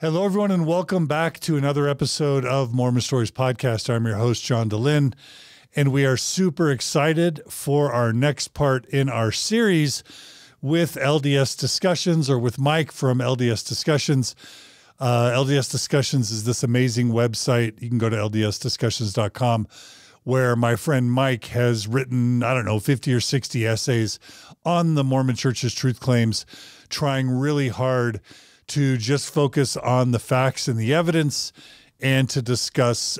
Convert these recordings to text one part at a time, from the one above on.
Hello, everyone, and welcome back to another episode of Mormon Stories Podcast. I'm your host, John DeLynn, and we are super excited for our next part in our series with LDS Discussions, or with Mike from LDS Discussions. LDS Discussions is this amazing website. You can go to ldsdiscussions.com, where my friend Mike has written, 50 or 60 essays on the Mormon Church's truth claims, trying really hard to just focus on the facts and the evidence and to discuss,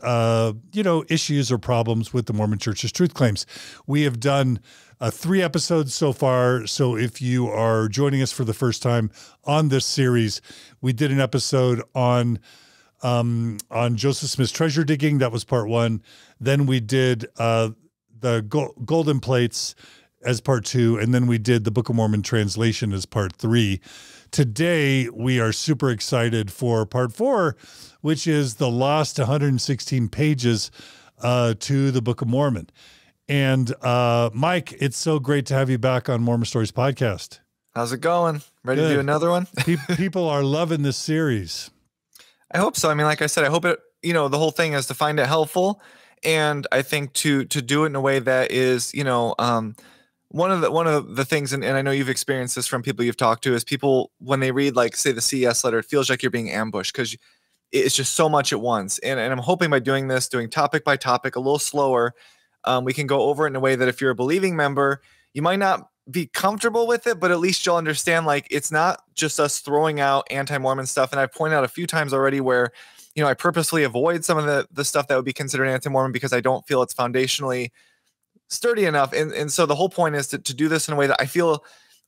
issues or problems with the Mormon Church's truth claims. We have done 3 episodes so far. So if you are joining us for the first time on this series, we did an episode on Joseph Smith's treasure digging. That was part 1. Then we did the golden plates as part 2. And then we did the Book of Mormon translation as part 3. Today, we are super excited for part 4, which is the lost 116 pages to the Book of Mormon. And Mike, it's so great to have you back on Mormon Stories Podcast. How's it going? Ready to do another one? People are loving this series. I hope so. I mean, like I said, I hope it, the whole thing is to find it helpful. And I think to do it in a way that is, one of the things, and I know you've experienced this from people you've talked to, is people, when they read, like, say, the CES letter, it feels like you're being ambushed because it's just so much at once. And I'm hoping by doing this, doing topic by topic, a little slower, we can go over it in a way that if you're a believing member, you might not be comfortable with it, but at least you'll understand, like, it's not just us throwing out anti-Mormon stuff. And I've pointed out a few times already where, I purposely avoid some of the stuff that would be considered anti-Mormon because I don't feel it's foundationally sturdy enough. And so the whole point is to do this in a way that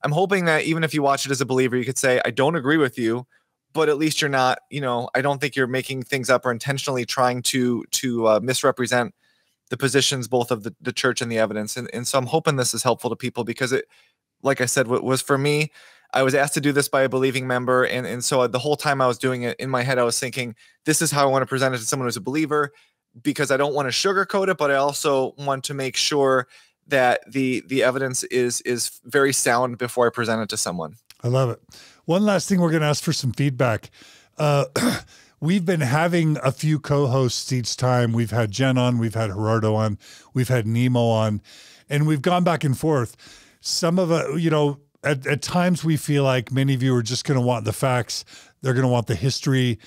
I'm hoping that even if you watch it as a believer, you could say, I don't agree with you, but at least you're not, I don't think you're making things up or intentionally trying to misrepresent the positions, both of the church and the evidence. And so I'm hoping this is helpful to people because it, like I said, what was for me, I was asked to do this by a believing member. And so the whole time I was doing it in my head, I was thinking, this is how I want to present it to someone who's a believer, because I don't want to sugarcoat it, but I also want to make sure that the evidence is very sound before I present it to someone. I love it. One last thing, we're going to ask for some feedback. We've been having a few co-hosts each time. We've had Jen on, we've had Gerardo on, we've had Nemo on, and we've gone back and forth. Some of it, at times we feel like many of you are just going to want the facts. They're going to want the history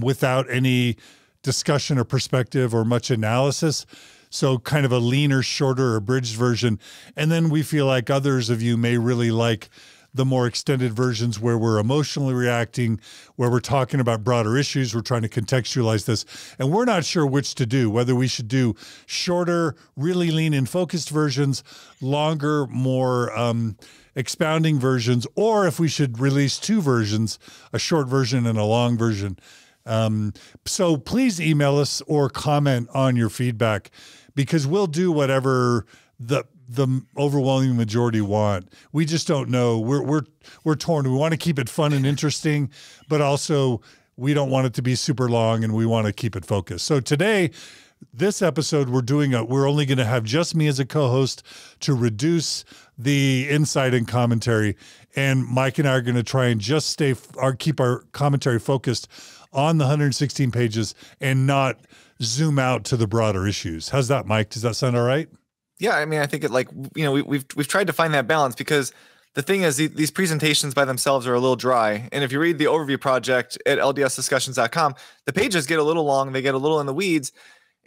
without any discussion or perspective or much analysis. So kind of a leaner, shorter, abridged version. And then we feel like others of you may really like the more extended versions where we're emotionally reacting, where we're talking about broader issues. We're trying to contextualize this. And we're not sure which to do, whether we should do shorter, really lean and focused versions, longer, more expounding versions, or if we should release 2 versions, a short version and a long version. So please email us or comment on your feedback, because we'll do whatever the overwhelming majority want. We just don't know. We're torn. We want to keep it fun and interesting, but also we don't want it to be super long, and we want to keep it focused. So today, this episode, we're only going to have just me as a co-host to reduce the insight and commentary. And Mike and I are going to try and just keep our commentary focused on the 116 pages and not zoom out to the broader issues. How's that, Mike? Does that sound all right? Yeah, I mean, I think we've tried to find that balance, because the thing is, these presentations by themselves are a little dry. And if you read the overview project at ldsdiscussions.com, the pages get a little long, they get a little in the weeds.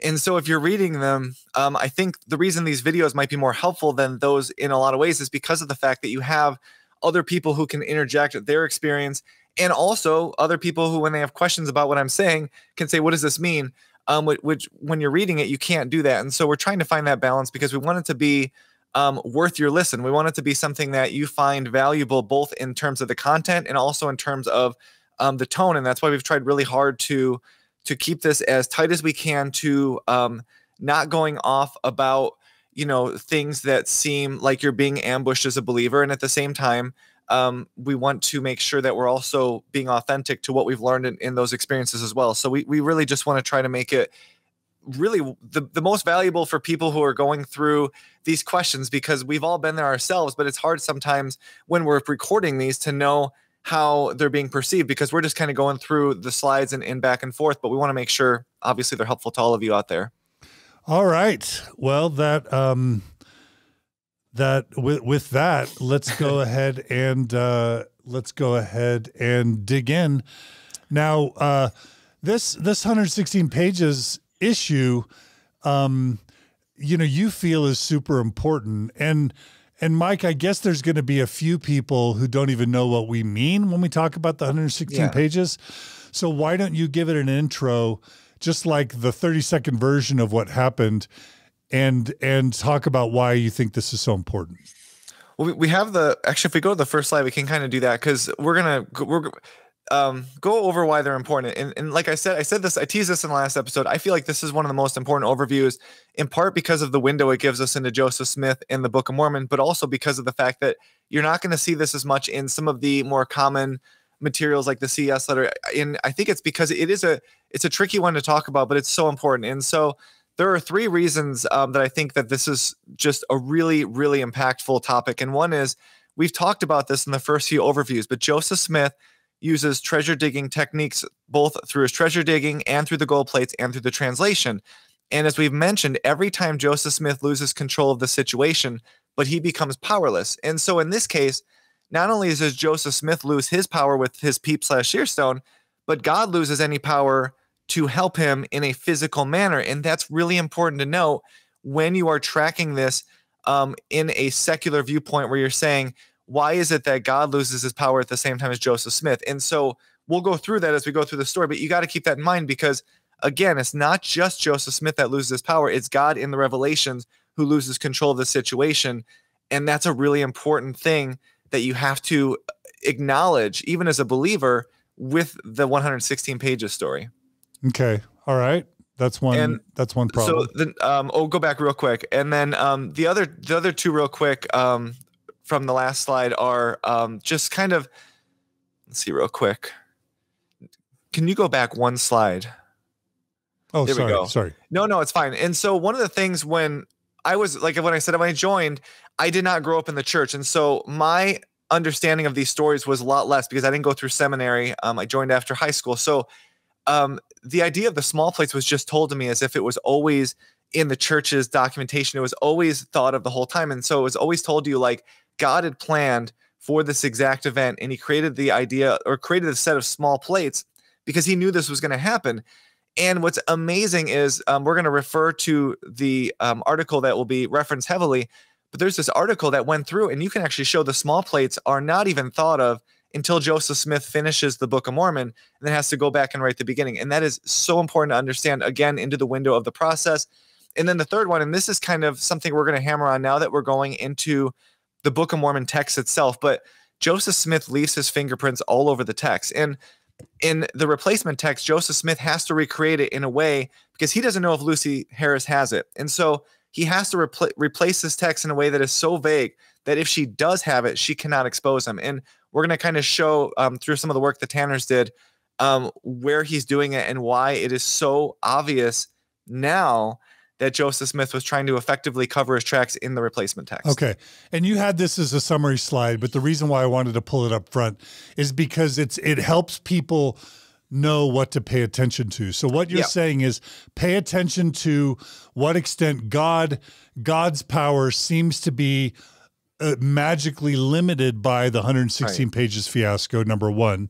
And so if you're reading them, I think the reason these videos might be more helpful than those in a lot of ways is because of the fact that you have other people who can interject their experience, and also other people who, when they have questions about what I'm saying, can say, what does this mean? Which when you're reading it, you can't do that. And so we're trying to find that balance, because we want it to be worth your listen. We want it to be something that you find valuable, both in terms of the content and also in terms of the tone. And that's why we've tried really hard to keep this as tight as we can, to not going off about, things that seem like you're being ambushed as a believer. And at the same time, we want to make sure that we're also being authentic to what we've learned in those experiences as well. So we really just want to try to make it really the most valuable for people who are going through these questions, because we've all been there ourselves, but it's hard sometimes when we're recording these to know how they're being perceived, because we're just kind of going through the slides and back and forth, but we want to make sure, obviously, they're helpful to all of you out there. All right. Well, with that, let's go ahead and dig in. Now, this 116 pages issue, you feel is super important. And Mike, I guess there's going to be a few people who don't even know what we mean when we talk about the 116 pages. So why don't you give it an intro, just like the 30-second version of what happened, and talk about why you think this is so important. Well, we have actually, if we go to the first slide, we can kind of do that, because we're go over why they're important. And like I teased this in the last episode. I feel like this is one of the most important overviews, in part because of the window it gives us into Joseph Smith and the Book of Mormon, but also because of the fact that you're not going to see this as much in some of the more common materials like the CS letter. And I think it's because it's a tricky one to talk about, but it's so important. And so there are three reasons that I think that this is just a really, really impactful topic. And one is, we've talked about this in the first few overviews, but Joseph Smith uses treasure digging techniques, both through his treasure digging and through the gold plates and through the translation. And as we've mentioned, every time Joseph Smith loses control of the situation, but he becomes powerless. And so in this case, not only does Joseph Smith lose his power with his peep/seer stone, but God loses any power to help him in a physical manner. And that's really important to note when you are tracking this in a secular viewpoint, where you're saying, why is it that God loses his power at the same time as Joseph Smith? And so we'll go through that as we go through the story, but you got to keep that in mind, because again, it's not just Joseph Smith that loses his power. It's God in the Revelations who loses control of the situation. And that's a really important thing that you have to acknowledge, even as a believer, with the 116 pages story. Okay. All right. That's one problem. So then, go back real quick. And then the other two real quick from the last slide are just kind of, let's see real quick. Can you go back one slide? Oh, there sorry. We go. Sorry. No, it's fine. And so one of the things when I joined, I did not grow up in the church. And so my understanding of these stories was a lot less, because I didn't go through seminary. I joined after high school. So the idea of the small plates was just told to me as if it was always in the church's documentation. It was always thought of the whole time. And so it was always told to you, like, God had planned for this exact event, and he created the idea, or created a set of small plates, because he knew this was going to happen. And what's amazing is we're going to refer to the article that will be referenced heavily, but there's this article that went through, and you can actually show the small plates are not even thought of until Joseph Smith finishes the Book of Mormon, and then has to go back and write the beginning. And that is so important to understand, again, into the window of the process. And then the third one, and this is kind of something we're going to hammer on now that we're going into the Book of Mormon text itself, but Joseph Smith leaves his fingerprints all over the text. And in the replacement text, Joseph Smith has to recreate it in a way, because he doesn't know if Lucy Harris has it. And so he has to replace this text in a way that is so vague that if she does have it, she cannot expose him. And we're going to kind of show through some of the work the Tanners did where he's doing it, and why it is so obvious now that Joseph Smith was trying to effectively cover his tracks in the replacement text. Okay. And you had this as a summary slide, but the reason why I wanted to pull it up front is because it helps people know what to pay attention to. So what you're saying is, pay attention to what extent God's power seems to be magically limited by the 116 pages fiasco, number one.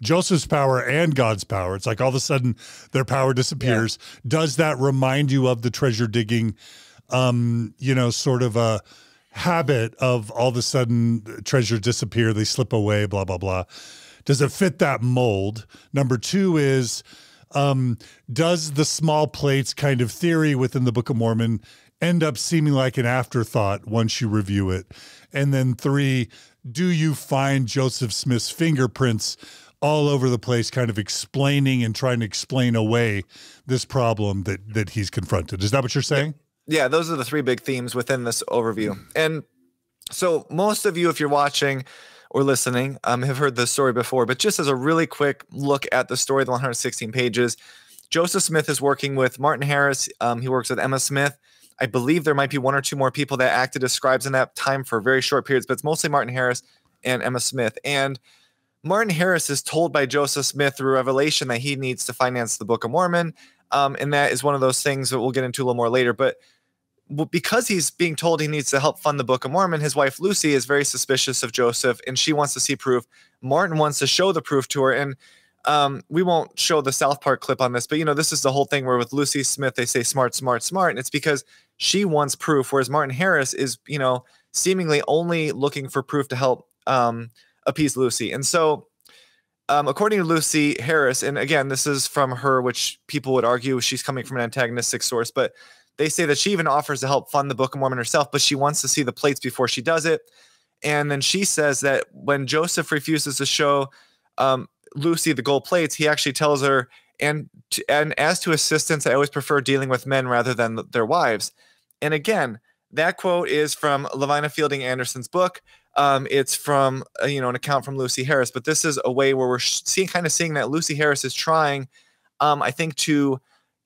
Joseph's power and God's power. It's like all of a sudden their power disappears. Yeah. Does that remind you of the treasure digging, sort of a habit of all of a sudden treasures disappear, they slip away, blah, blah, blah. Does it fit that mold? Number two is, does the small plates kind of theory within the Book of Mormon end up seeming like an afterthought once you review it? And then three, do you find Joseph Smith's fingerprints all over the place, kind of explaining and trying to explain away this problem that he's confronted? Is that what you're saying? Yeah, those are the three big themes within this overview. And so most of you, if you're watching or listening, have heard this story before, but just as a really quick look at the story, the 116 pages, Joseph Smith is working with Martin Harris. He works with Emma Smith. I believe there might be one or two more people that acted as scribes in that time for very short periods, but it's mostly Martin Harris and Emma Smith. And Martin Harris is told by Joseph Smith through revelation that he needs to finance the Book of Mormon. And that is one of those things that we'll get into a little more later. But because he's being told he needs to help fund the Book of Mormon, his wife Lucy is very suspicious of Joseph, and she wants to see proof. Martin wants to show the proof to her, and we won't show the South Park clip on this, but this is the whole thing where with Lucy Smith they say smart, smart, smart, and it's because she wants proof, whereas Martin Harris is seemingly only looking for proof to help appease Lucy. And so according to Lucy Harris, and again this is from her, which people would argue she's coming from an antagonistic source, but they say that she even offers to help fund the Book of Mormon herself, but she wants to see the plates before she does it. And then she says that when Joseph refuses to show Lucy the gold plates, he actually tells her, and as to assistants, I always prefer dealing with men rather than their wives. And again, that quote is from Lavina Fielding Anderson's book. It's from an account from Lucy Harris, but this is a way where we're seeing that Lucy Harris is trying, I think, to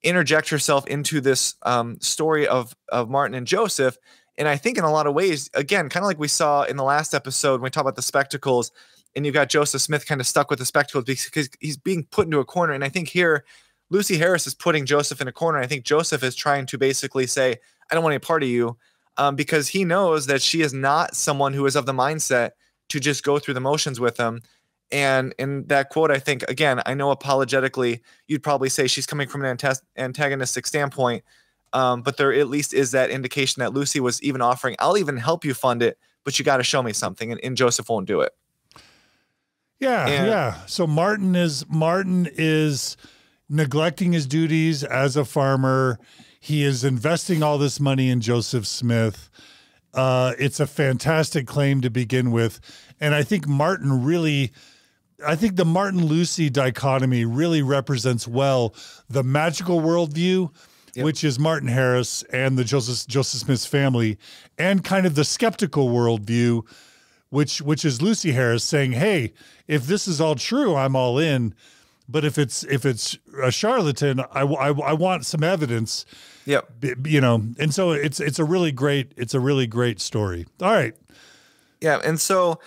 interject herself into this story of Martin and Joseph. And I think in a lot of ways, again, kind of like we saw in the last episode when we talked about the spectacles, and you've got Joseph Smith kind of stuck with the spectacles because he's being put into a corner. And I think here Lucy Harris is putting Joseph in a corner. I think Joseph is trying to basically say, I don't want any part of you, because he knows that she is not someone who is of the mindset to just go through the motions with him. And in that quote, I think, again, I know apologetically, you'd probably say she's coming from an antagonistic standpoint, but there at least is that indication that Lucy was even offering, I'll even help you fund it, but you got to show me something. And Joseph won't do it. Yeah. So Martin is neglecting his duties as a farmer. He is investing all this money in Joseph Smith. It's a fantastic claim to begin with. And I think the Martin-Lucy dichotomy really represents well the magical worldview, which is Martin Harris and the Joseph Smith's family, and kind of the skeptical worldview, which is Lucy Harris saying, hey, if this is all true, I'm all in. But if it's a charlatan, I want some evidence. Yep. And so it's a really great story. All right. Yeah. And so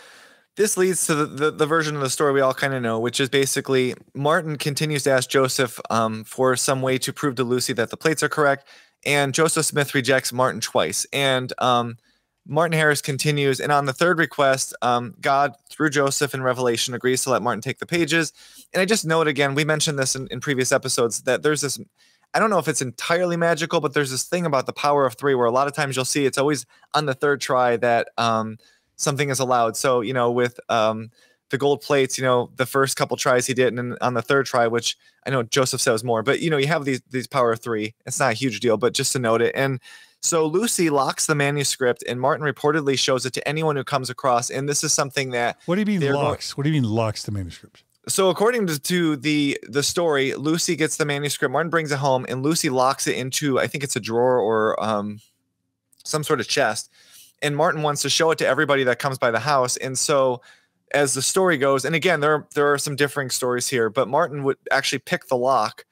this leads to the version of the story we all kind of know, which is basically Martin continues to ask Joseph for some way to prove to Lucy that the plates are correct. And Joseph Smith rejects Martin twice. And Martin Harris continues. And on the third request, God, through Joseph in Revelation, agrees to let Martin take the pages. And I just note again, we mentioned this in previous episodes, that there's this, I don't know if it's entirely magical, but there's this thing about the power of three where a lot of times you'll see it's always on the third try that something is allowed. So, with the gold plates, the first couple tries he did, and then on the third try, which I know Joseph says more, but you have these power of three. It's not a huge deal, but just to note it. And so Lucy locks the manuscript, and Martin reportedly shows it to anyone who comes across. And this is something that... What do you mean locks? What do you mean locks the manuscript? So according to the story, Lucy gets the manuscript, Martin brings it home, and Lucy locks it into, I think it's a drawer or some sort of chest. And Martin wants to show it to everybody that comes by the house. And so as the story goes, and again, there are some differing stories here, but Martin would actually pick the lock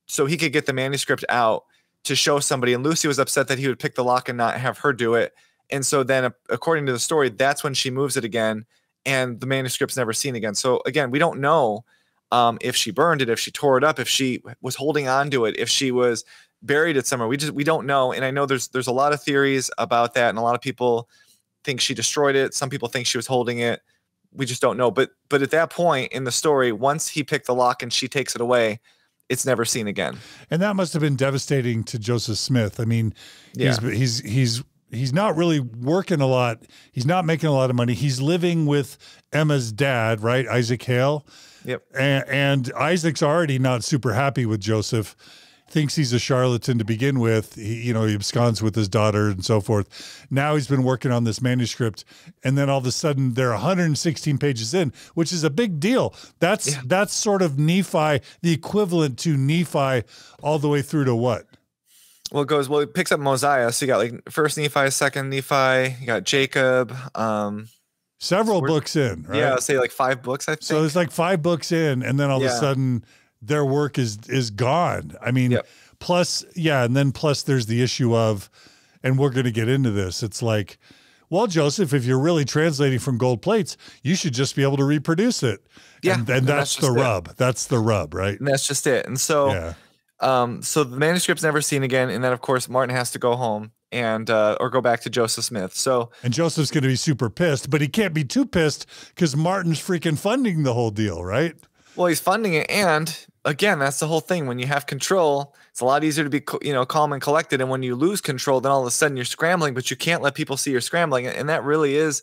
so he could get the manuscript out to show somebody. And Lucy was upset that he would pick the lock and not have her do it. And so then according to the story, that's when she moves it again, and the manuscript's never seen again. So again, we don't know if she burned it, if she tore it up, if she was holding on to it, if she was buried it somewhere. We don't know. And I know there's a lot of theories about that, and a lot of people think she destroyed it. Some people think she was holding it. We just don't know. But at that point in the story, once he picked the lock and she takes it away, it's never seen again. And that must have been devastating to Joseph Smith. I mean, he's not really working a lot. He's not making a lot of money. He's living with Emma's dad, right? Isaac Hale. Yep. And Isaac's already not super happy with Joseph. Thinks he's a charlatan to begin with. He absconds with his daughter and so forth. Now he's been working on this manuscript, and then all of a sudden they're 116 pages in, which is a big deal. That's sort of Nephi, the equivalent to Nephi, all the way through to what? Well, it picks up Mosiah. So you got like first Nephi, second Nephi, you got Jacob. Several books in, right? Yeah, I'll say like 5 books, I think. So it's like 5 books in, and then all of a sudden their work is gone. I mean, plus there's the issue of, and we're going to get into this. It's like, well, Joseph, if you're really translating from gold plates, you should just be able to reproduce it. Yeah. And that's the rub. That's the rub, right? And that's just it. And so, yeah. So the manuscript's never seen again. And then of course, Martin has to go home and, or go back to Joseph Smith. And Joseph's going to be super pissed, but he can't be too pissed because Martin's freaking funding the whole deal, right? Well, he's funding it. And again, that's the whole thing. When you have control, it's a lot easier to be, calm and collected. And when you lose control, then all of a sudden you're scrambling, but you can't let people see you're scrambling. And that really is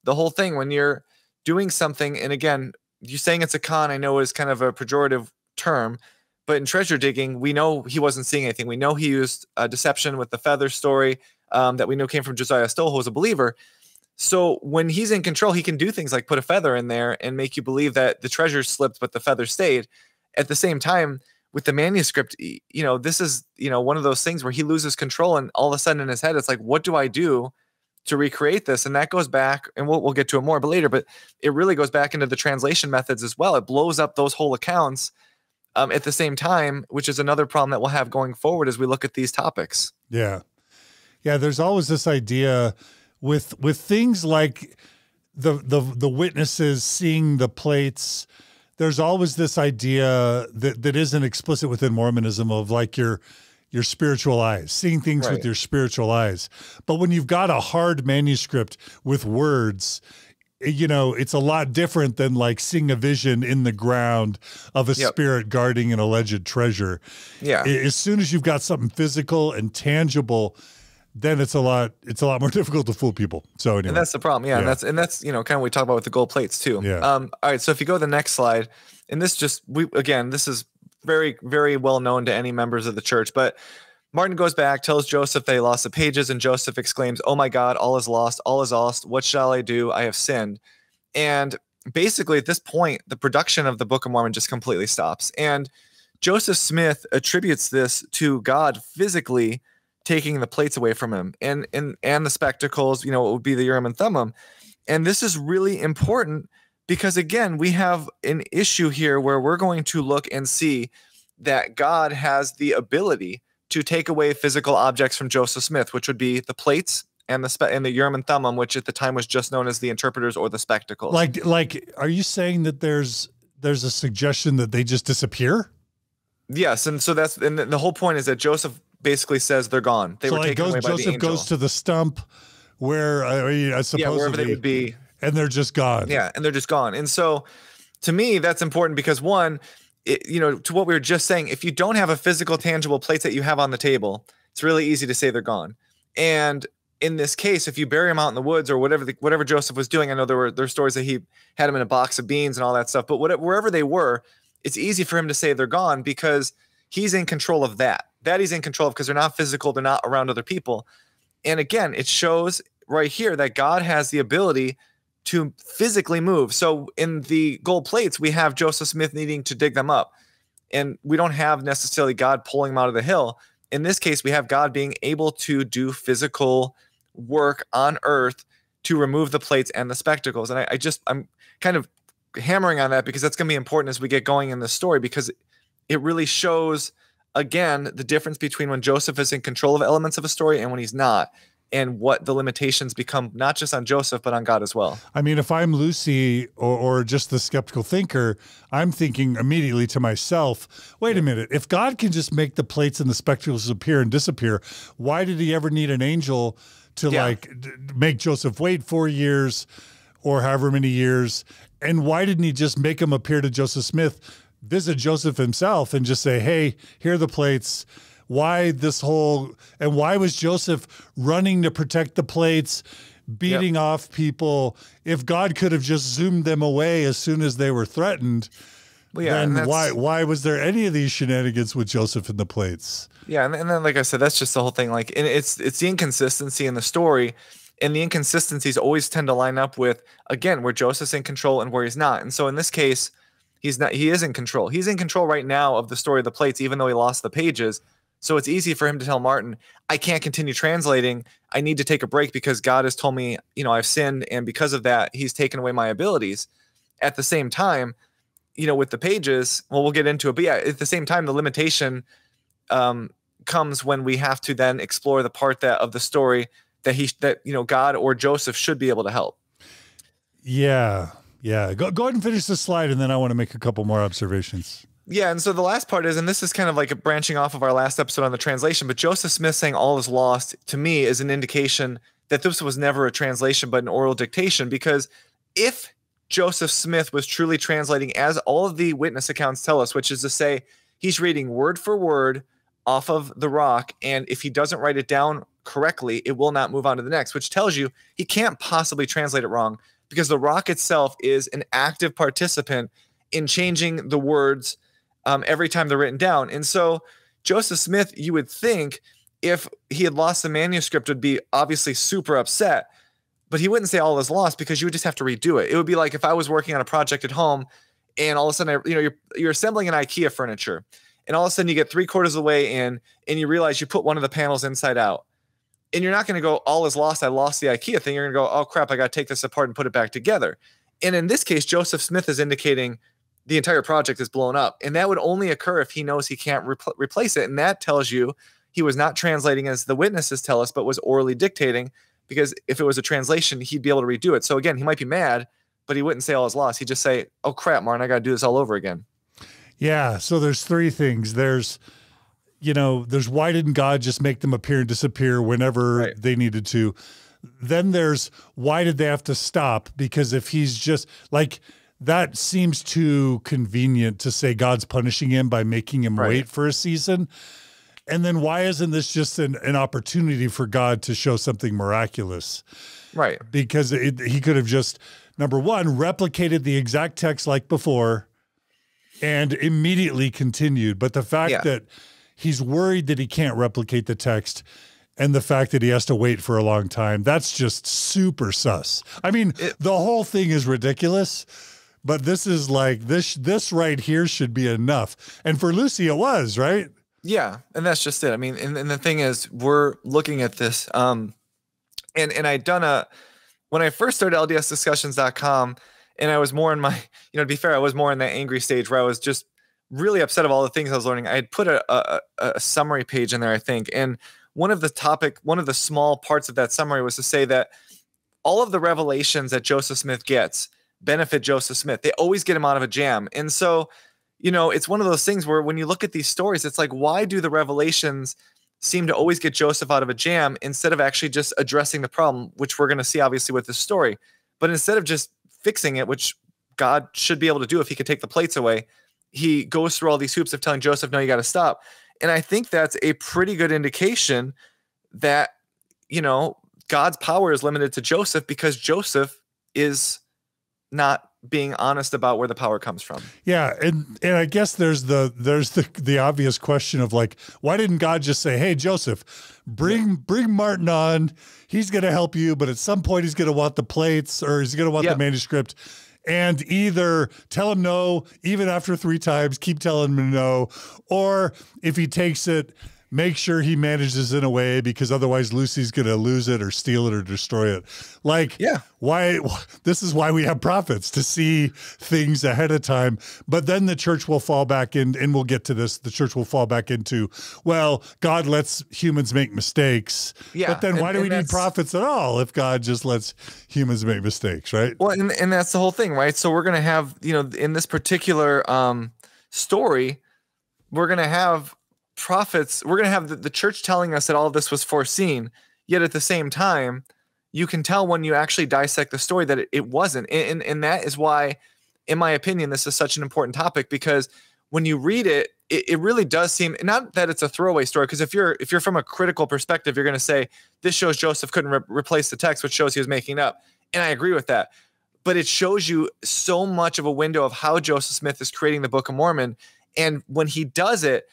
the whole thing when you're doing something. And again, you saying it's a con, I know is kind of a pejorative term, but in treasure digging, we know he wasn't seeing anything. We know he used deception with the feather story that we know came from Josiah Stoll, who was a believer. So when he's in control, he can do things like put a feather in there and make you believe that the treasure slipped, but the feather stayed. At the same time, with the manuscript, this is, one of those things where he loses control and all of a sudden in his head, it's like, what do I do to recreate this? And that goes back, and we'll get to it more, but later, but it really goes back into the translation methods as well. It blows up those whole accounts at the same time, which is another problem that we'll have going forward as we look at these topics. Yeah. Yeah. There's always this idea with things like the witnesses seeing the plates. There's always this idea that isn't explicit within Mormonism of like your spiritual eyes, seeing things with your spiritual eyes. But when you've got a hard manuscript with words, it's a lot different than like seeing a vision in the ground of a spirit guarding an alleged treasure. Yeah. As soon as you've got something physical and tangible, then it's a lot more difficult to fool people. So anyway. And that's the problem. Yeah. And that's, kind of what we talk about with the gold plates too. Yeah. All right. So if you go to the next slide, and this is very, very well known to any members of the church, but Martin goes back, tells Joseph they lost the pages, and Joseph exclaims, "Oh my God, all is lost, all is lost. What shall I do? I have sinned." And basically at this point, the production of the Book of Mormon just completely stops. And Joseph Smith attributes this to God physically taking the plates away from him and the spectacles, it would be the Urim and Thummim. And this is really important because again, we have an issue here where we're going to look and see that God has the ability to take away physical objects from Joseph Smith, which would be the plates and the Urim and Thummim, which at the time was just known as the interpreters or the spectacles. Like, are you saying that there's a suggestion that they just disappear? Yes, and so the whole point is that Joseph basically says they're gone. They were taken away by the angel. Joseph goes to the stump where wherever they would be, and they're just gone. Yeah, and they're just gone. And so, to me, that's important because one, to what we were just saying, if you don't have a physical, tangible plates that you have on the table, it's really easy to say they're gone. And in this case, if you bury them out in the woods or whatever Joseph was doing, I know there were stories that he had them in a box of beans and all that stuff, but wherever they were, it's easy for him to say they're gone because he's in control of that. That he's in control of because they're not physical, they're not around other people. And again, it shows right here that God has the ability to physically move. So in the gold plates, we have Joseph Smith needing to dig them up. And we don't have necessarily God pulling them out of the hill. In this case, we have God being able to do physical work on earth to remove the plates and the spectacles. And I'm kind of hammering on that because that's going to be important as we get going in the story, because it really shows, again, the difference between when Joseph is in control of elements of a story and when he's not, and what the limitations become, not just on Joseph, but on God as well. I mean, if I'm Lucy or just the skeptical thinker, I'm thinking immediately to myself, wait a minute, if God can just make the plates and the spectacles appear and disappear, why did he ever need an angel to make Joseph wait 4 years or however many years? And why didn't he just make him appear to Joseph Smith, visit Joseph himself and just say, hey, here are the plates? Why why was Joseph running to protect the plates, beating off people? If God could have just zoomed them away as soon as they were threatened, then why was there any of these shenanigans with Joseph and the plates? Yeah, and then like I said, that's just the whole thing. Like, and it's the inconsistency in the story, and the inconsistencies always tend to line up with, again, where Joseph's in control and where he's not. And so in this case, he's not. He is in control. He's in control right now of the story of the plates, even though he lost the pages. So it's easy for him to tell Martin, I can't continue translating. I need to take a break because God has told me, I've sinned. And because of that, he's taken away my abilities. At the same time, with the pages, well, we'll get into it. But yeah, at the same time, the limitation comes when we have to then explore the part of the story that God or Joseph should be able to help. Yeah. Go ahead and finish the slide, and then I want to make a couple more observations. Yeah, and so the last part is, and this is kind of like a branching off of our last episode on the translation, but Joseph Smith saying all is lost, to me, is an indication that this was never a translation but an oral dictation, because if Joseph Smith was truly translating as all of the witness accounts tell us, which is to say he's reading word for word off of the rock, and if he doesn't write it down correctly, it will not move on to the next, which tells you he can't possibly translate it wrong, because the rock itself is an active participant in changing the words every time they're written down. And so Joseph Smith, you would think, if he had lost the manuscript, would be obviously super upset, but he wouldn't say all is lost, because you would just have to redo it. It would be like if I was working on a project at home, and all of a sudden, you're assembling an IKEA furniture, and all of a sudden you get 3/4 of the way in, and you realize you put one of the panels inside out. And you're not going to go, all is lost, I lost the IKEA thing. You're going to go, oh crap, I got to take this apart and put it back together. And in this case, Joseph Smith is indicating the entire project is blown up. And that would only occur if he knows he can't replace it. And that tells you he was not translating as the witnesses tell us, but was orally dictating, because if it was a translation, he'd be able to redo it. So again, he might be mad, but he wouldn't say all is lost. He'd just say, oh crap, Martin, I got to do this all over again. Yeah. So there's three things. There's why didn't God just make them appear and disappear whenever they needed to? Then there's why did they have to stop? Because if he's just like, that seems too convenient to say God's punishing him by making him wait for a season. And then why isn't this just an opportunity for God to show something miraculous? Right. Because he could have just, number one, replicated the exact text like before and immediately continued. But the fact that he's worried that he can't replicate the text, and the fact that he has to wait for a long time, that's just super sus. I mean, the whole thing is ridiculous, but this is like, this right here should be enough. And for Lucy, it was, right? Yeah, and that's just it. I mean, and the thing is, we're looking at this, and I'd done when I first started LDSdiscussions.com, and I was more in my, to be fair, I was more in that angry stage where I was just really upset of all the things I was learning. I had put a summary page in there, I think, and one of the small parts of that summary was to say that all of the revelations that Joseph Smith gets benefit Joseph Smith. They always get him out of a jam. And so, it's one of those things where when you look at these stories, it's like, why do the revelations seem to always get Joseph out of a jam instead of actually just addressing the problem, which we're going to see obviously with this story. But instead of just fixing it, which God should be able to do if he could take the plates away, he goes through all these hoops of telling Joseph, no, you got to stop. And I think that's a pretty good indication that, God's power is limited to Joseph, because Joseph is not being honest about where the power comes from. Yeah, and I guess there's the obvious question of like, why didn't God just say, hey, Joseph, bring Martin on. He's going to help you, but at some point he's going to want the plates, or he's going to want the manuscript. And either tell him no, even after 3 times, keep telling him no. Or if he takes it, make sure he manages in a way, because otherwise Lucy's going to lose it or steal it or destroy it. Like, why? This is why we have prophets, to see things ahead of time. But then the church will fall back in, and we'll get to this, the church will fall back into, well, God lets humans make mistakes. Yeah. But then why do we need prophets at all if God just lets humans make mistakes, right? Well, and that's the whole thing, right? So we're going to have, in this particular story, we're going to have prophets, we're going to have the church telling us that all of this was foreseen, yet at the same time, you can tell when you actually dissect the story that it wasn't. And that is why, in my opinion, this is such an important topic, because when you read it, it really does seem, not that it's a throwaway story, because if you're from a critical perspective, you're going to say, this shows Joseph couldn't replace the text, which shows he was making it up. And I agree with that. But it shows you so much of a window of how Joseph Smith is creating the Book of Mormon. And when he does it,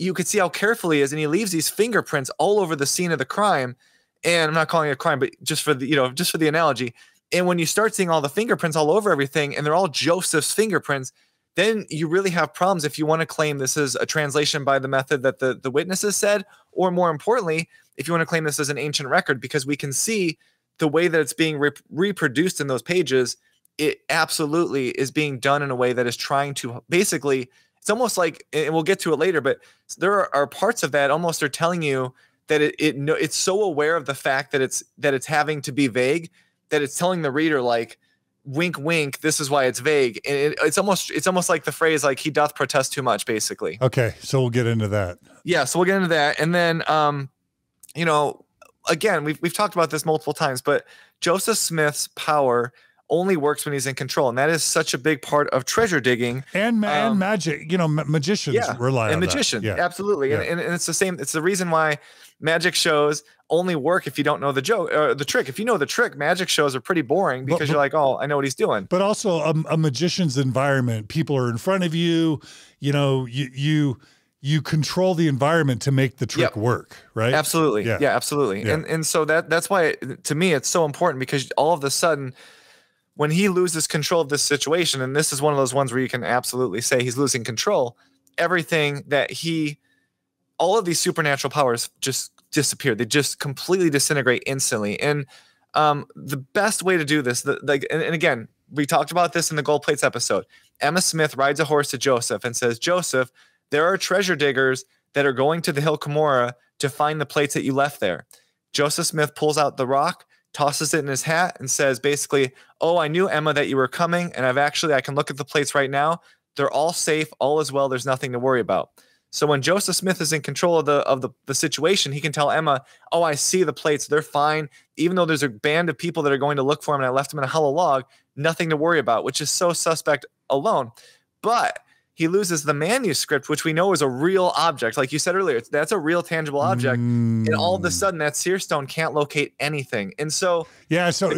you could see how careful he is, and he leaves these fingerprints all over the scene of the crime. And I'm not calling it a crime, but just for the analogy. And when you start seeing all the fingerprints all over everything, and they're all Joseph's fingerprints, then you really have problems if you want to claim this is a translation by the method that the witnesses said, or more importantly, if you want to claim this as an ancient record, because we can see the way that it's being reproduced in those pages, it absolutely is being done in a way that is trying to basically, it's almost like, and we'll get to it later, but there are parts of that almost are telling you that it's so aware of the fact that it's having to be vague, that it's telling the reader, like, wink, wink, this is why it's vague. And it's almost like the phrase, like, he doth protest too much, basically. Okay, so we'll get into that. Yeah, so we'll get into that. And then, you know, again, we've talked about this multiple times, but Joseph Smith's power only works when he's in control, and that is such a big part of treasure digging and magic. You know, magicians rely on magicians, that. Absolutely. Yeah. And it's the same. It's the reason why magic shows only work if you don't know the joke or the trick. If you know the trick, magic shows are pretty boring because you're like, oh, I know what he's doing. But also a magician's environment, people are in front of you. You know, you control the environment to make the trick work, right? Absolutely. Yeah, absolutely. Yeah. And so that's why, to me, it's so important, because all of a sudden, when he loses control of this situation, and this is one of those ones where you can absolutely say he's losing control, everything that all of these supernatural powers just disappear. They just completely disintegrate instantly. And the best way to do this, and again, we talked about this in the gold plates episode. Emma Smith rides a horse to Joseph and says, Joseph, there are treasure diggers that are going to the hill Cumorah to find the plates that you left there. Joseph Smith pulls out the rock, tosses it in his hat, and says basically, oh, I knew, Emma, that you were coming, and I can look at the plates right now. They're all safe, all is well, there's nothing to worry about. So when Joseph Smith is in control of the situation, he can tell Emma, oh, I see the plates, they're fine. Even though there's a band of people that are going to look for him and I left him in a hollow log, nothing to worry about, which is so suspect alone. But he loses the manuscript, which we know is a real object. Like you said earlier, that's a real tangible object. And all of a sudden that seer stone can't locate anything. And so,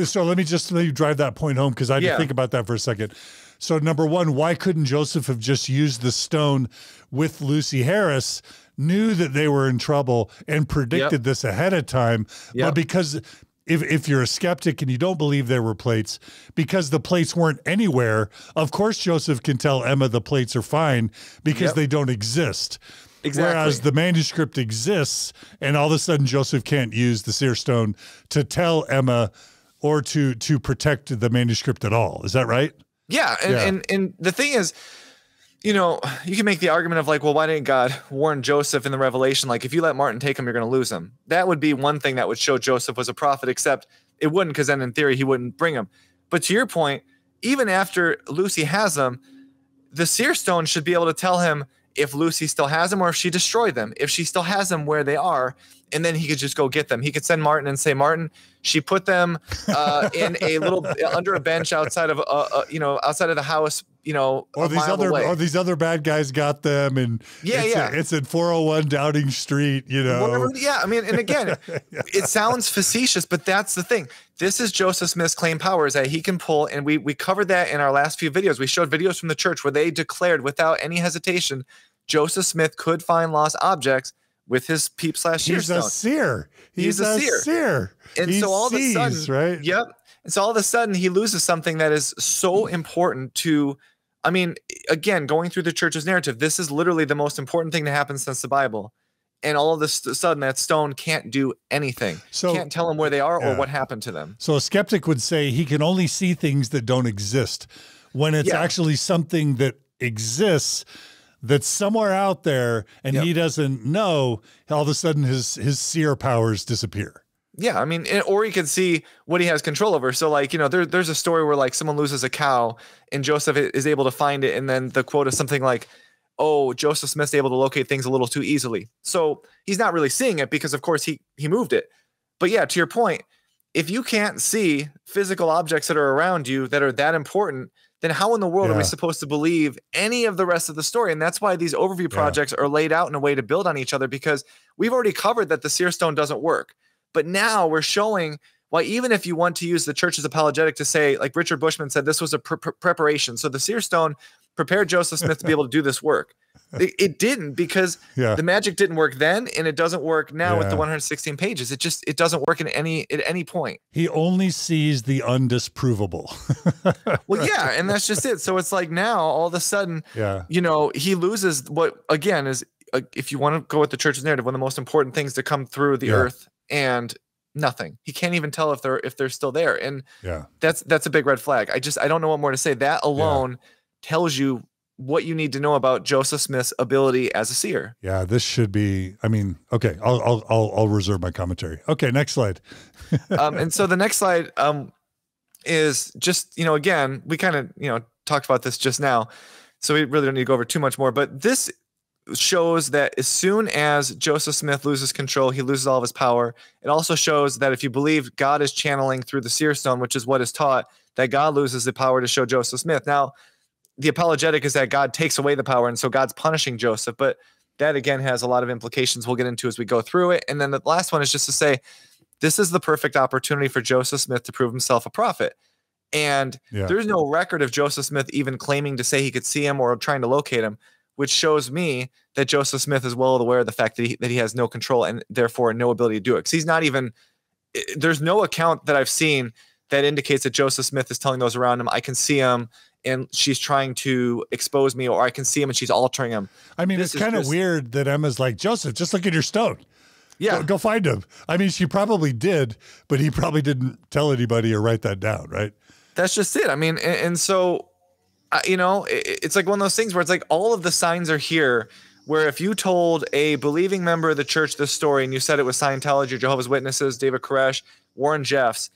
so let me drive that point home, because I had to think about that for a second. So number one, why couldn't Joseph have just used the stone with Lucy Harris, knew that they were in trouble and predicted this ahead of time? But because if you're a skeptic and you don't believe there were plates, because the plates weren't anywhere, of course Joseph can tell Emma the plates are fine because they don't exist. Exactly. Whereas the manuscript exists, and all of a sudden Joseph can't use the seer stone to tell Emma or to protect the manuscript at all. Is that right? Yeah. And the thing is, you know, you can make the argument of like, well, why didn't God warn Joseph in the Revelation? Like, if you let Martin take him, you're going to lose him. That would be one thing that would show Joseph was a prophet, except it wouldn't, because then in theory he wouldn't bring him. But to your point, even after Lucy has him, the seer stone should be able to tell him if Lucy still has them or if she destroyed them, if she still has them, where they are. And then he could just go get them. He could send Martin and say, Martin, she put them in a little under a bench outside of outside of the house, or these other bad guys got them, and it's at 401 Downing Street, Whatever, I mean, and again, it sounds facetious, but that's the thing. This is Joseph Smith's claim powers that he can pull, and we covered that in our last few videos. We showed videos from the church where they declared without any hesitation Joseph Smith could find lost objects with his peep / seer stone. He's a seer. He's a seer. And so all of a sudden, right? Yep. And so all of a sudden he loses something that is so important to, I mean, again, going through the church's narrative, this is literally the most important thing to happen since the Bible. And all of a sudden that stone can't do anything. So can't tell them where they are or what happened to them. So a skeptic would say he can only see things that don't exist, when it's actually something that exists that's somewhere out there and he doesn't know. All of a sudden his seer powers disappear. Yeah, I mean, or he could see what he has control over. So like, there's a story where like someone loses a cow and Joseph is able to find it. And then the quote is something like, oh, Joseph Smith's able to locate things a little too easily. So he's not really seeing it because of course he moved it. But yeah, to your point, if you can't see physical objects that are around you that are that important, then how in the world are we supposed to believe any of the rest of the story? And that's why these overview projects are laid out in a way to build on each other, because we've already covered that the seer stone doesn't work. But now we're showing why, even if you want to use the church's apologetic to say, like Richard Bushman said, this was a preparation. So the seer stone prepared Joseph Smith to be able to do this work. It didn't, because the magic didn't work then, and it doesn't work now with the 116 pages. It doesn't work at any point. He only sees the undisprovable. Well, yeah, and that's just it. So it's like now all of a sudden, he loses what, again, is if you want to go with the church's narrative, one of the most important things to come through the earth, and nothing. He can't even tell if they're still there, and that's a big red flag. I don't know what more to say. That alone tells you what you need to know about Joseph Smith's ability as a seer. Yeah, this should be, I mean, okay, I'll reserve my commentary. Okay, next slide. And so the next slide is just, again, we kind of, talked about this just now, so we really don't need to go over too much more, but this shows that as soon as Joseph Smith loses control, he loses all of his power. It also shows that if you believe God is channeling through the seer stone, which is what is taught, that God loses the power to show Joseph Smith. Now, the apologetic is that God takes away the power, and so God's punishing Joseph, but that again has a lot of implications we'll get into as we go through it. And then the last one is just to say, this is the perfect opportunity for Joseph Smith to prove himself a prophet. And there's no record of Joseph Smith even claiming to say he could see him or trying to locate him, which shows me that Joseph Smith is well aware of the fact that he has no control and therefore no ability to do it. Because he's not even, there's no account that I've seen that indicates that Joseph Smith is telling those around him, I can see him and she's trying to expose me, or I can see him and she's altering him. I mean, it's kind of weird that Emma's like, Joseph, just look at your stone. Yeah. Go find him. I mean, she probably did, but he probably didn't tell anybody or write that down, right? That's just it. I mean, and so, it's like one of those things where it's like all of the signs are here, where if you told a believing member of the church this story and you said it was Scientology, Jehovah's Witnesses, David Koresh, Warren Jeffs,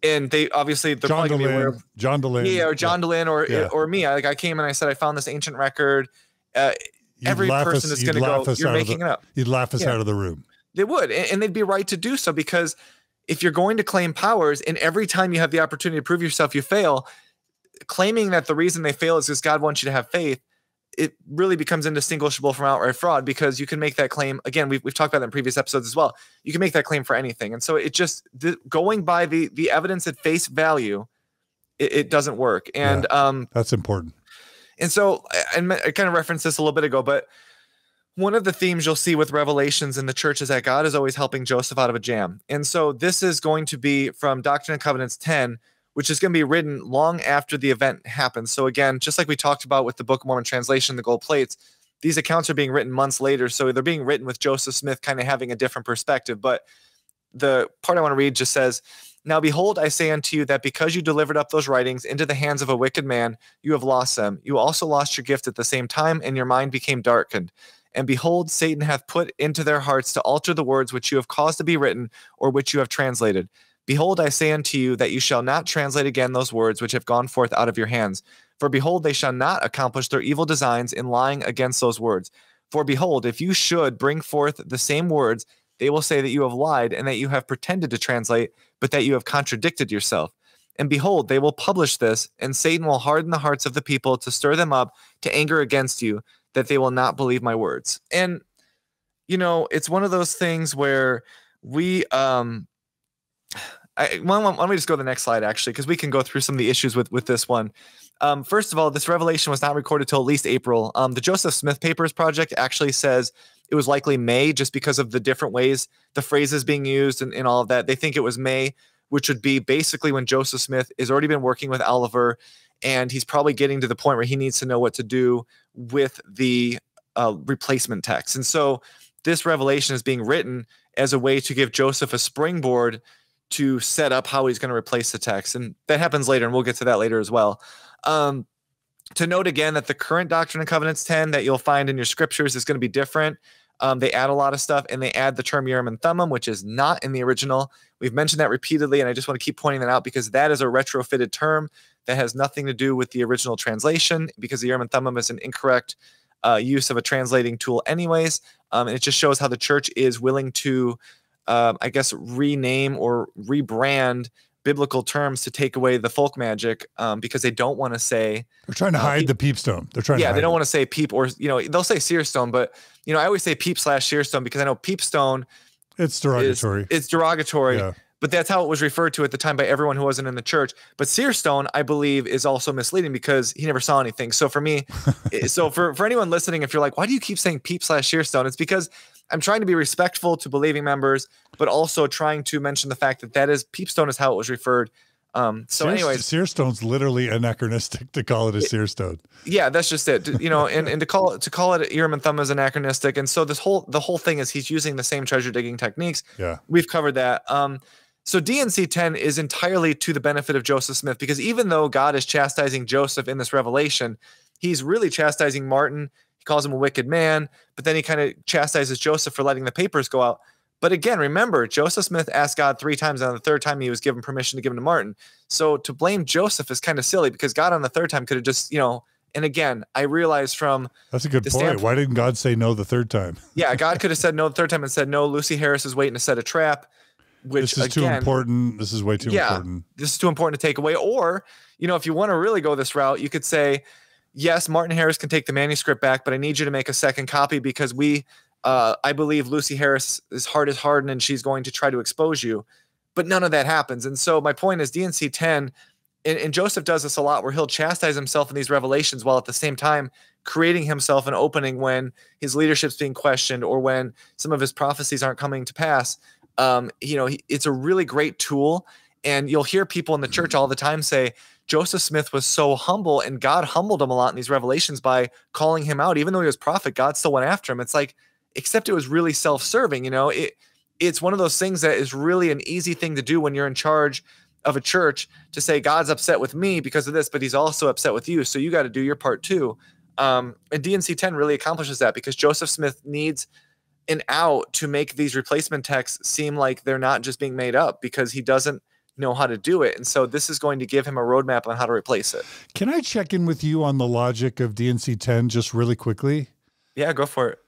and they obviously, they're John probably DeLynn, John DeLynn. Yeah, or John DeLynn or me. I came and I said, I found this ancient record. Every person is going to go, you're making it up. You'd laugh us out of the room. They would, and they'd be right to do so, because if you're going to claim powers and every time you have the opportunity to prove yourself, you fail, claiming that the reason they fail is because God wants you to have faith, it really becomes indistinguishable from outright fraud, because you can make that claim. Again, we've talked about that in previous episodes as well. You can make that claim for anything. And so it just, going by the evidence at face value, it doesn't work. And that's important. And so, and I kind of referenced this a little bit ago, but one of the themes you'll see with Revelations in the church is that God is always helping Joseph out of a jam. And so this is going to be from Doctrine and Covenants 10, which is going to be written long after the event happens. So again, just like we talked about with the Book of Mormon translation, the gold plates, these accounts are being written months later. So they're being written with Joseph Smith kind of having a different perspective. But the part I want to read just says, now behold, I say unto you that because you delivered up those writings into the hands of a wicked man, you have lost them. You also lost your gift at the same time, and your mind became darkened. And behold, Satan hath put into their hearts to alter the words which you have caused to be written, or which you have translated. Behold, I say unto you that you shall not translate again those words which have gone forth out of your hands. For behold, they shall not accomplish their evil designs in lying against those words. For behold, if you should bring forth the same words, they will say that you have lied, and that you have pretended to translate, but that you have contradicted yourself. And behold, they will publish this, and Satan will harden the hearts of the people to stir them up to anger against you, that they will not believe my words. And, it's one of those things where we, why don't we just go to the next slide, actually, because we can go through some of the issues with this one. First of all, this revelation was not recorded till at least April. The Joseph Smith Papers Project actually says it was likely May, just because of the different ways the phrases being used and all of that. They think it was May, which would be basically when Joseph Smith has already been working with Oliver, and he's probably getting to the point where he needs to know what to do with the replacement text. And so this revelation is being written as a way to give Joseph a springboard to set up how he's going to replace the text. And that happens later, and we'll get to that later as well. To note again that the current Doctrine and Covenants 10 that you'll find in your scriptures is going to be different. They add a lot of stuff, and they add the term Urim and Thummim, which is not in the original. We've mentioned that repeatedly, and I just want to keep pointing that out because that is a retrofitted term that has nothing to do with the original translation, because the Urim and Thummim is an incorrect use of a translating tool anyways. And it just shows how the church is willing to, rename or rebrand biblical terms to take away the folk magic, because they don't want to say, they're trying to hide the peep stone. They're trying to hide they don't want to say peep, or they'll say seer stone, but I always say peep / seer stone because I know peep stone, it's derogatory. It's derogatory, but that's how it was referred to at the time by everyone who wasn't in the church. But seer stone, I believe, is also misleading because he never saw anything. So for me, for anyone listening, if you're like, why do you keep saying peep / seer stone? It's because I'm trying to be respectful to believing members, but also trying to mention the fact that is peep stone is how it was referred. Anyways, seer stone's literally anachronistic to call it a seer stone. Yeah, that's just it. And to call it Urim and Thummim is anachronistic. And so the whole thing is he's using the same treasure digging techniques. Yeah, we've covered that. So DNC 10 is entirely to the benefit of Joseph Smith, because even though God is chastising Joseph in this revelation, he's really chastising Martin. He calls him a wicked man, but then he kind of chastises Joseph for letting the papers go out. But again, remember, Joseph Smith asked God 3 times, and on the 3rd time he was given permission to give him to Martin. So to blame Joseph is kind of silly, because God on the 3rd time could have just, and again, I realize from that's a good point. Why didn't God say no the 3rd time? Yeah, God could have said no the 3rd time and said, no, Lucy Harris is waiting to set a trap. Which, this is too important. This is way too important. This is too important to take away. Or, if you want to really go this route, you could say, yes, Martin Harris can take the manuscript back, but I need you to make a second copy because I believe Lucy Harris's heart is hardened and she's going to try to expose you. But none of that happens. And so my point is D&C 10, and Joseph does this a lot, where he'll chastise himself in these revelations while at the same time creating himself an opening when his leadership's being questioned or when some of his prophecies aren't coming to pass. It's a really great tool. And you'll hear people in the church all the time say, Joseph Smith was so humble, and God humbled him a lot in these revelations by calling him out. Even though he was prophet, God still went after him. It's like, except it was really self-serving. It's one of those things that is really an easy thing to do when you're in charge of a church, to say, God's upset with me because of this, but he's also upset with you. So you got to do your part too. And D&C 10 really accomplishes that, because Joseph Smith needs an out to make these replacement texts seem like they're not just being made up, because he doesn't know how to do it. And so this is going to give him a roadmap on how to replace it. Can I check in with you on the logic of D&C 10 just really quickly? Yeah, go for it.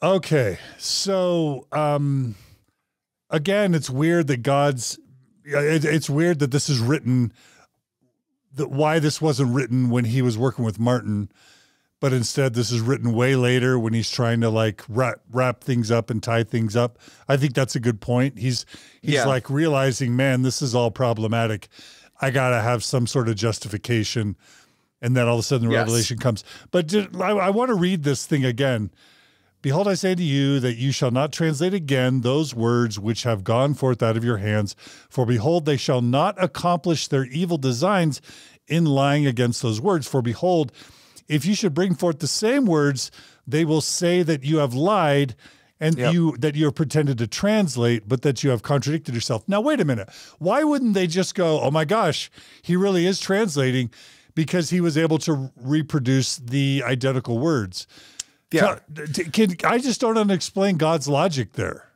Okay. So, again, it's weird that it's weird that this is written, that why this wasn't written when he was working with Martin, but instead this is written way later when he's trying to like wrap things up and tie things up. I think that's a good point. He's like realizing, man, this is all problematic. I got to have some sort of justification. And then all of a sudden the revelation comes. But I want to read this thing again. Behold, I say to you that you shall not translate again those words which have gone forth out of your hands. For behold, they shall not accomplish their evil designs in lying against those words. For behold, if you should bring forth the same words, they will say that you have lied and that you have pretended to translate, but that you have contradicted yourself. Now, wait a minute. Why wouldn't they just go, oh my gosh, he really is translating, because he was able to reproduce the identical words? Yeah. I just don't explain God's logic there.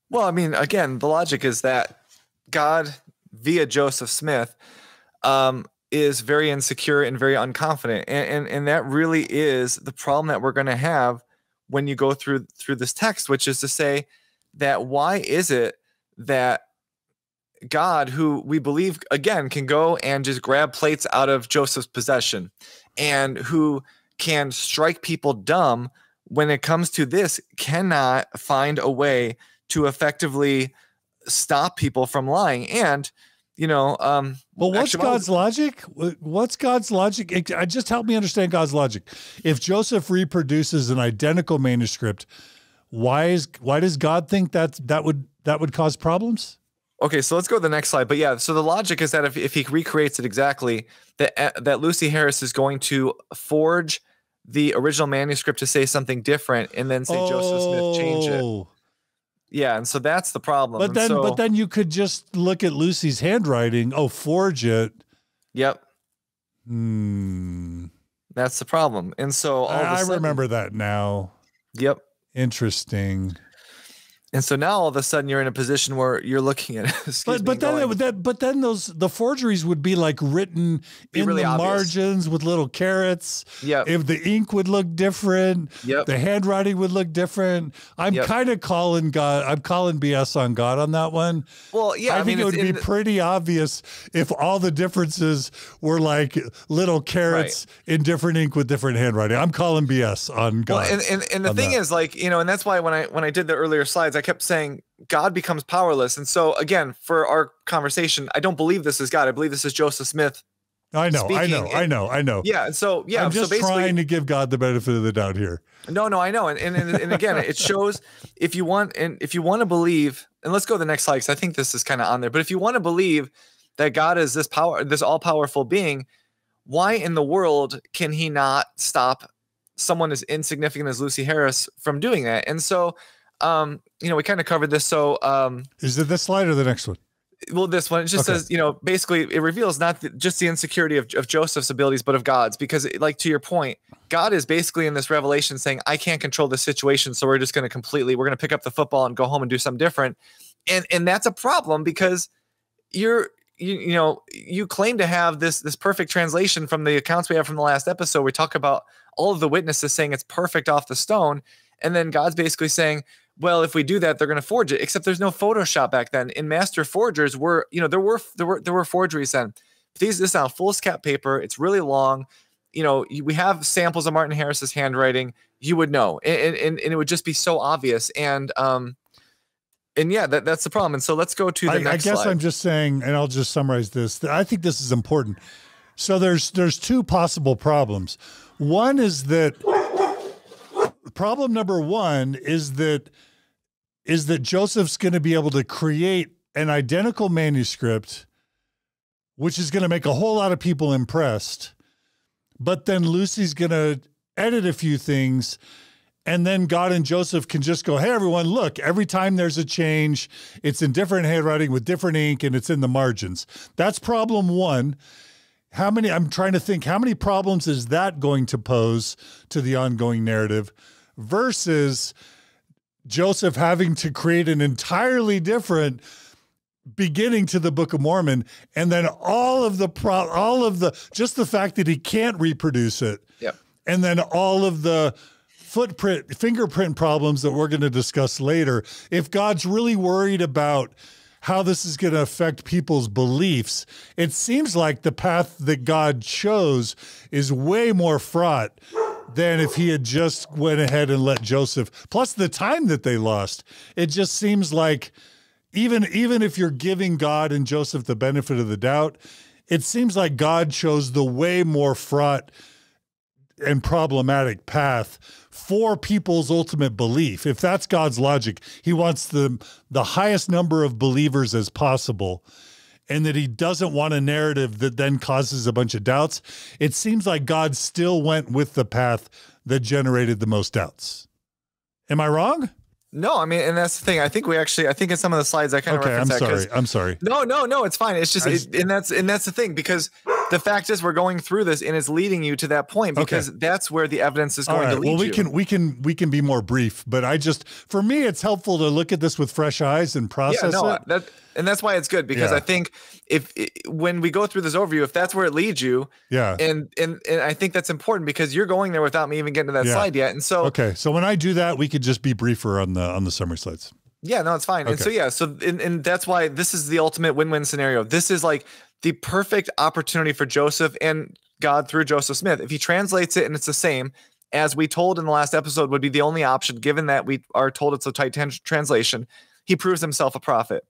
Well, I mean, again, the logic is that God, via Joseph Smith, is very insecure and very unconfident. And that really is the problem that we're going to have when you go through this text, which is to say that why is it that God, who we believe, again, can go and just grab plates out of Joseph's possession, and who can strike people dumb, when it comes to this, cannot find a way to effectively stop people from lying? And, well, what's God's logic? What's God's logic? Just help me understand God's logic. If Joseph reproduces an identical manuscript, why does God think that would cause problems? Okay, so let's go to the next slide. But yeah, so the logic is that if he recreates it exactly, that Lucy Harris is going to forge the original manuscript to say something different, and then say Joseph Smith changed it. Yeah, and so that's the problem. But then you could just look at Lucy's handwriting. Oh, forge it. Yep. That's the problem. And so I remember that now. Yep. Interesting. And so now all of a sudden you're in a position where you're looking at but then the forgeries would be like written in really the obvious margins with little carrots. Yeah. If the ink would look different, the handwriting would look different. I'm kind of calling BS on God on that one. Well, yeah, I think it would be pretty obvious if all the differences were like little carrots in different ink with different handwriting. I'm calling BS on God. Well, and the thing is, like, and that's why when I did the earlier slides, I kept saying God becomes powerless. And so again, for our conversation, I don't believe this is God. I believe this is Joseph Smith. I know. Yeah. And so, I'm just trying to give God the benefit of the doubt here. No, I know. And again, it shows if you want to believe, and let's go to the next slide, because I think this is kind of on there, but if you want to believe that God is this all powerful being, why in the world can he not stop someone as insignificant as Lucy Harris from doing that? And so, we kind of covered this. So, is it this slide or the next one? Well, this one, it just says, basically it reveals not just the insecurity of Joseph's abilities, but of God's, because like, to your point, God is basically in this revelation saying, I can't control the situation. So we're just going to we're going to pick up the football and go home and do something different. And that's a problem, because you claim to have this perfect translation from the accounts we have from the last episode. We talk about all of the witnesses saying it's perfect off the stone. And then God's basically saying, well, if we do that, they're going to forge it, except there's no Photoshop back then. In master forgers there were forgeries then. This is on foolscap paper. It's really long. We have samples of Martin Harris's handwriting. You would know. And it would just be so obvious. And yeah, that's the problem. And so let's go to the next slide. I guess I'm just saying, and I'll just summarize this. I think this is important. So there's two possible problems. One is that problem number one is that Joseph's going to be able to create an identical manuscript, which is going to make a whole lot of people impressed. But then Lucy's going to edit a few things, and then God and Joseph can just go, hey, everyone, look, every time there's a change, it's in different handwriting with different ink, and it's in the margins. That's problem one. I'm trying to think, how many problems is that going to pose to the ongoing narrative versus Joseph having to create an entirely different beginning to the Book of Mormon, and then just the fact that he can't reproduce it. Yep. And then all of the fingerprint problems that we're going to discuss later. If God's really worried about how this is going to affect people's beliefs, it seems like the path that God chose is way more fraught than if he had just went ahead and let Joseph, plus the time that they lost. It just seems like even if you're giving God and Joseph the benefit of the doubt, it seems like God chose the way more fraught and problematic path for people's ultimate belief. If that's God's logic, he wants the highest number of believers as possible, and that he doesn't want a narrative that then causes a bunch of doubts. It seems like God still went with the path that generated the most doubts. Am I wrong? No, I mean, and that's the thing. I think in some of the slides I kind of referenced that. I'm sorry. No, it's fine. It's just, and that's the thing, because the fact is we're going through this and it's leading you to that point, because that's where the evidence is going to lead you. Well, we can be more brief, but for me, it's helpful to look at this with fresh eyes and process it. And that's why it's good, because I think when we go through this overview, if that's where it leads you, and I think that's important, because you're going there without me even getting to that slide yet. And so, so when I do that, we could just be briefer on the summary slides. Yeah, no, it's fine. Okay. And so and that's why this is the ultimate win-win scenario. This is like the perfect opportunity for Joseph and God through Joseph Smith. If he translates it and it's the same, as we told in the last episode, would be the only option, given that we are told it's a tight translation, he proves himself a prophet.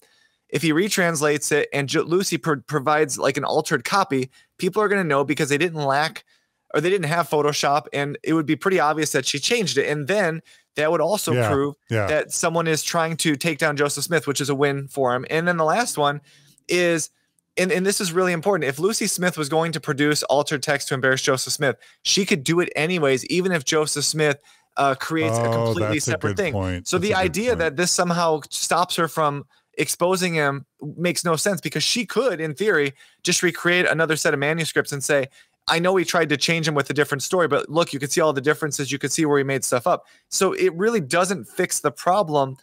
If he retranslates it and Lucy provides like an altered copy, people are going to know, because they didn't have Photoshop, and it would be pretty obvious that she changed it. And then that would also prove that someone is trying to take down Joseph Smith, which is a win for him. And then the last one is, and this is really important, if Lucy Smith was going to produce altered text to embarrass Joseph Smith, she could do it anyways, even if Joseph Smith creates a completely separate thing. Point. So the idea that this somehow stops her from exposing him makes no sense, because she could, in theory, just recreate another set of manuscripts and say, I know he tried to change him with a different story, but look, you can see all the differences. You can see where he made stuff up. So it really doesn't fix the problem,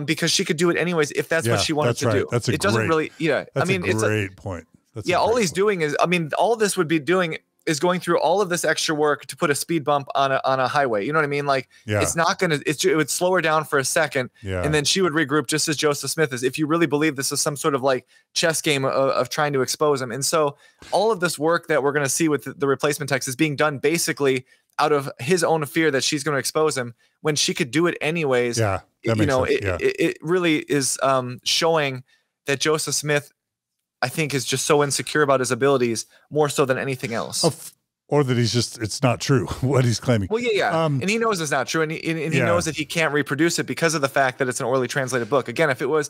because she could do it anyways if that's what she wanted to do. That's it doesn't really, That's a great point. All he's doing is, all this would be doing is going through all of this extra work to put a speed bump on a highway. You know what I mean? Like, it's not going to, it would slow her down for a second, and then she would regroup, just as Joseph Smith is, if you really believe this is some sort of like chess game of trying to expose him. And so all of this work that we're going to see with the replacement text is being done basically out of his own fear that she's going to expose him, when she could do it anyways. It really is showing that Joseph Smith, I think, is just so insecure about his abilities, more so than anything else. Or that it's not true what he's claiming. Well, and he knows it's not true, and he knows that he can't reproduce it because of the fact that it's an orally translated book. Again, if it was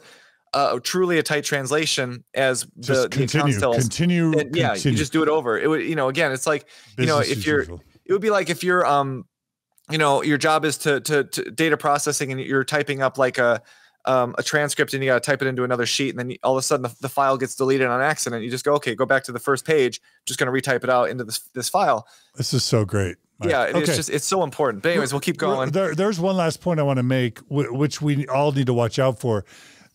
truly a tight translation, as the accounts tell us, continue. You just do it over. It would, again, it's like, it would be like if you're, your job is to data processing, and you're typing up like a a transcript and you got to type it into another sheet, and then all of a sudden the file gets deleted on accident. You just go, okay, go back to the first page. Just going to retype it out into this file. This is so great, Mike. Yeah, it's so important. But anyways, we'll keep going. There's one last point I want to make, which we all need to watch out for.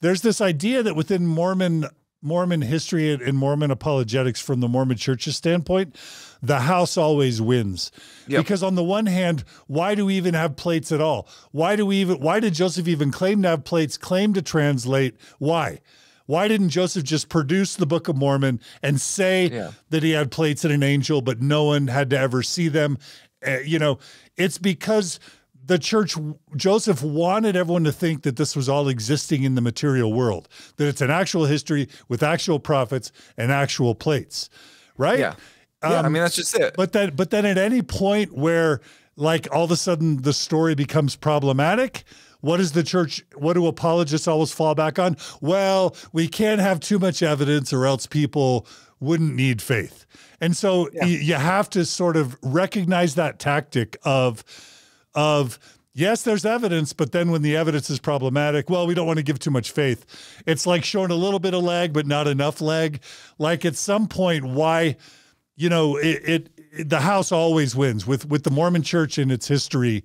There's this idea that within Mormon history and Mormon apologetics from the Mormon Church's standpoint, the house always wins. Yep. Because on the one hand, why do we even have plates at all? Why did Joseph even claim to have plates, claim to translate? Why? Why didn't Joseph just produce the Book of Mormon and say that he had plates and an angel, but no one had to ever see them? It's because the church, Joseph wanted everyone to think that this was all existing in the material world, that it's an actual history with actual prophets and actual plates, right? Yeah. I mean, that's just it. But then at any point where like all of a sudden the story becomes problematic, what do apologists always fall back on? Well, we can't have too much evidence or else people wouldn't need faith. And so you have to sort of recognize that tactic of yes, there's evidence, but then when the evidence is problematic, well, we don't want to give too much faith. It's like showing a little bit of leg, but not enough leg. Like at some point, why, the house always wins with the Mormon Church and its history.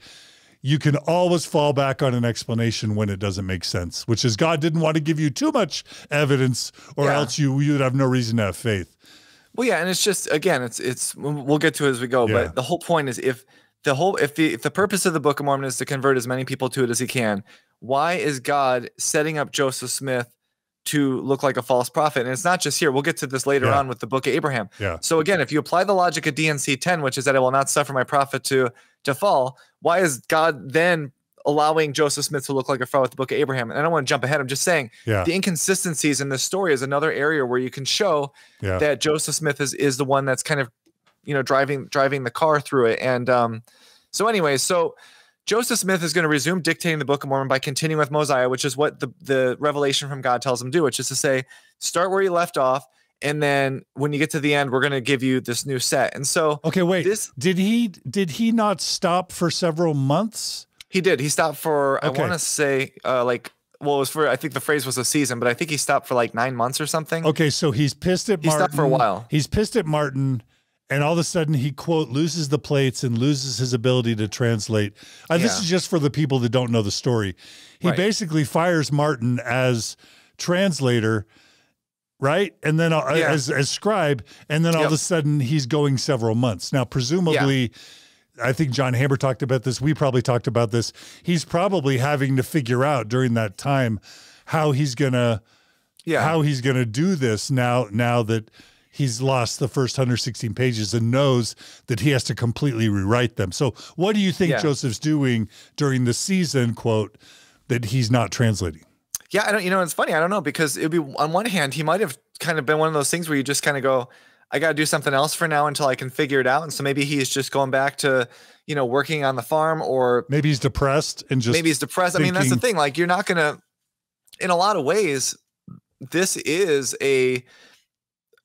You can always fall back on an explanation when it doesn't make sense, which is God didn't want to give you too much evidence or else you would have no reason to have faith. Well, yeah. And it's just, again, it's we'll get to it as we go, but the whole point is if the purpose of the Book of Mormon is to convert as many people to it as he can, why is God setting up Joseph Smith to look like a false prophet? And it's not just here. We'll get to this later on with the Book of Abraham. Yeah. So again, if you apply the logic of DNC 10, which is that I will not suffer my prophet to fall, why is God then allowing Joseph Smith to look like a fraud with the Book of Abraham? And I don't want to jump ahead. I'm just saying the inconsistencies in this story is another area where you can show that Joseph Smith is the one that's kind of, driving the car through it. And so Joseph Smith is going to resume dictating the Book of Mormon by continuing with Mosiah, which is what the revelation from God tells him to do, which is to say, start where you left off. And then when you get to the end, we're going to give you this new set. And so, okay, wait, did he not stop for several months? He did. He stopped for, I want to say it was for, I think the phrase was a season, but I think he stopped for like 9 months or something. Okay. So he's pissed at Martin. He stopped for a while. He's pissed at Martin. And all of a sudden he, quote, loses the plates and loses his ability to translate. This is just for the people that don't know the story. He basically fires Martin as translator, right? And then as scribe. And then all of a sudden he's going several months. Now, presumably, I think John Haber talked about this. We probably talked about this. He's probably having to figure out during that time how he's gonna do this now that he's lost the first 116 pages and knows that he has to completely rewrite them. So what do you think Joseph's doing during the season, quote, that he's not translating? Yeah, I don't, it's funny. I don't know, because it'd be, on one hand, he might have kind of been one of those things where you just kind of go, I got to do something else for now until I can figure it out. And so maybe he's just going back to, working on the farm, or maybe he's depressed and just maybe he's depressed. I mean, that's the thing. Like, you're not going to, in a lot of ways, this is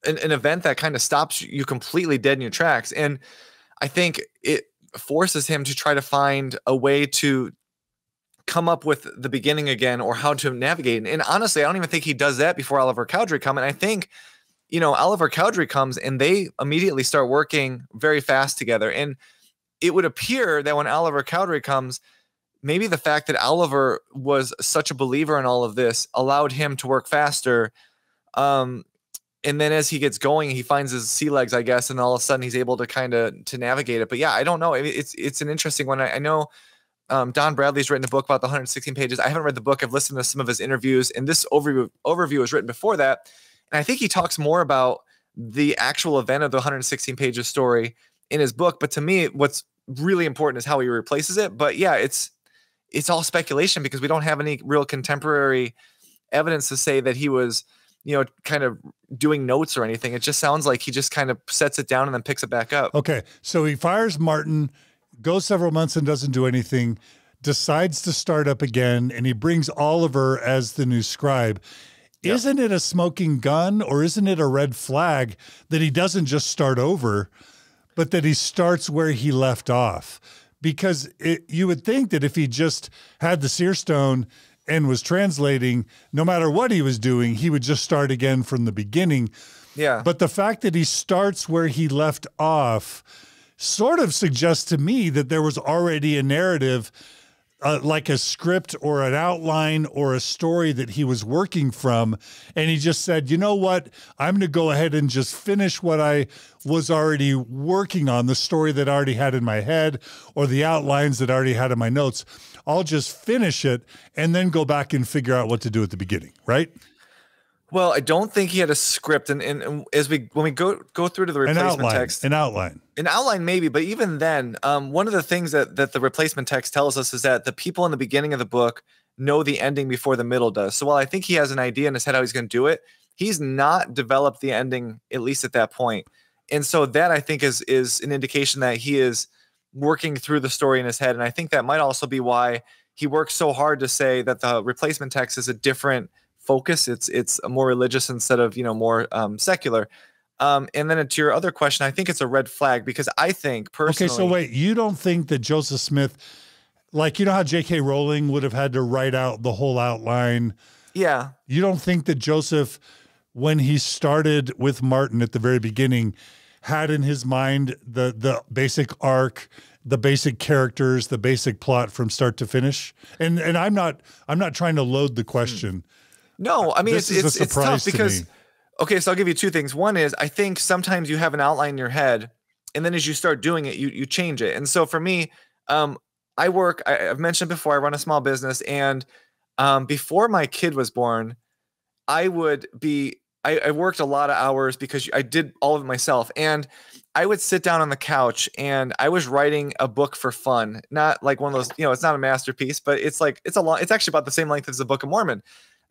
an event that kind of stops you completely dead in your tracks. And I think it forces him to try to find a way to come up with the beginning again, or how to navigate. And honestly, I don't even think he does that before Oliver Cowdery comes. And I think, Oliver Cowdery comes and they immediately start working very fast together. And it would appear that when Oliver Cowdery comes, maybe the fact that Oliver was such a believer in all of this allowed him to work faster. And then as he gets going, he finds his sea legs, I guess, and all of a sudden he's able to to navigate it. But yeah, I don't know. It's an interesting one. I know Don Bradley's written a book about the 116 pages. I haven't read the book. I've listened to some of his interviews, and this overview was written before that. And I think he talks more about the actual event of the 116 pages story in his book. But to me, what's really important is how he replaces it. But yeah, it's all speculation, because we don't have any real contemporary evidence to say that he was, kind of doing notes or anything. It just sounds like he just kind of sets it down and then picks it back up. Okay. So he fires Martin, goes several months and doesn't do anything, decides to start up again, and he brings Oliver as the new scribe. Yep. Isn't it a smoking gun, or isn't it a red flag that he doesn't just start over, but that he starts where he left off? Because you would think that if he just had the seer stone and was translating, no matter what he was doing, he would just start again from the beginning. Yeah. But the fact that he starts where he left off sort of suggests to me that there was already a narrative, like a script or an outline or a story that he was working from. And he just said, you know what, I'm going to go ahead and just finish what I was already working on, the story that I already had in my head or the outlines that I already had in my notes. I'll just finish it and then go back and figure out what to do at the beginning, right? Well, I don't think he had a script, and when we go through to the replacement text, an outline maybe, but even then, one of the things that the replacement text tells us is that the people in the beginning of the book know the ending before the middle does. So while I think he has an idea in his head how he's going to do it, he's not developed the ending, at least at that point. And so that, I think, is an indication that he is working through the story in his head, and I think that might also be why he works so hard to say that the replacement text is a different focus. It's a more religious instead of more secular. And then to your other question, I think it's a red flag because I think personally. Okay, so wait, you don't think that Joseph Smith, like how J.K. Rowling would have had to write out the whole outline? Yeah. You don't think that Joseph, when he started with Martin at the very beginning, had in his mind the basic arc, the basic characters, the basic plot from start to finish? And I'm not trying to load the question. No, I mean, it's tough because, okay, so I'll give you two things. One is I think sometimes you have an outline in your head, and then as you start doing it, you change it. And so for me, I've mentioned before, I run a small business, and before my kid was born, I worked a lot of hours because I did all of it myself. And I would sit down on the couch and I was writing a book for fun, not like one of those, it's not a masterpiece, but it's actually about the same length as the Book of Mormon.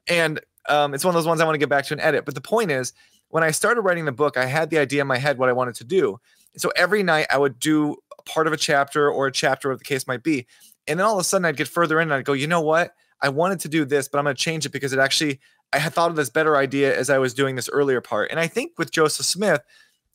And it's one of those ones I want to get back to and edit. But the point is, when I started writing the book, I had the idea in my head what I wanted to do. So every night I would do a part of a chapter or a chapter, of the case might be. And then all of a sudden I'd get further in and I'd go, you know what? I wanted to do this, but I'm going to change it because I had thought of this better idea as I was doing this earlier part. And I think with Joseph Smith,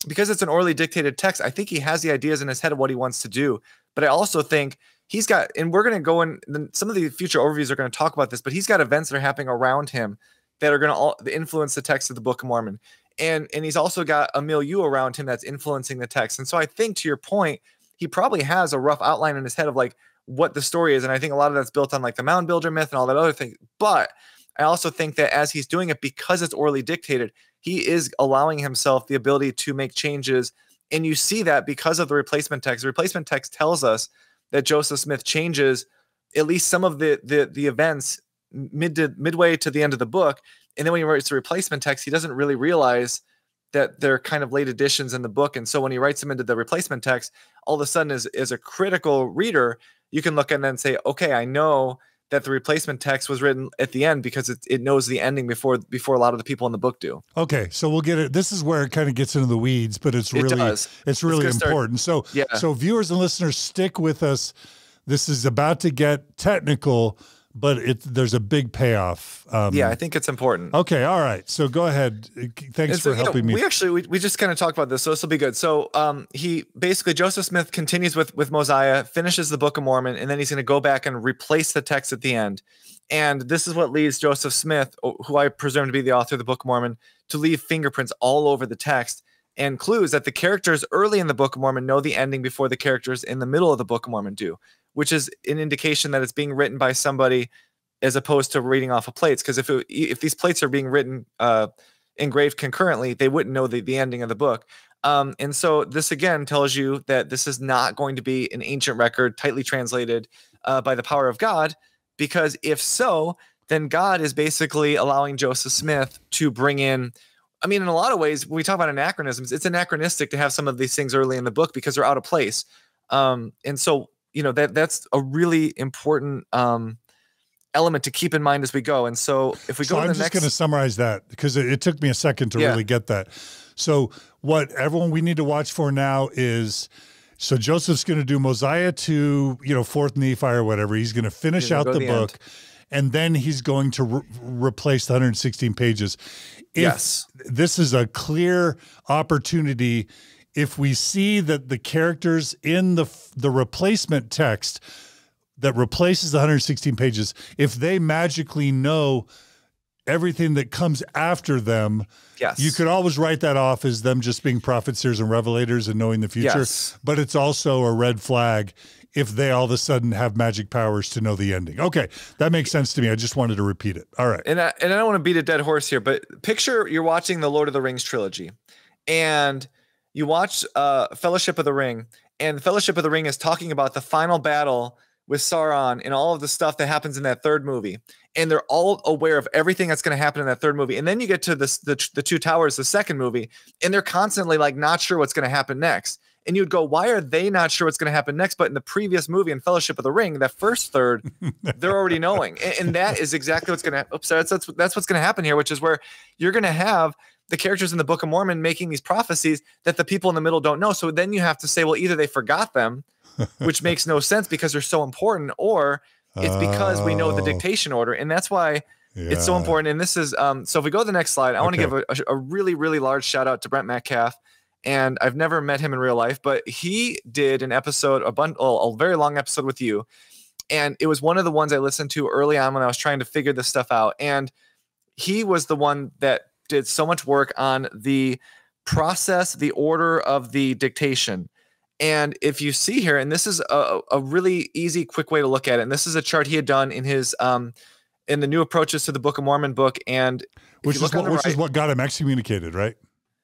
because it's an orally dictated text, I think he has the ideas in his head of what he wants to do. But I also think he's got, and we're going to go in, some of the future overviews are going to talk about this, but he's got events that are happening around him that are going to influence the text of the Book of Mormon. And he's also got a milieu around him that's influencing the text. And so I think, to your point, he probably has a rough outline in his head of like what the story is. And I think a lot of that's built on like the mound builder myth and all that other thing. But I also think that as he's doing it, because it's orally dictated, he is allowing himself the ability to make changes. And you see that because of the replacement text. The replacement text tells us that Joseph Smith changes at least some of the events midway to the end of the book. And then when he writes the replacement text, he doesn't really realize that they're kind of late additions in the book. And so when he writes them into the replacement text, all of a sudden as a critical reader, you can look at it and say, okay, I know that the replacement text was written at the end because it knows the ending before a lot of the people in the book do. Okay, so we'll get it. This is where it kind of gets into the weeds, but it's really important. So viewers and listeners, stick with us. This is about to get technical, but there's a big payoff. I think it's important. Okay, all right. So go ahead. Thanks for helping me. We just kind of talked about this, so this will be good. So Joseph Smith continues with Mosiah, finishes the Book of Mormon, and then he's going to go back and replace the text at the end. And this is what leads Joseph Smith, who I presume to be the author of the Book of Mormon, to leave fingerprints all over the text and clues that the characters early in the Book of Mormon know the ending before the characters in the middle of the Book of Mormon do, which is an indication that it's being written by somebody as opposed to reading off of plates. Because if these plates are being written, engraved concurrently, they wouldn't know the ending of the book. And so this again tells you that this is not going to be an ancient record tightly translated by the power of God, because if so, then God is basically allowing Joseph Smith to bring in, I mean, in a lot of ways, when we talk about anachronisms, it's anachronistic to have some of these things early in the book because they're out of place. And so, that's a really important element to keep in mind as we go. And so if we go to the next, I'm just going to summarize that because it took me a second to really get that. So what everyone we need to watch for now is, so Joseph's going to do Mosiah to, 4th Nephi or whatever. He's going to finish out the book. And then he's going to replace the 116 pages. Yes. This is a clear opportunity. If we see that the characters in the replacement text, that replaces the 116 pages, if they magically know everything that comes after them, yes, you could always write that off as them just being prophets, seers, and revelators and knowing the future. Yes. But it's also a red flag if they all of a sudden have magic powers to know the ending. Okay, that makes sense to me. I just wanted to repeat it. All right. And I don't want to beat a dead horse here, but picture you're watching the Lord of the Rings trilogy, and you watch Fellowship of the Ring, and Fellowship of the Ring is talking about the final battle with Sauron and all of the stuff that happens in that third movie. And they're all aware of everything that's going to happen in that third movie. And then you get to the Two Towers, the second movie, and they're constantly like not sure what's going to happen next. And you would go, why are they not sure what's going to happen next? But in the previous movie, in Fellowship of the Ring, that first third, they're already knowing. And that is exactly what's going to, that's what's going to happen here, which is where you're going to have the characters in the Book of Mormon making these prophecies that the people in the middle don't know. So then you have to say, well, either they forgot them, which makes no sense because they're so important, or it's because we know the dictation order. And that's why it's so important. And this is, so if we go to the next slide, I want to give a really, really large shout out to Brent Metcalfe. And I've never met him in real life, but he did an episode, a very long episode with you. And it was one of the ones I listened to early on when I was trying to figure this stuff out. And he was the one that did so much work on the process, the order of the dictation. And if you see here, and this is a really easy, quick way to look at it. And this is a chart he had done in his in the New Approaches to the Book of Mormon book. And which is what got him excommunicated, right?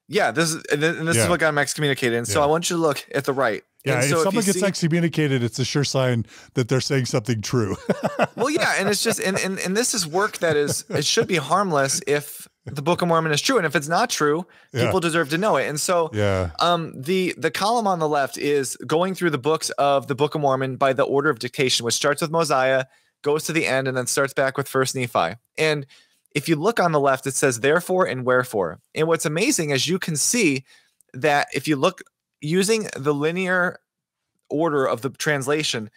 Yeah, this is what got him excommunicated. And so I want you to look at the right. Yeah, and so if someone gets excommunicated, it's a sure sign that they're saying something true. Well, yeah, and it's just and this is work that is, it should be harmless if the Book of Mormon is true. And if it's not true, people deserve to know it. And so the column on the left is going through the books of the Book of Mormon by the order of dictation, which starts with Mosiah, goes to the end, and then starts back with First Nephi. And if you look on the left, it says therefore and wherefore. And what's amazing is you can see that if you look using the linear order of the translation,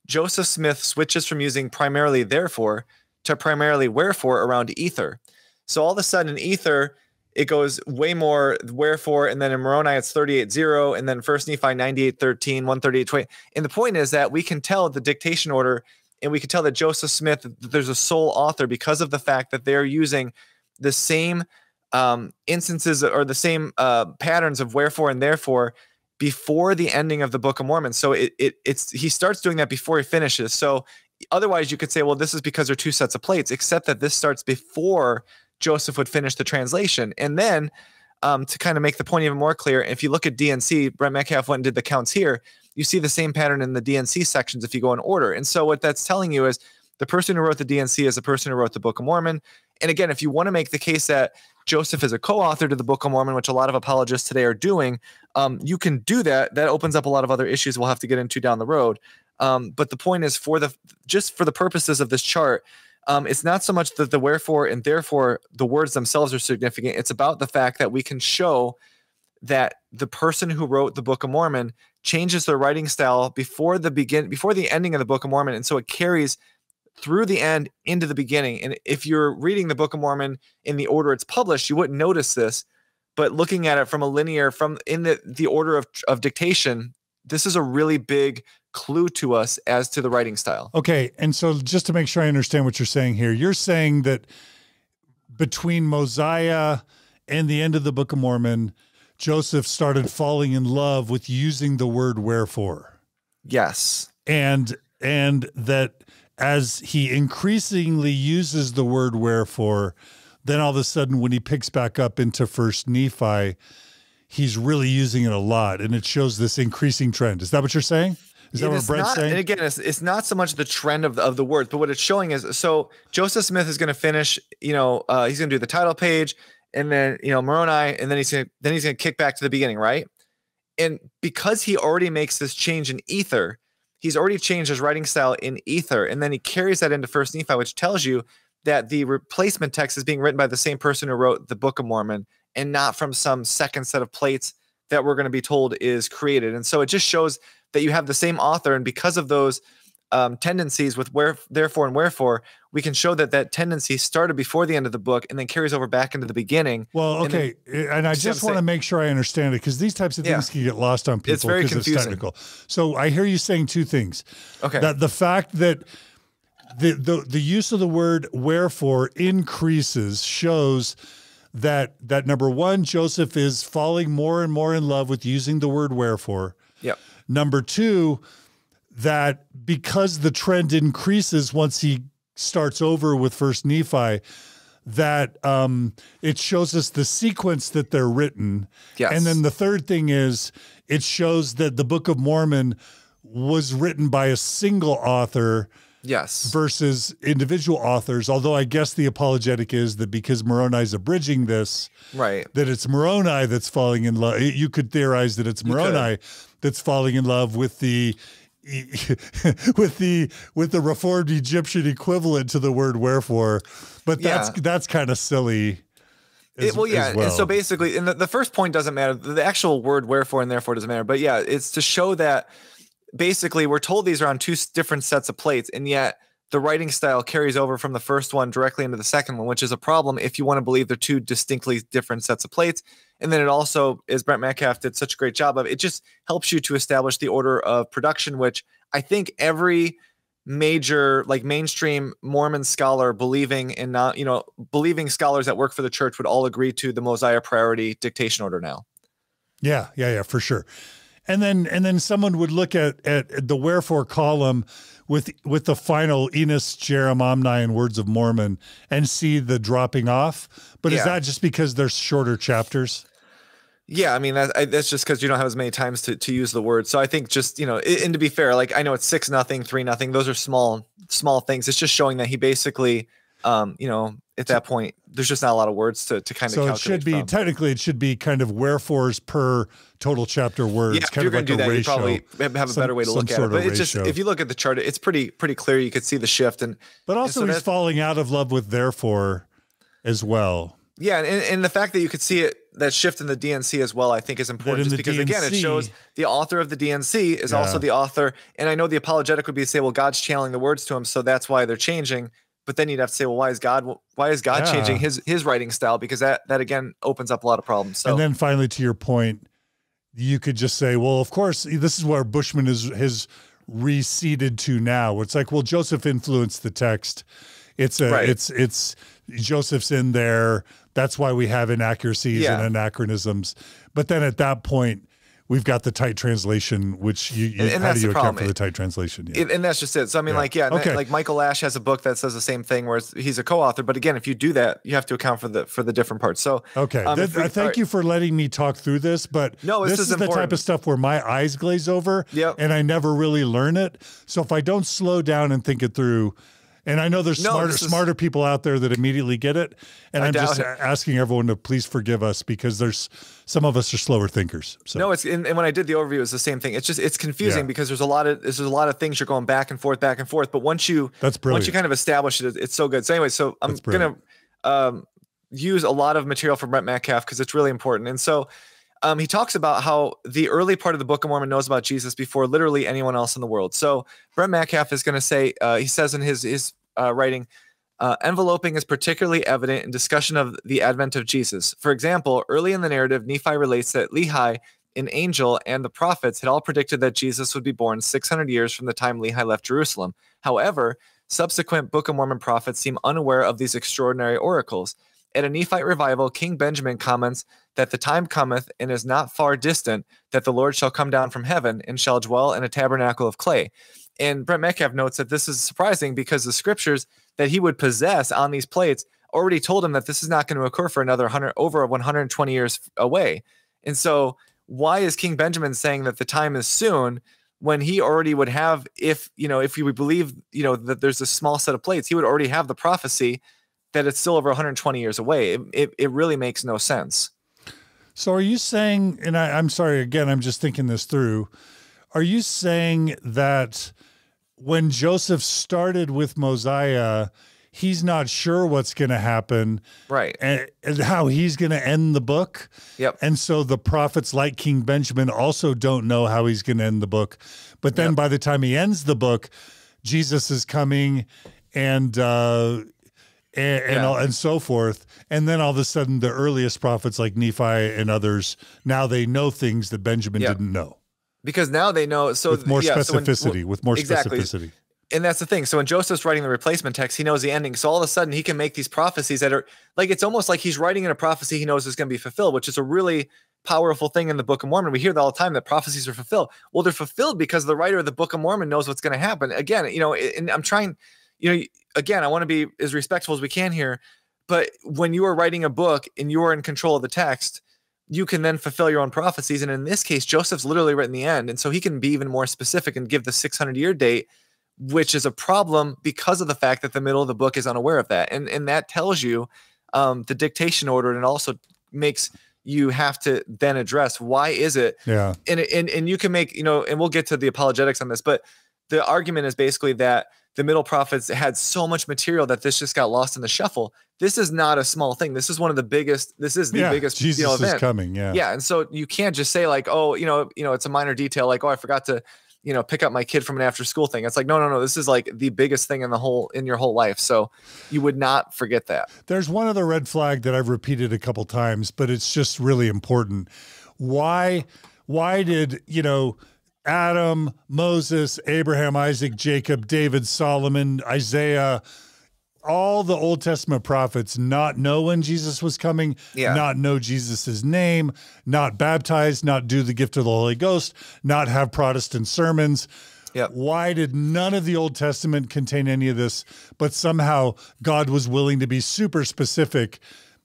Joseph Smith switches from using primarily therefore to primarily wherefore around ether. So all of a sudden in ether, it goes way more wherefore, and then in Moroni it's 38:0, and then First Nephi 98:13, 138:20. And the point is that we can tell the dictation order, and we can tell that Joseph Smith, there's a sole author because of the fact that they're using the same instances or the same patterns of wherefore and therefore before the ending of the Book of Mormon. So he starts doing that before he finishes. So otherwise you could say, well, this is because they're two sets of plates, except that this starts before Joseph would finish the translation. And then to kind of make the point even more clear, if you look at DNC, Brent Metcalfe went and did the counts here, you see the same pattern in the DNC sections if you go in order. And so what that's telling you is the person who wrote the DNC is the person who wrote the Book of Mormon. And again, if you want to make the case that Joseph is a co-author to the Book of Mormon, which a lot of apologists today are doing, you can do that. That opens up a lot of other issues we'll have to get into down the road. But the point is, just for the purposes of this chart, it's not so much that the wherefore and therefore the words themselves are significant. It's about the fact that we can show that the person who wrote the Book of Mormon changes their writing style before the ending of the Book of Mormon, and so it carries through the end into the beginning. And if you're reading the Book of Mormon in the order it's published, you wouldn't notice this. But looking at it from a linear, in the order of dictation, this is a really big clue to us as to the writing style. Okay, and so just to make sure I understand what you're saying here, you're saying that between Mosiah and the end of the Book of Mormon, Joseph started falling in love with using the word wherefore. Yes. And that as he increasingly uses the word wherefore, then all of a sudden when he picks back up into First Nephi, he's really using it a lot, and it shows this increasing trend. Is that what you're saying? Is that what Brent's saying? And again, it's not so much the trend of the words, but what it's showing is, so Joseph Smith is going to finish, he's going to do the title page, and then, Moroni, and then he's going to kick back to the beginning, right? And because he already makes this change in ether, he's already changed his writing style in ether, and then he carries that into First Nephi, which tells you that the replacement text is being written by the same person who wrote the Book of Mormon, and not from some second set of plates that we're going to be told is created. And so it just shows that you have the same author, and because of those tendencies with where, therefore, and wherefore, we can show that that tendency started before the end of the book and then carries over back into the beginning. Well, okay. And I just want to make sure I understand it, because these types of things can get lost on people. It's very confusing. It's technical. So I hear you saying two things. Okay. That the fact that the use of the word wherefore increases shows that number one, Joseph is falling more and more in love with using the word wherefore. Yep. Number two, that because the trend increases once he starts over with First Nephi, that it shows us the sequence that they're written. Yes. And then the third thing is it shows that the Book of Mormon was written by a single author. Yes. Versus individual authors, although I guess the apologetic is that because Moroni's abridging this, right, that it's Moroni that's falling in love. You could theorize that it's Moroni that's falling in love with the with the Reformed Egyptian equivalent to the word wherefore, but that's kind of silly. Well. And so basically, and the first point doesn't matter. The actual word wherefore and therefore doesn't matter. But yeah, it's to show that basically we're told these are on two different sets of plates, and yet the writing style carries over from the first one directly into the second one, which is a problem if you want to believe they're two distinctly different sets of plates. And then it also, as Brent Metcalfe did such a great job of, it just helps you to establish the order of production, which I think every major, like mainstream Mormon scholar believing scholars that work for the church would all agree to the Mosiah priority dictation order now. Yeah, for sure. And then someone would look at the wherefore column with the final Enos, Jeremiah, and Words of Mormon and see the dropping off. But is that just because there's shorter chapters? Yeah, I mean, that's just because you don't have as many times to use the word. So I think just, and to be fair, like I know it's 6-0, 3-0. Those are small things. It's just showing that he basically, at that point, there's just not a lot of words to kind of calculate. So it should be kind of wherefores per total chapter words. Yeah, if you're going to do that, you probably have a better way to look at it. But it's just, if you look at the chart, it's pretty clear. You could see the shift. But also he's falling out of love with therefore as well. Yeah, and the fact that you could see that shift in the DNC as well, I think is important, just because, again, it shows the author of the DNC is also the author. And I know the apologetic would be to say, well, God's channeling the words to him, so that's why they're changing. But then you'd have to say, well, why is God changing his writing style? Because that again opens up a lot of problems. So, and then finally, to your point, you could just say, well, of course, this is where Bushman has receded to now. It's like, well, Joseph influenced the text. It's Joseph's in there. That's why we have inaccuracies and anachronisms. But then at that point, we've got the tight translation, which how do you account for the tight translation? Yeah. And that's just it. So I mean, like Michael Ash has a book that says the same thing, where he's a co-author. But again, if you do that, you have to account for the different parts. So thank you for letting me talk through this. But this is the type of stuff where my eyes glaze over, and I never really learn it. So if I don't slow down and think it through. And I know there's smarter people out there that immediately get it. And I'm just asking everyone to please forgive us, because there's some of us are slower thinkers. So. No, and when I did the overview, it's the same thing. It's confusing because there's a lot of things you're going back and forth. But once you kind of establish it, it's so good. So anyway, I'm going to use a lot of material from Brent Metcalfe because it's really important. And so he talks about how the early part of the Book of Mormon knows about Jesus before literally anyone else in the world. So Brent Metcalfe is going to say, he says in his writing, enveloping is particularly evident in discussion of the advent of Jesus. For example, early in the narrative, Nephi relates that Lehi, an angel, and the prophets had all predicted that Jesus would be born 600 years from the time Lehi left Jerusalem. However, subsequent Book of Mormon prophets seem unaware of these extraordinary oracles. At a Nephite revival, King Benjamin comments that the time cometh and is not far distant that the Lord shall come down from heaven and shall dwell in a tabernacle of clay. And Brent Metcalfe notes that this is surprising because the scriptures that he would possess on these plates already told him that this is not going to occur for another over 120 years away. And so why is King Benjamin saying that the time is soon when he already would have, if we would believe, that there's a small set of plates, he would already have the prophecy that it's still over 120 years away. It really makes no sense. So are you saying, and I'm sorry, again, I'm just thinking this through. Are you saying that when Joseph started with Mosiah, he's not sure what's going to happen, right? And how he's going to end the book? Yep. And so the prophets like King Benjamin also don't know how he's going to end the book. But then by the time he ends the book, Jesus is coming, and so forth. And then all of a sudden, the earliest prophets like Nephi and others, now they know things that Benjamin didn't know. Because now they know. So with more specificity, specificity. And that's the thing. So when Joseph's writing the replacement text, he knows the ending. So all of a sudden he can make these prophecies that are like, it's almost like he's writing in a prophecy he knows is going to be fulfilled, which is a really powerful thing in the Book of Mormon. We hear that all the time, that prophecies are fulfilled. Well, they're fulfilled because the writer of the Book of Mormon knows what's going to happen. Again, and I'm trying, again, I want to be as respectful as we can here, but when you are writing a book and you are in control of the text, you can then fulfill your own prophecies. And in this case, Joseph's literally written the end. And so he can be even more specific and give the 600-year date, which is a problem because of the fact that the middle of the book is unaware of that. And that tells you the dictation order, and it also makes you have to then address why is it. Yeah. And you can make, and we'll get to the apologetics on this, but the argument is basically that the middle prophets had so much material that this just got lost in the shuffle. This is not a small thing. This is one of the biggest, this is the biggest Jesus event. Is coming. Yeah. Yeah. And so you can't just say like, oh, it's a minor detail. Like, oh, I forgot to, pick up my kid from an after school thing. It's like, no. This is like the biggest thing in your whole life. So you would not forget that. There's one other red flag that I've repeated a couple times, but it's just really important. Why did, Adam, Moses, Abraham, Isaac, Jacob, David, Solomon, Isaiah, all the Old Testament prophets not know when Jesus was coming, not know Jesus's name, not baptize, not do the gift of the Holy Ghost, not have Protestant sermons? Why did none of the Old Testament contain any of this, but somehow God was willing to be super specific,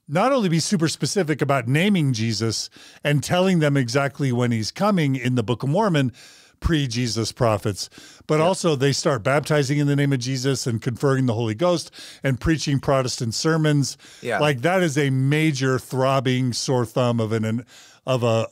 not only be super specific about naming Jesus and telling them exactly when he's coming in the Book of Mormon, pre-Jesus prophets, but also they start baptizing in the name of Jesus and conferring the Holy Ghost and preaching Protestant sermons. Like that is a major throbbing sore thumb of a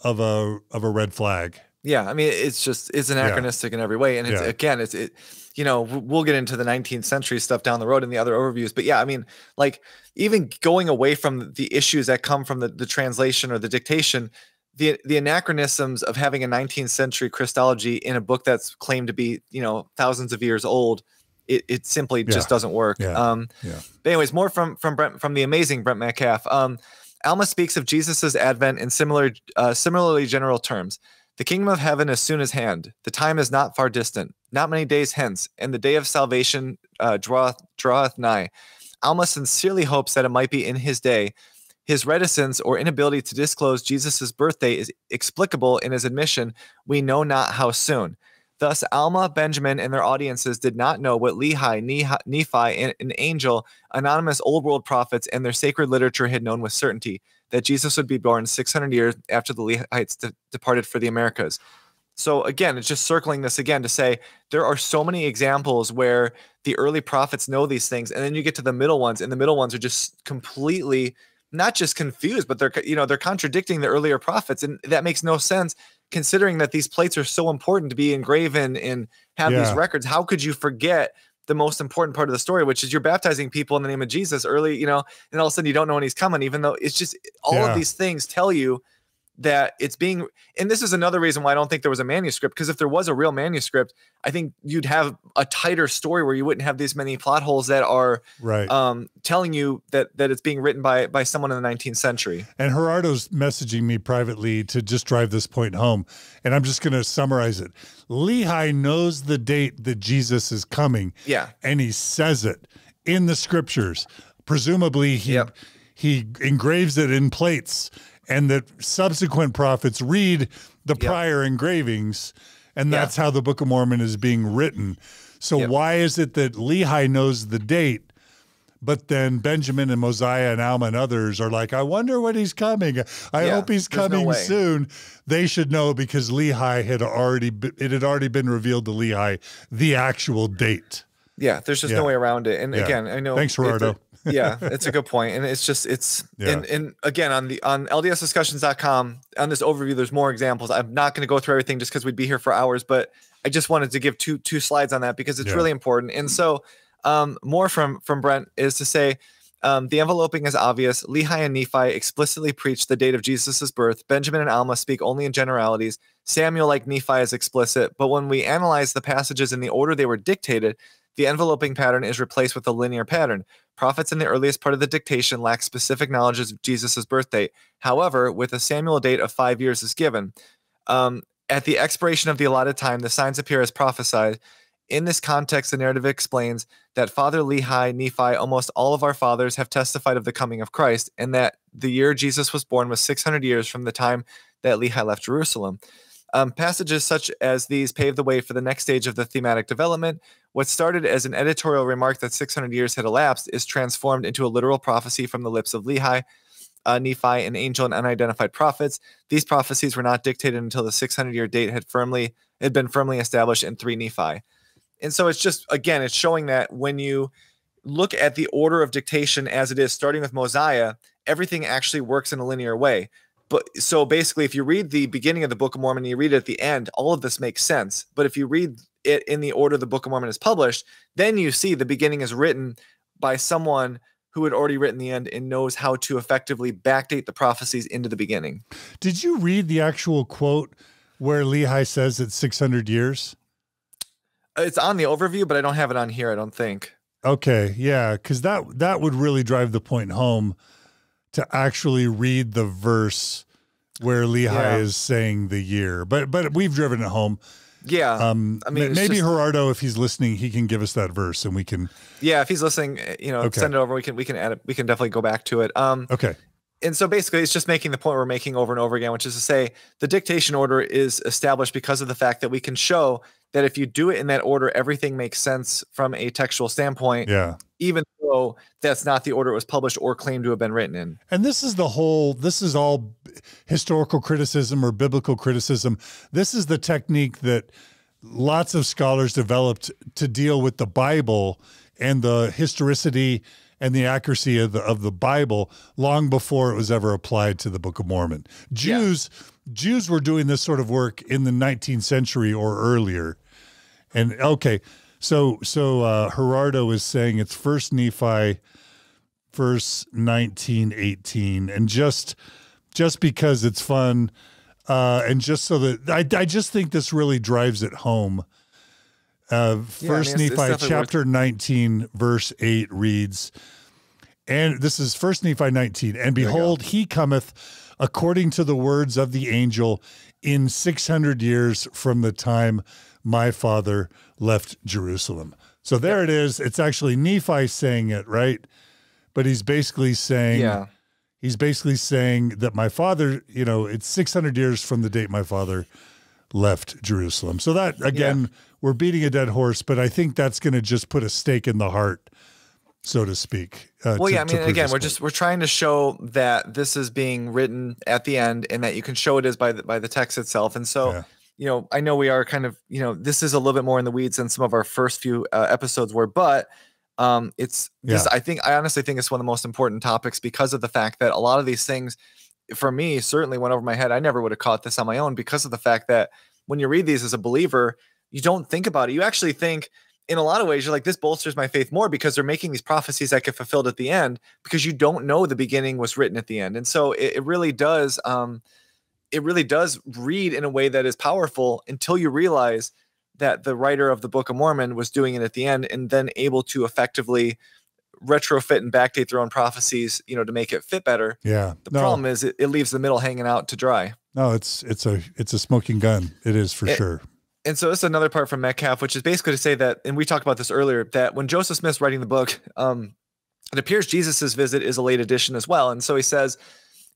red flag. Yeah, I mean, it's anachronistic in every way, and we'll get into the 19th century stuff down the road in the other overviews. But yeah, I mean, like even going away from the issues that come from the translation or the dictation, the anachronisms of having a 19th century Christology in a book that's claimed to be thousands of years old, it simply just doesn't work. But anyways, more from the amazing Brent Metcalfe. Alma speaks of Jesus's advent in similarly general terms. The kingdom of heaven is soon at hand. The time is not far distant, not many days hence, and the day of salvation draweth nigh. Alma sincerely hopes that it might be in his day. His reticence or inability to disclose Jesus' birthday is explicable in his admission, we know not how soon. Thus, Alma, Benjamin, and their audiences did not know what Lehi, Nephi, an angel, anonymous old world prophets, and their sacred literature had known with certainty, that Jesus would be born 600 years after the Lehites departed for the Americas. So again, it's just circling this again to say there are so many examples where the early prophets know these things, and then you get to the middle ones, and the middle ones are just completely not just confused, but they're contradicting the earlier prophets, and that makes no sense considering that these plates are so important to be engraven and have these records. How could you forget the most important part of the story, which is you're baptizing people in the name of Jesus early, and all of a sudden you don't know when he's coming, even though it's just all of these things tell you that it's being, and this is another reason why I don't think there was a manuscript, because if there was a real manuscript, I think you'd have a tighter story where you wouldn't have these many plot holes that are telling you that it's being written by someone in the 19th century. And Gerardo's messaging me privately to just drive this point home, and I'm just going to summarize it. Lehi knows the date that Jesus is coming, and he says it in the scriptures. Presumably he engraves it in plates, and that subsequent prophets read the prior engravings, and that's how the Book of Mormon is being written. So why is it that Lehi knows the date, but then Benjamin and Mosiah and Alma and others are like, I wonder when he's coming. I hope he's coming soon. They should know because Lehi had already been revealed to Lehi the actual date. Yeah, there's just no way around it. And again, I know. Thanks, Gerardo. It's a good point. And and again, on LDSdiscussions.com, on this overview, there's more examples. I'm not going to go through everything just because we'd be here for hours, but I just wanted to give two slides on that because it's really important. And so more from Brent is to say, The enveloping is obvious. Lehi and Nephi explicitly preach the date of Jesus' birth. Benjamin and Alma speak only in generalities. Samuel, like Nephi, is explicit. But when we analyze the passages in the order they were dictated, the enveloping pattern is replaced with a linear pattern. Prophets in the earliest part of the dictation lack specific knowledge of Jesus' birth date. However, with a Samuel date of 5 years is given. At the expiration of the allotted time, the signs appear as prophesied. In this context, the narrative explains that Father Lehi, Nephi, almost all of our fathers have testified of the coming of Christ, and that the year Jesus was born was 600 years from the time that Lehi left Jerusalem. Passages such as these pave the way for the next stage of the thematic development. What started as an editorial remark that 600 years had elapsed is transformed into a literal prophecy from the lips of Lehi, Nephi, an angel, and unidentified prophets. These prophecies were not dictated until the 600-year date had been firmly established in 3 Nephi. And so it's just, again, it's showing that when you look at the order of dictation as it is, starting with Mosiah, everything actually works in a linear way. But so basically, if you read the beginning of the Book of Mormon and you read it at the end, all of this makes sense. But if you read it in the order the Book of Mormon is published, then you see the beginning is written by someone who had already written the end and knows how to effectively backdate the prophecies into the beginning. Did you read the actual quote where Lehi says it's 600 years? It's on the overview, but I don't have it on here, I don't think. Okay, yeah, because that would really drive the point home to actually read the verse where Lehi is saying the year. But we've driven it home. Yeah. I mean, maybe Gerardo, if he's listening, he can give us that verse and we can. Yeah, if he's listening, send it over. We can add it. We can definitely go back to it. Okay. And so basically, it's just making the point we're making over and over again, which is to say the dictation order is established because of the fact that we can show that if you do it in that order, everything makes sense from a textual standpoint. Yeah. Even though that's not the order it was published or claimed to have been written in. And this is all historical criticism or biblical criticism. This is the technique that lots of scholars developed to deal with the Bible and the historicity and the accuracy of the Bible long before it was ever applied to the Book of Mormon. Jews were doing this sort of work in the 19th century or earlier. And okay, so Gerardo is saying it's 1 Nephi, verse 19:18, and just because it's fun, and just so that I just think this really drives it home. First Nephi chapter 19 verse 8 reads, and this is 1 Nephi 19, and behold, he cometh according to the words of the angel in 600 years from the time my father left Jerusalem. So there it is. It's actually Nephi saying it, right? But he's basically saying, that my father, it's 600 years from the date my father left Jerusalem. So that, again, we're beating a dead horse, but I think that's going to just put a stake in the heart, so to speak. Again, we're trying to show that this is being written at the end and that you can show it is by the text itself. And so, I know we are kind of, this is a little bit more in the weeds than some of our first few episodes were, but I honestly think it's one of the most important topics because of the fact that a lot of these things for me certainly went over my head. I never would have caught this on my own because of the fact that when you read these as a believer, you don't think about it. You actually think in a lot of ways, you're like, this bolsters my faith more because they're making these prophecies that get fulfilled at the end because you don't know the beginning was written at the end. And so it really does read in a way that is powerful until you realize that the writer of the Book of Mormon was doing it at the end and then able to effectively retrofit and backdate their own prophecies, to make it fit better. Yeah. The problem is it leaves the middle hanging out to dry. No, it's a smoking gun. It is for sure. And so this is another part from Metcalf, which is basically to say that, and we talked about this earlier, that when Joseph Smith's writing the book, it appears Jesus's visit is a late addition as well. And so he says,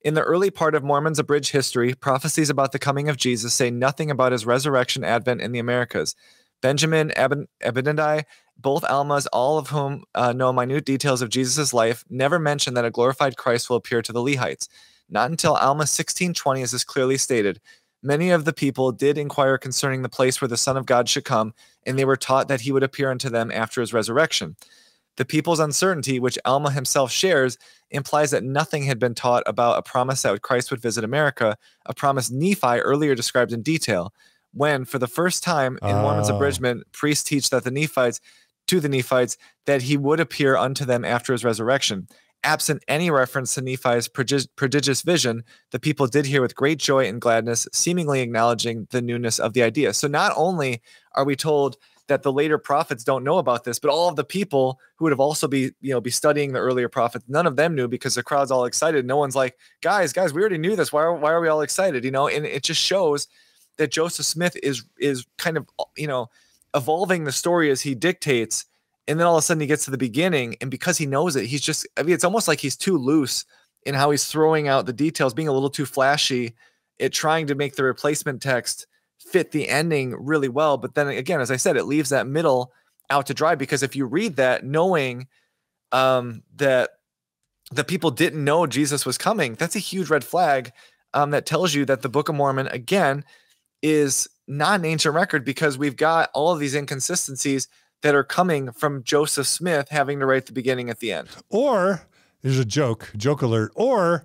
in the early part of Mormon's abridged history, prophecies about the coming of Jesus say nothing about his resurrection advent in the Americas. Benjamin, Abinadi, both Almas, all of whom know minute details of Jesus' life, never mention that a glorified Christ will appear to the Lehites. Not until Alma 1620 is this clearly stated. Many of the people did inquire concerning the place where the Son of God should come, and they were taught that he would appear unto them after his resurrection. The people's uncertainty, which Alma himself shares, implies that nothing had been taught about a promise that Christ would visit America, a promise Nephi earlier described in detail, when, for the first time in Mormon's abridgment, priests teach that the Nephites that he would appear unto them after his resurrection. absent any reference to Nephi's prodigious vision, the people did hear with great joy and gladness, seemingly acknowledging the newness of the idea. So not only are we told that the later prophets don't know about this, but all of the people who would have also be studying the earlier prophets, none of them knew, because the crowd's all excited. No one's like, guys, we already knew this. Why are we all excited? And it just shows that Joseph Smith is kind of, evolving the story as he dictates. And then all of a sudden he gets to the beginning, and because he knows it, it's almost like he's too loose in how he's throwing out the details, being a little too flashy at trying to make the replacement text fit the ending really well. But then again, as I said, it leaves that middle out to dry, because if you read that knowing that the people didn't know Jesus was coming, that's a huge red flag that tells you that the Book of Mormon, again, is not an ancient record, because we've got all of these inconsistencies that are coming from Joseph Smith having to write the beginning at the end. Or there's a joke alert, or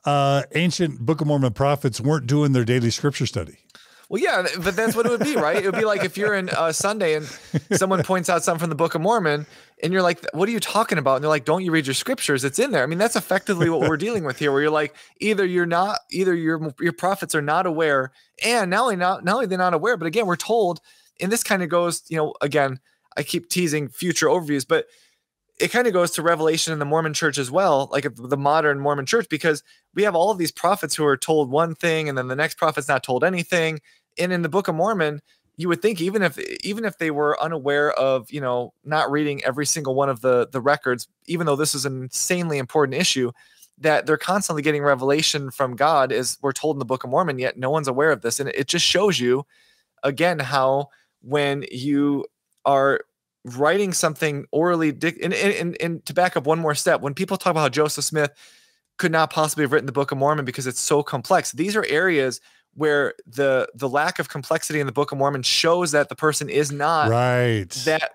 ancient Book of Mormon prophets weren't doing their daily scripture study. Well, yeah, but that's what it would be, right? It would be like if you're in Sunday and someone points out something from the Book of Mormon and you're like, what are you talking about? And they're like, don't you read your scriptures? It's in there. I mean, that's effectively what we're dealing with here, where you're like, either your prophets are not aware, and not only they're not aware, but again, we're told, and this kind of goes, again, I keep teasing future overviews, but it kind of goes to Revelation in the Mormon church as well, like the modern Mormon church, because we have all of these prophets who are told one thing and then the next prophet's not told anything. And in the Book of Mormon, you would think even if they were unaware of, not reading every single one of the records, even though this is an insanely important issue, that they're constantly getting revelation from God, as we're told in the Book of Mormon, yet no one's aware of this. And it just shows you, again, how when you are writing something orally, and to back up one more step, when people talk about how Joseph Smith could not possibly have written the Book of Mormon because it's so complex, these are areas where the lack of complexity in the Book of Mormon shows that the person is not that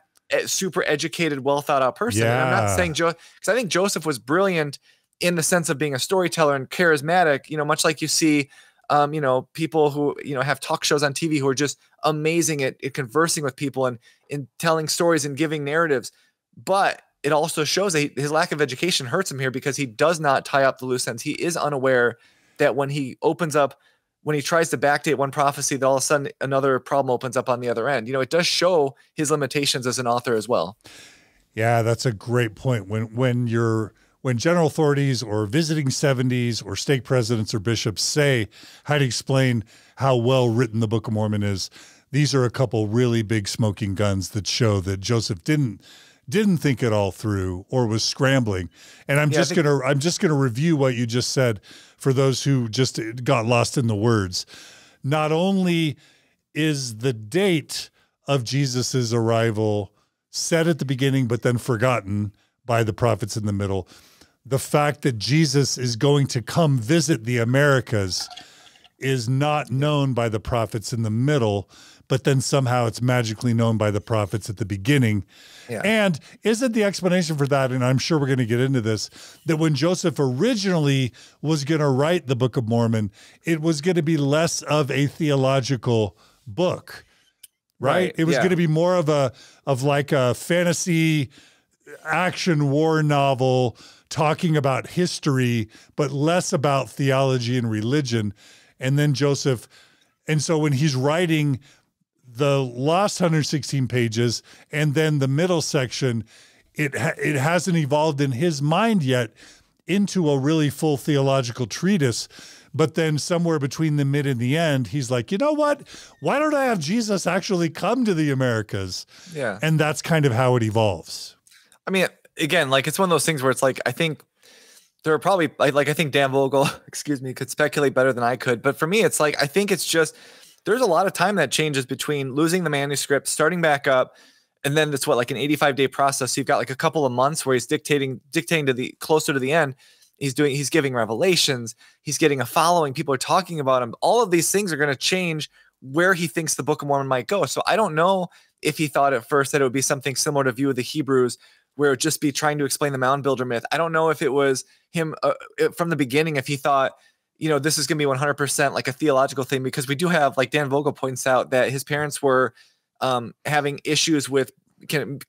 super educated, well thought out person. Yeah. And I'm not saying because I think Joseph was brilliant in the sense of being a storyteller and charismatic, much like you see, people who, have talk shows on TV who are just amazing at conversing with people and telling stories and giving narratives. But it also shows that his lack of education hurts him here, because he does not tie up the loose ends. He is unaware that when he tries to backdate one prophecy, that all of a sudden another problem opens up on the other end. It does show his limitations as an author as well. Yeah, that's a great point. When general authorities or visiting 70s or stake presidents or bishops say how to explain how well written the Book of Mormon is, these are a couple really big smoking guns that show that Joseph didn't think it all through or was scrambling. And I'm just gonna review what you just said for those who just got lost in the words. Not only is the date of Jesus's arrival set at the beginning, but then forgotten by the prophets in the middle, the fact that Jesus is going to come visit the Americas is not known by the prophets in the middle, but then somehow it's magically known by the prophets at the beginning. Yeah. And isn't the explanation for that, and I'm sure we're going to get into this, that when Joseph originally was going to write the Book of Mormon, it was going to be less of a theological book, right? It was going to be more of like a fantasy action war novel talking about history, but less about theology and religion. And then so when he's writing the last 116 pages and then the middle section, it hasn't evolved in his mind yet into a really full theological treatise. But then somewhere between the mid and the end, he's like, you know what? Why don't I have Jesus actually come to the Americas? Yeah. And that's kind of how it evolves. I mean, again, like it's one of those things where it's like, I think there are probably I think Dan Vogel, could speculate better than I could. But for me, it's like, I think it's just, there's a lot of time that changes between losing the manuscript, starting back up, and then it's like an 85-day process. So you've got like a couple of months where he's dictating to closer to the end. He's giving revelations. He's getting a following. People are talking about him. All of these things are going to change where he thinks the Book of Mormon might go. So I don't know if he thought at first that it would be something similar to View of the Hebrews, where it would just be trying to explain the mound builder myth. I don't know if it was him from the beginning, if he thought, this is going to be 100% like a theological thing, because we do have, like Dan Vogel points out, that his parents were having issues with,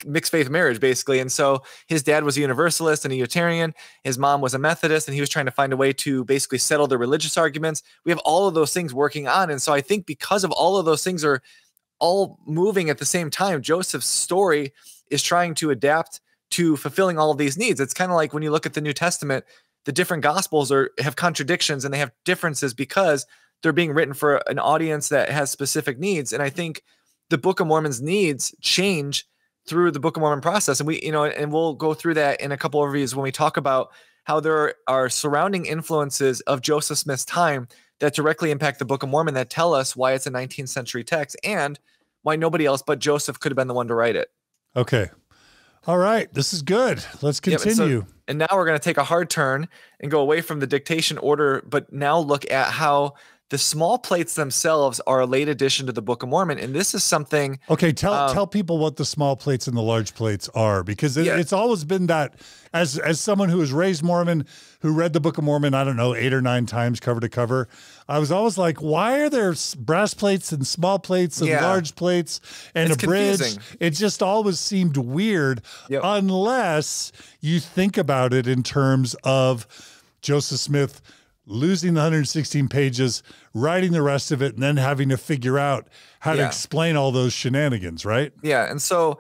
mixed faith marriage, basically. And so his dad was a Universalist and a Unitarian. His mom was a Methodist, and he was trying to find a way to basically settle the religious arguments. We have all of those things working on. And so I think because of all of those things are all moving at the same time, Joseph's story is trying to adapt to fulfilling all of these needs. It's kind of like when you look at the New Testament, the different gospels have contradictions and they have differences because they're being written for an audience that has specific needs. And I think the Book of Mormon's needs change through the Book of Mormon process. And and we'll go through that in a couple of reviews when we talk about how there are surrounding influences of Joseph Smith's time that directly impact the Book of Mormon that tell us why it's a 19th century text and why nobody else but Joseph could have been the one to write it. Okay. All right. This is good. Let's continue. Yep, and now we're going to take a hard turn and go away from the dictation order, but now look at how the small plates themselves are a late addition to the Book of Mormon. And this is something. Okay. Tell people what the small plates and the large plates are, because it's always been that as someone who was raised Mormon, who read the Book of Mormon, I don't know, 8 or 9 times cover to cover. I was always like, why are there brass plates and small plates and large plates and a bridge? Confusing. It just always seemed weird unless you think about it in terms of Joseph Smith losing the 116 pages, writing the rest of it, and then having to figure out how to explain all those shenanigans, right? Yeah. And so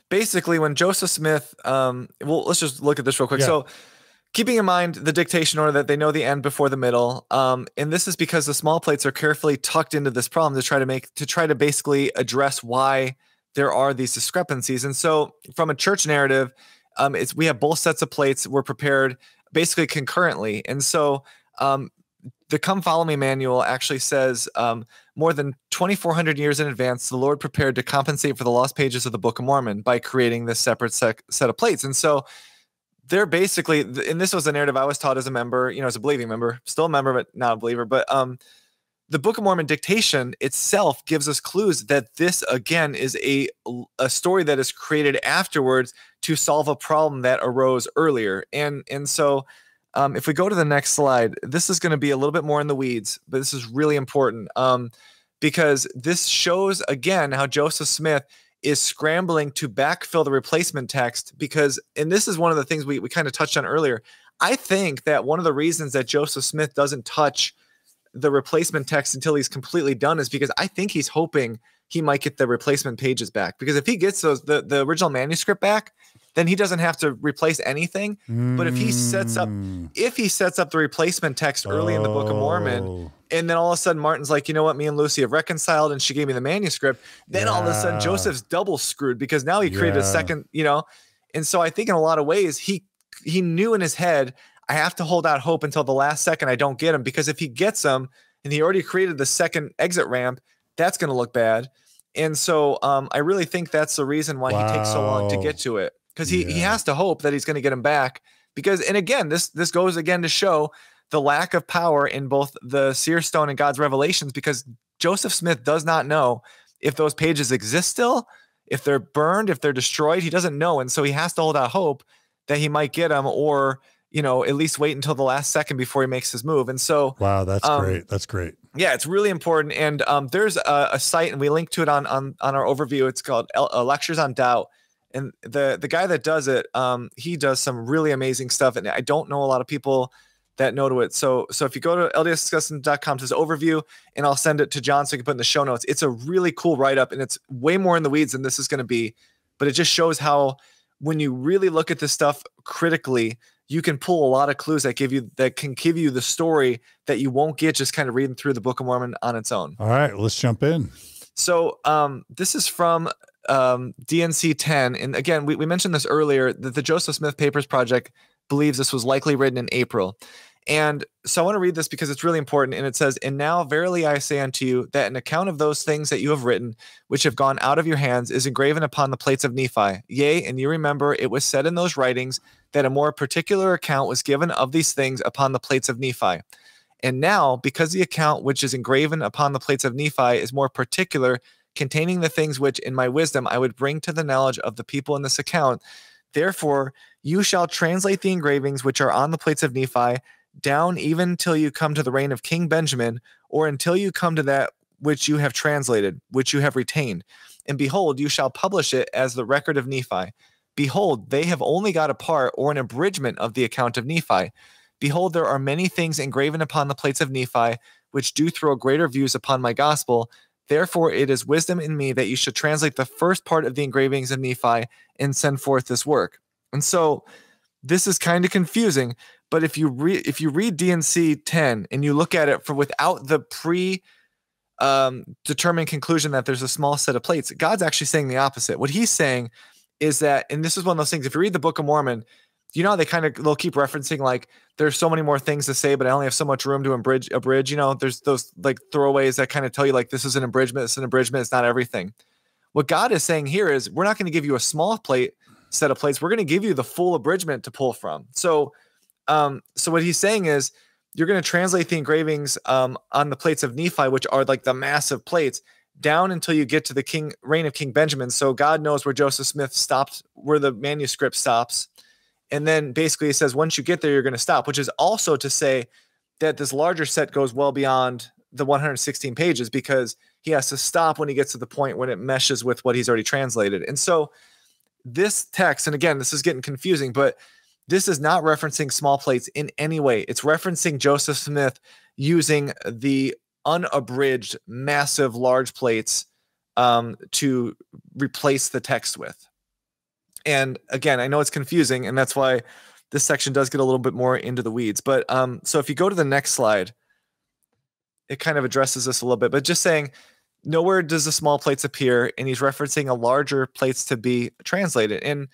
basically when Joseph Smith, let's just look at this real quick. So keeping in mind the dictation order that they know the end before the middle. And this is because the small plates are carefully tucked into this problem to try to basically address why there are these discrepancies. And so from a church narrative, we have both sets of plates were prepared basically concurrently. And so the Come Follow Me manual actually says more than 2,400 years in advance, the Lord prepared to compensate for the lost pages of the Book of Mormon by creating this separate set of plates. And so they're basically, and this was a narrative I was taught as a member, as a believing member, still a member, but not a believer. But the Book of Mormon dictation itself gives us clues that this, again, is a story that is created afterwards to solve a problem that arose earlier. And so if we go to the next slide, this is going to be a little bit more in the weeds, but this is really important because this shows, again, how Joseph Smith is scrambling to backfill the replacement text and this is one of the things we kind of touched on earlier. I think that one of the reasons that Joseph Smith doesn't touch the replacement text until he's completely done is because I think he's hoping he might get the replacement pages back. Because if he gets the original manuscript back, then he doesn't have to replace anything. But if he sets up the replacement text early in the Book of Mormon, and then all of a sudden Martin's like, you know what, me and Lucy have reconciled and she gave me the manuscript, then all of a sudden Joseph's double screwed because now he created a second, and so I think in a lot of ways he knew in his head, I have to hold out hope until the last second I don't get him, because if he gets him and he already created the second exit ramp, that's going to look bad. And so I really think that's the reason why he takes so long to get to it. Because he has to hope that he's going to get him back. And again, this goes again to show the lack of power in both the seer stone and God's revelations, because Joseph Smith does not know if those pages exist still, if they're burned, if they're destroyed. He doesn't know. And so he has to hold out hope that he might get them, or, at least wait until the last second before he makes his move. And so, wow, that's great. That's great. Yeah, it's really important. And there's a site, and we link to it on our overview. It's called Lectures on Doubt. And the guy that does it, he does some really amazing stuff. And I don't know a lot of people that know to it. So if you go to ldsdiscussion.com, it says overview, and I'll send it to John so you can put in the show notes. It's a really cool write-up, and it's way more in the weeds than this is going to be. But it just shows how when you really look at this stuff critically, you can pull a lot of clues that can give you the story that you won't get just kind of reading through the Book of Mormon on its own. All right, let's jump in. So this is from DNC 10. And again, we mentioned this earlier, that the Joseph Smith Papers Project believes this was likely written in April. And so I want to read this because it's really important. And it says, "And now verily I say unto you, that an account of those things that you have written, which have gone out of your hands, is engraven upon the plates of Nephi. Yea, and you remember it was said in those writings that a more particular account was given of these things upon the plates of Nephi. And now, because the account which is engraven upon the plates of Nephi is more particular, containing the things which in my wisdom I would bring to the knowledge of the people in this account, therefore you shall translate the engravings which are on the plates of Nephi down even till you come to the reign of King Benjamin, or until you come to that which you have translated, which you have retained. And behold, you shall publish it as the record of Nephi. Behold, they have only got a part or an abridgment of the account of Nephi. Behold, there are many things engraven upon the plates of Nephi, which do throw greater views upon my gospel. Therefore, it is wisdom in me that you should translate the first part of the engravings of Nephi and send forth this work. And so this is kind of confusing, but if you read D&C 10 and you look at it for without the determined conclusion that there's a small set of plates, God's actually saying the opposite. What he's saying is that, and this is one of those things, if you read the Book of Mormon, you know, they'll keep referencing like there's so many more things to say, but I only have so much room to abridge. You know, there's those like throwaways that kind of tell you like this is an abridgment, it's not everything. What God is saying here is we're not going to give you a small set of plates. We're going to give you the full abridgment to pull from. So what he's saying is you're going to translate the engravings on the plates of Nephi, which are like the massive plates, down until you get to the reign of King Benjamin. So God knows where Joseph Smith stopped, where the manuscript stops. And then basically he says, once you get there, you're going to stop, which is also to say that this larger set goes well beyond the 116 pages because he has to stop when he gets to the point when it meshes with what he's already translated. And so this text, and again, this is getting confusing, but this is not referencing small plates in any way. It's referencing Joseph Smith using the unabridged, massive, large plates to replace the text with. And again, I know it's confusing, and that's why this section does get a little bit more into the weeds. But so if you go to the next slide, it kind of addresses this a little bit, but just saying nowhere does the small plates appear, and he's referencing a larger plates to be translated. And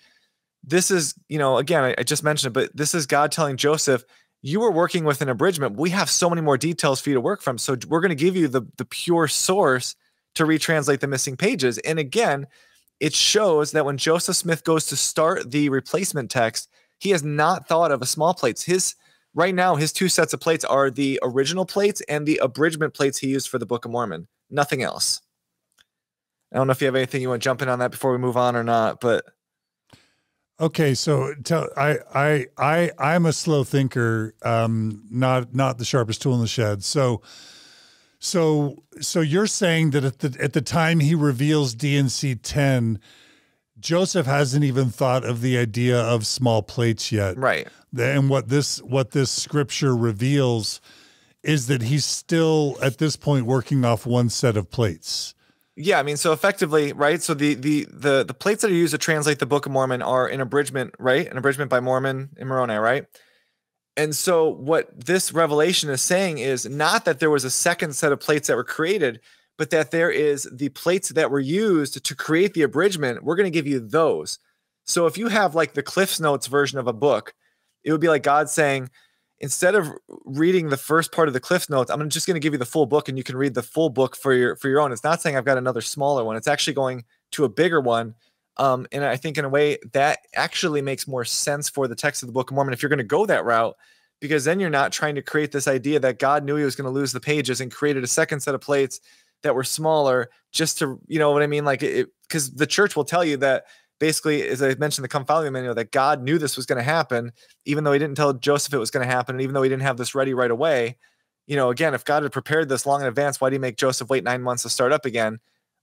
this is, you know, again, I just mentioned it, but this is God telling Joseph, you were working with an abridgment. We have so many more details for you to work from. So we're going to give you the pure source to retranslate the missing pages. And again, it shows that when Joseph Smith goes to start the replacement text, he has not thought of a small plates. Right now, his two sets of plates are the original plates and the abridgment plates he used for the Book of Mormon. Nothing else. I don't know if you have anything you want to jump in on that before we move on or not, but. Okay, so I'm a slow thinker, not the sharpest tool in the shed. So you're saying that at the time he reveals D&C 10, Joseph hasn't even thought of the idea of small plates yet, right? And what this scripture reveals is that he's still at this point working off one set of plates. Yeah, I mean, so effectively, right? So the plates that are used to translate the Book of Mormon are an abridgment, right? An abridgment by Mormon and Moroni, right? And so what this revelation is saying is not that there was a second set of plates that were created, but that there is the plates that were used to create the abridgment. We're going to give you those. So if you have like the Cliff's Notes version of a book, it would be like God saying, instead of reading the first part of the Cliff Notes, I'm just going to give you the full book and you can read the full book for your own. It's not saying I've got another smaller one. It's actually going to a bigger one. And I think in a way that actually makes more sense for the text of the Book of Mormon if you're going to go that route, because then you're not trying to create this idea that God knew he was going to lose the pages and created a second set of plates that were smaller just to, you know what I mean? Like because the church will tell you that basically, as I mentioned, the Come Follow Me manual, that God knew this was going to happen, even though he didn't tell Joseph it was going to happen. And even though he didn't have this ready right away, you know, again, if God had prepared this long in advance, why did he make Joseph wait 9 months to start up again?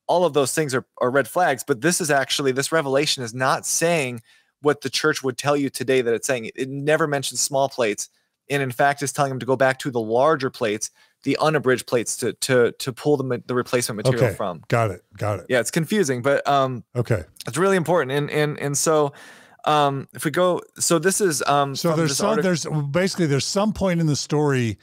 All of those things are red flags. But this revelation is not saying what the church would tell you today that it's saying. It never mentions small plates. And in fact, is telling him to go back to the larger plates, the unabridged plates to pull the replacement material from. Got it. Yeah, it's confusing, but okay, it's really important. And so if we go, so this is so there's some point in the story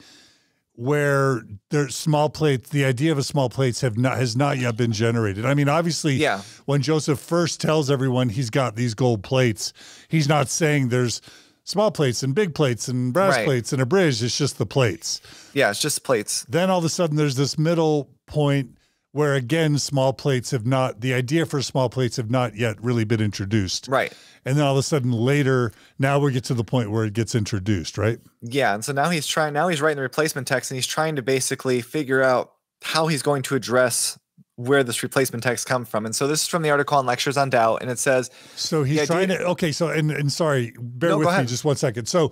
where there's small plates. The idea of a small plates has not yet been generated. I mean, obviously, yeah. When Joseph first tells everyone he's got these gold plates, he's not saying there's small plates and big plates and brass plates and a bridge. It's just the plates. Yeah, it's just plates. Then all of a sudden there's this middle point where, again, the idea for small plates have not yet really been introduced. Right. And then all of a sudden later, now we get to the point where it gets introduced, right? Yeah. And so now he's writing the replacement text and he's trying to basically figure out how he's going to address where this replacement text comes from. And so this is from the article on Lectures on Doubt, and it says, so he's trying to, okay. So, and sorry, bear with me just 1 second. So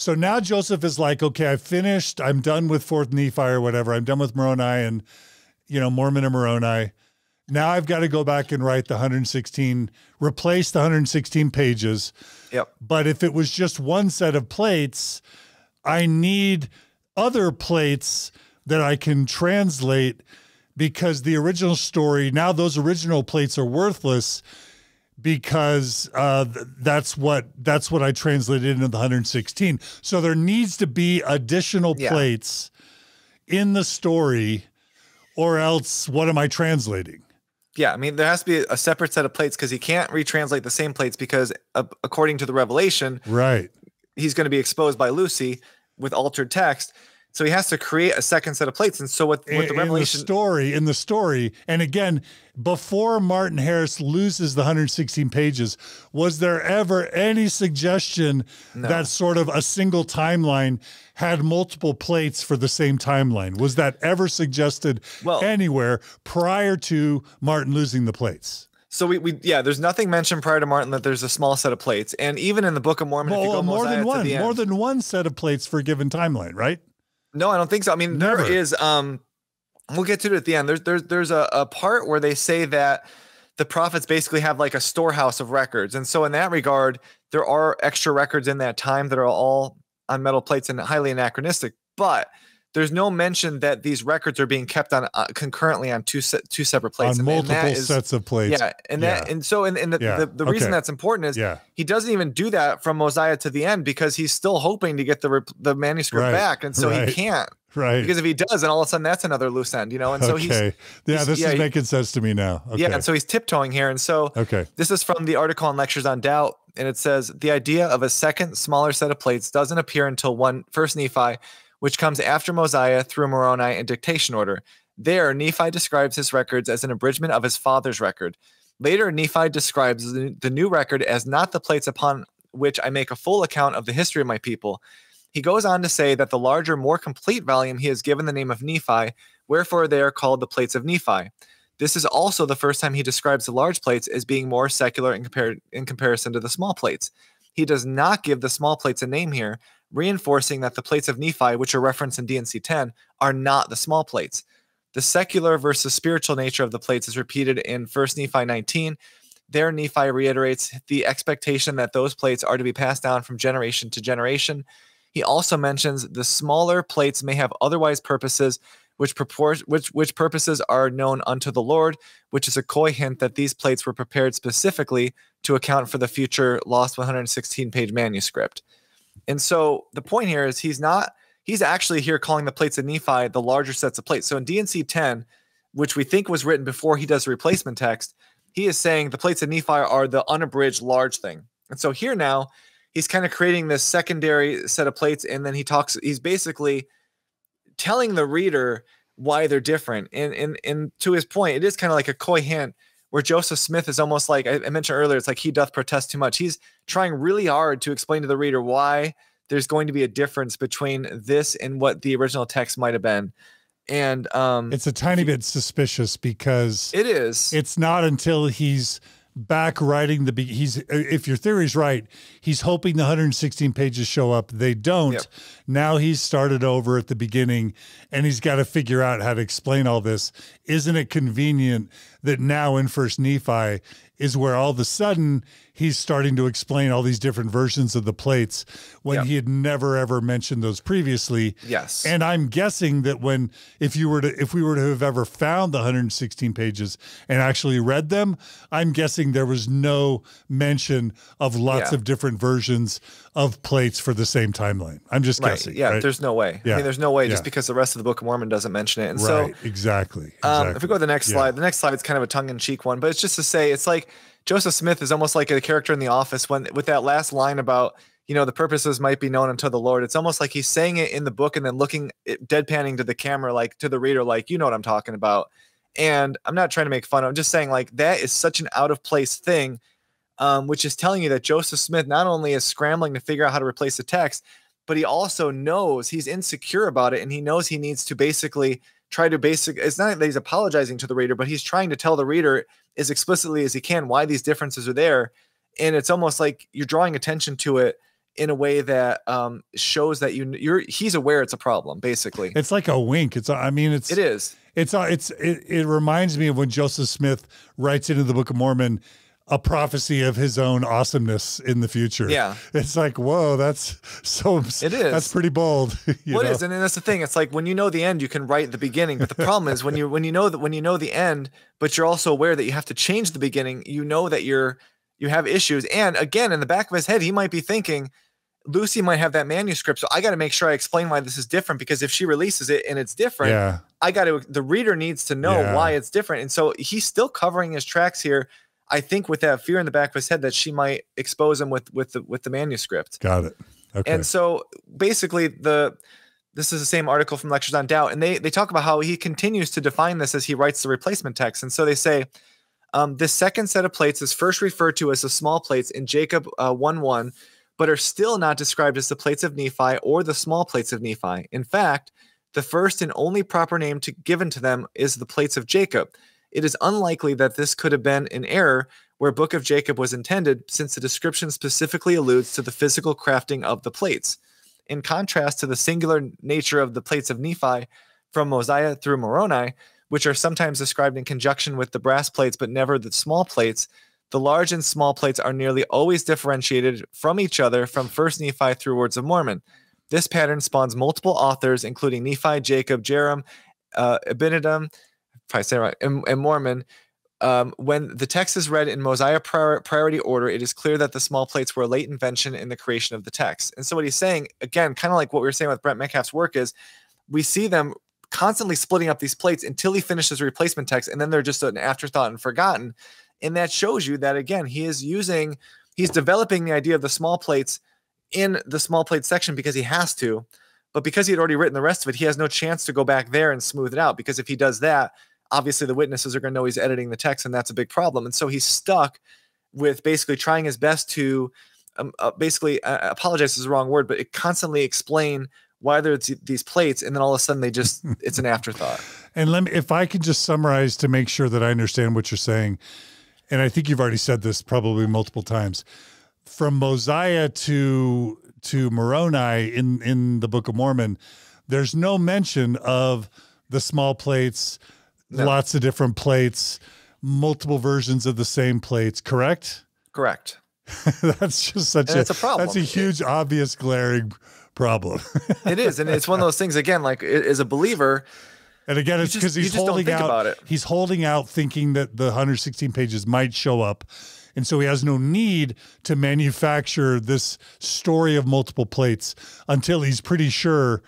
now Joseph is like, okay, I've finished. I'm done with 4th Nephi or whatever. I'm done with Moroni. And, Mormon and Moroni. Now I've got to go back and write the 116, replace the 116 pages. Yep. But if it was just one set of plates, I need other plates that I can translate, because the original story, now those original plates are worthless, because that's what I translated into the 116. So there needs to be additional plates in the story, or else what am I translating? Yeah, I mean, there has to be a separate set of plates, because he can't retranslate the same plates, because according to the Revelation, right, he's going to be exposed by Lucy with altered text. So he has to create a second set of plates. And so what the Revelation in the story, and again, before Martin Harris loses the 116 pages, was there ever any suggestion that sort of a single timeline had multiple plates for the same timeline? Was that ever suggested anywhere prior to Martin losing the plates? So there's nothing mentioned prior to Martin that there's a small set of plates. And even in the Book of Mormon, if you go more than one set of plates for a given timeline, right? No, I don't think so. I mean, there is, we'll get to it at the end. There's a part where they say that the prophets basically have like a storehouse of records. And so in that regard, there are extra records in that time that are all on metal plates and highly anachronistic, but there's no mention that these records are being kept on concurrently on two separate plates. On multiple sets of plates. Yeah. And the reason that's important is he doesn't even do that from Mosiah to the end, because he's still hoping to get the manuscript back. And so he can't. Right. Because if he does, then all of a sudden that's another loose end, And so this is making sense to me now. Okay. Yeah. And so he's tiptoeing here. And so this is from the article on Lectures on Doubt. And it says, the idea of a second smaller set of plates doesn't appear until First Nephi, which comes after Mosiah through Moroni and dictation order. There, Nephi describes his records as an abridgment of his father's record. Later, Nephi describes the new record as not the plates upon which I make a full account of the history of my people. He goes on to say that the larger, more complete volume he has given the name of Nephi, wherefore they are called the plates of Nephi. This is also the first time he describes the large plates as being more secular in comparison to the small plates. He does not give the small plates a name here, reinforcing that the plates of Nephi, which are referenced in D&C 10, are not the small plates. The secular versus spiritual nature of the plates is repeated in 1 Nephi 19. There, Nephi reiterates the expectation that those plates are to be passed down from generation to generation. He also mentions the smaller plates may have otherwise purposes, which purposes are known unto the Lord, which is a coy hint that these plates were prepared specifically to account for the future lost 116-page manuscript. And so the point here is he's actually here calling the plates of Nephi the larger sets of plates. So in D&C 10, which we think was written before he does the replacement text, he is saying the plates of Nephi are the unabridged large thing. And so here now, he's kind of creating this secondary set of plates, and then he's basically telling the reader why they're different. And to his point, it is kind of like a coy hint where Joseph Smith is almost like, I mentioned earlier, it's like he doth protest too much. He's trying really hard to explain to the reader why there's going to be a difference between this and what the original text might have been. And it's a tiny bit suspicious, because it's not until he's back writing if your theory's right, he's hoping the 116 pages show up. They don't. Yep. Now he's started over at the beginning, and he's got to figure out how to explain all this. Isn't it convenient that now in First Nephi is where all of a sudden he's starting to explain all these different versions of the plates when he had never ever mentioned those previously. Yes. And I'm guessing that if we were to have ever found the 116 pages and actually read them, I'm guessing there was no mention of lots of different versions of plates for the same timeline. I'm just guessing. Yeah, right? There's no way. Yeah. I mean, there's no way just because the rest of the Book of Mormon doesn't mention it. And exactly. If we go to the next slide, the next slide is kind of a tongue-in-cheek one, but it's just to say, it's like Joseph Smith is almost like a character in The Office with that last line about, the purposes might be known unto the Lord. It's almost like he's saying it in the book and then deadpanning to the camera, like to the reader, like, you know what I'm talking about. And I'm not trying to make fun. I'm just saying, like, that is such an out of place thing, which is telling you that Joseph Smith not only is scrambling to figure out how to replace the text, but he also knows he's insecure about it. And he knows he needs to basically it's not that he's apologizing to the reader, but he's trying to tell the reader as explicitly as he can why these differences are there. And it's almost like you're drawing attention to it in a way that shows that he's aware it's a problem, basically. It's like a wink. It is. It reminds me of when Joseph Smith writes into the Book of Mormon a prophecy of his own awesomeness in the future. Yeah. It's like, whoa, that's so, it is. That's pretty bold. What is, and that's the thing. It's like when you know the end, you can write the beginning. But the problem is when you know the end, but you're also aware that you have to change the beginning, you know that you have issues. And again, in the back of his head, he might be thinking, Lucy might have that manuscript. So I got to make sure I explain why this is different, because if she releases it and it's different, the reader needs to know why it's different. And so he's still covering his tracks here, I think, with that fear in the back of his head that she might expose him with the manuscript. Got it. Okay. And so basically this is the same article from Lectures on Doubt. And they talk about how he continues to define this as he writes the replacement text. And so they say, this second set of plates is first referred to as the small plates in Jacob 1:1, but are still not described as the plates of Nephi or the small plates of Nephi. In fact, the first and only proper name given to them is the plates of Jacob. It is unlikely that this could have been an error where Book of Jacob was intended, since the description specifically alludes to the physical crafting of the plates. In contrast to the singular nature of the plates of Nephi from Mosiah through Moroni, which are sometimes described in conjunction with the brass plates but never the small plates, the large and small plates are nearly always differentiated from each other from 1st Nephi through Words of Mormon. This pattern spawns multiple authors, including Nephi, Jacob, Jerem, Abinadab, if I say it right, and Mormon. When the text is read in Mosiah priority order, it is clear that the small plates were a late invention in the creation of the text. And so what he's saying, again, kind of like what we were saying with Brent Metcalfe's work, is we see them constantly splitting up these plates until he finishes replacement text, and then they're just an afterthought and forgotten. And that shows you that, again, he's developing the idea of the small plates in the small plate section because he has to, but because he had already written the rest of it, he has no chance to go back there and smooth it out, because if he does that, obviously the witnesses are going to know he's editing the text, and that's a big problem. And so he's stuck with basically trying his best to apologize is the wrong word, but constantly explain why there's these plates, and then all of a sudden it's an afterthought. And if I could just summarize to make sure that I understand what you're saying, and I think you've already said this probably multiple times, from Mosiah to Moroni in the Book of Mormon, there's no mention of the small plates, lots of different plates, multiple versions of the same plates, correct? Correct. That's just it's a problem. That's a huge, obvious, glaring problem. It is. And it's one of those things, again, like as a believer. And again, it's because he's holding out. He's holding out thinking that the 116 pages might show up. And so he has no need to manufacture this story of multiple plates until he's pretty sure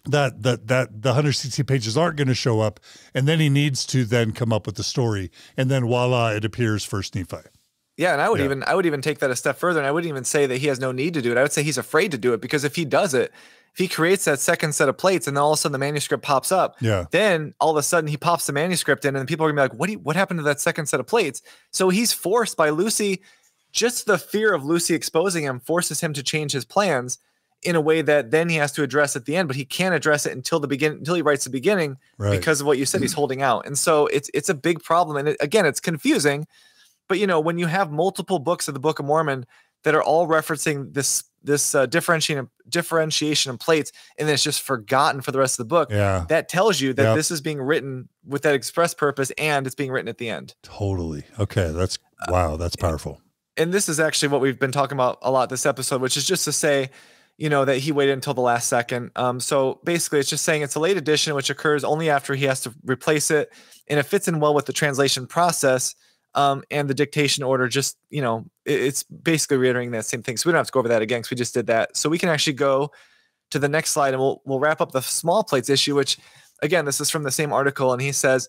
that the 160 pages aren't going to show up. And then he needs to then come up with the story. And then voila, it appears 1st Nephi. Yeah, and I would even take that a step further, and I wouldn't even say that he has no need to do it. I would say he's afraid to do it, because if he does it, if he creates that second set of plates and then all of a sudden the manuscript pops up, then all of a sudden he pops the manuscript in, and people are gonna be like, what happened to that second set of plates? So he's forced by Lucy, just the fear of Lucy exposing him forces him to change his plans in a way that then he has to address at the end, but he can't address it until he writes the beginning, because of what you said, he's holding out. And so it's a big problem. And again, it's confusing. But when you have multiple books of the Book of Mormon that are all referencing this differentiation of plates, and then it's just forgotten for the rest of the book, that tells you that this is being written with that express purpose, and it's being written at the end. Totally. Okay. Wow. That's powerful. And this is actually what we've been talking about a lot this episode, which is just to say, that he waited until the last second. So basically it's just saying it's a late addition, which occurs only after he has to replace it, and it fits in well with the translation process. And the dictation order, just, it's basically reiterating that same thing. So we don't have to go over that again, because we just did that. So we can actually go to the next slide, and we'll wrap up the small plates issue, which, again, this is from the same article. And he says,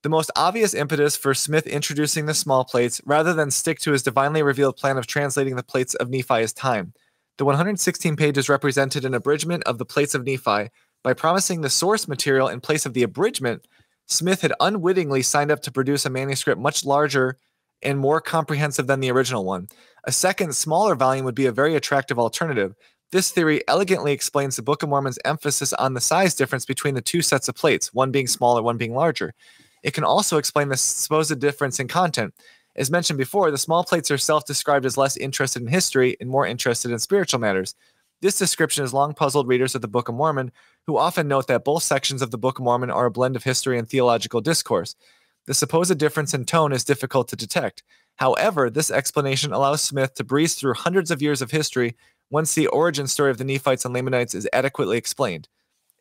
the most obvious impetus for Smith introducing the small plates, rather than stick to his divinely revealed plan of translating the plates of Nephi, is time. The 116 pages represented an abridgment of the plates of Nephi. By promising the source material in place of the abridgment, Smith had unwittingly signed up to produce a manuscript much larger and more comprehensive than the original one. A second, smaller volume would be a very attractive alternative. This theory elegantly explains the Book of Mormon's emphasis on the size difference between the two sets of plates, one being smaller, one being larger. It can also explain the supposed difference in content. As mentioned before, the small plates are self-described as less interested in history and more interested in spiritual matters. This description has long puzzled readers of the Book of Mormon, who often note that both sections of the Book of Mormon are a blend of history and theological discourse. The supposed difference in tone is difficult to detect. However, this explanation allows Smith to breeze through hundreds of years of history once the origin story of the Nephites and Lamanites is adequately explained.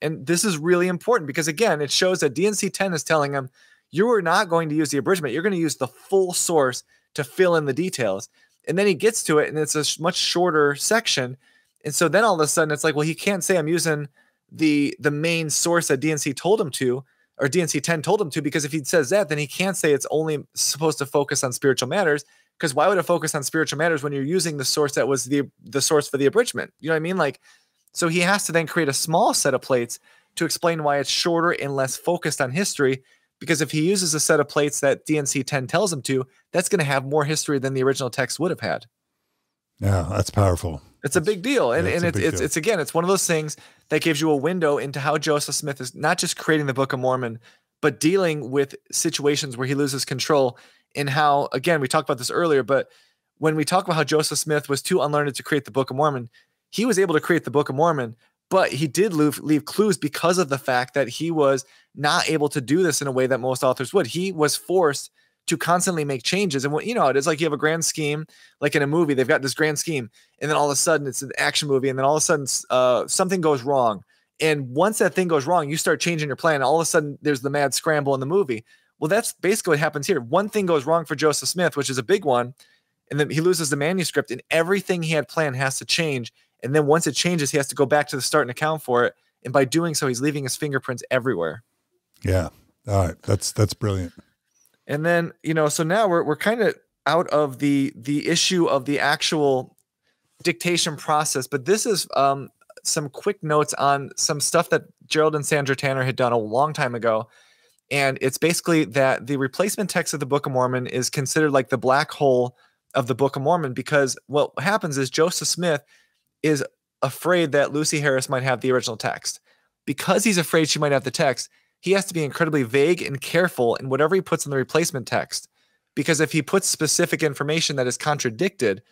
And this is really important because, again, it shows that D&C 10 is telling him, you are not going to use the abridgment. You're going to use the full source to fill in the details. And then he gets to it, and it's a much shorter section. And so then all of a sudden, it's like, well, he can't say I'm using the main source that D&C told him to, or D&C 10 told him to, because if he says that, then he can't say it's only supposed to focus on spiritual matters, because why would it focus on spiritual matters when you're using the source that was the source for the abridgment? You know what I mean? Like, so he has to then create a small set of plates to explain why it's shorter and less focused on history, because if he uses a set of plates that D&C 10 tells him to, that's going to have more history than the original text would have had. Yeah, that's powerful. It's a big deal. And, yeah, it's again, it's one of those things that gives you a window into how Joseph Smith is not just creating the Book of Mormon, but dealing with situations where he loses control, and how, again, we talked about this earlier, but when we talk about how Joseph Smith was too unlearned to create the Book of Mormon, he was able to create the Book of Mormon, but he did leave clues because of the fact that he was not able to do this in a way that most authors would. He was forced to constantly make changes. And what, you know, it is like you have a grand scheme, like in a movie, they've got this grand scheme, and then all of a sudden it's an action movie, and then all of a sudden something goes wrong. And once that thing goes wrong, you start changing your plan. And all of a sudden there's the mad scramble in the movie. Well, that's basically what happens here. One thing goes wrong for Joseph Smith, which is a big one, and then he loses the manuscript, and everything he had planned has to change. And then once it changes, he has to go back to the start and account for it. And by doing so, he's leaving his fingerprints everywhere. Yeah. All right. That's brilliant. And then, you know, so now we're kind of out of the issue of the actual dictation process, but this is some quick notes on some stuff that Gerald and Sandra Tanner had done a long time ago. And it's basically that the replacement text of the Book of Mormon is considered like the black hole of the Book of Mormon, because what happens is Joseph Smith is afraid that Lucy Harris might have the original text. Because he's afraid she might have the text, he has to be incredibly vague and careful in whatever he puts in the replacement text, because if he puts specific information that is contradicted,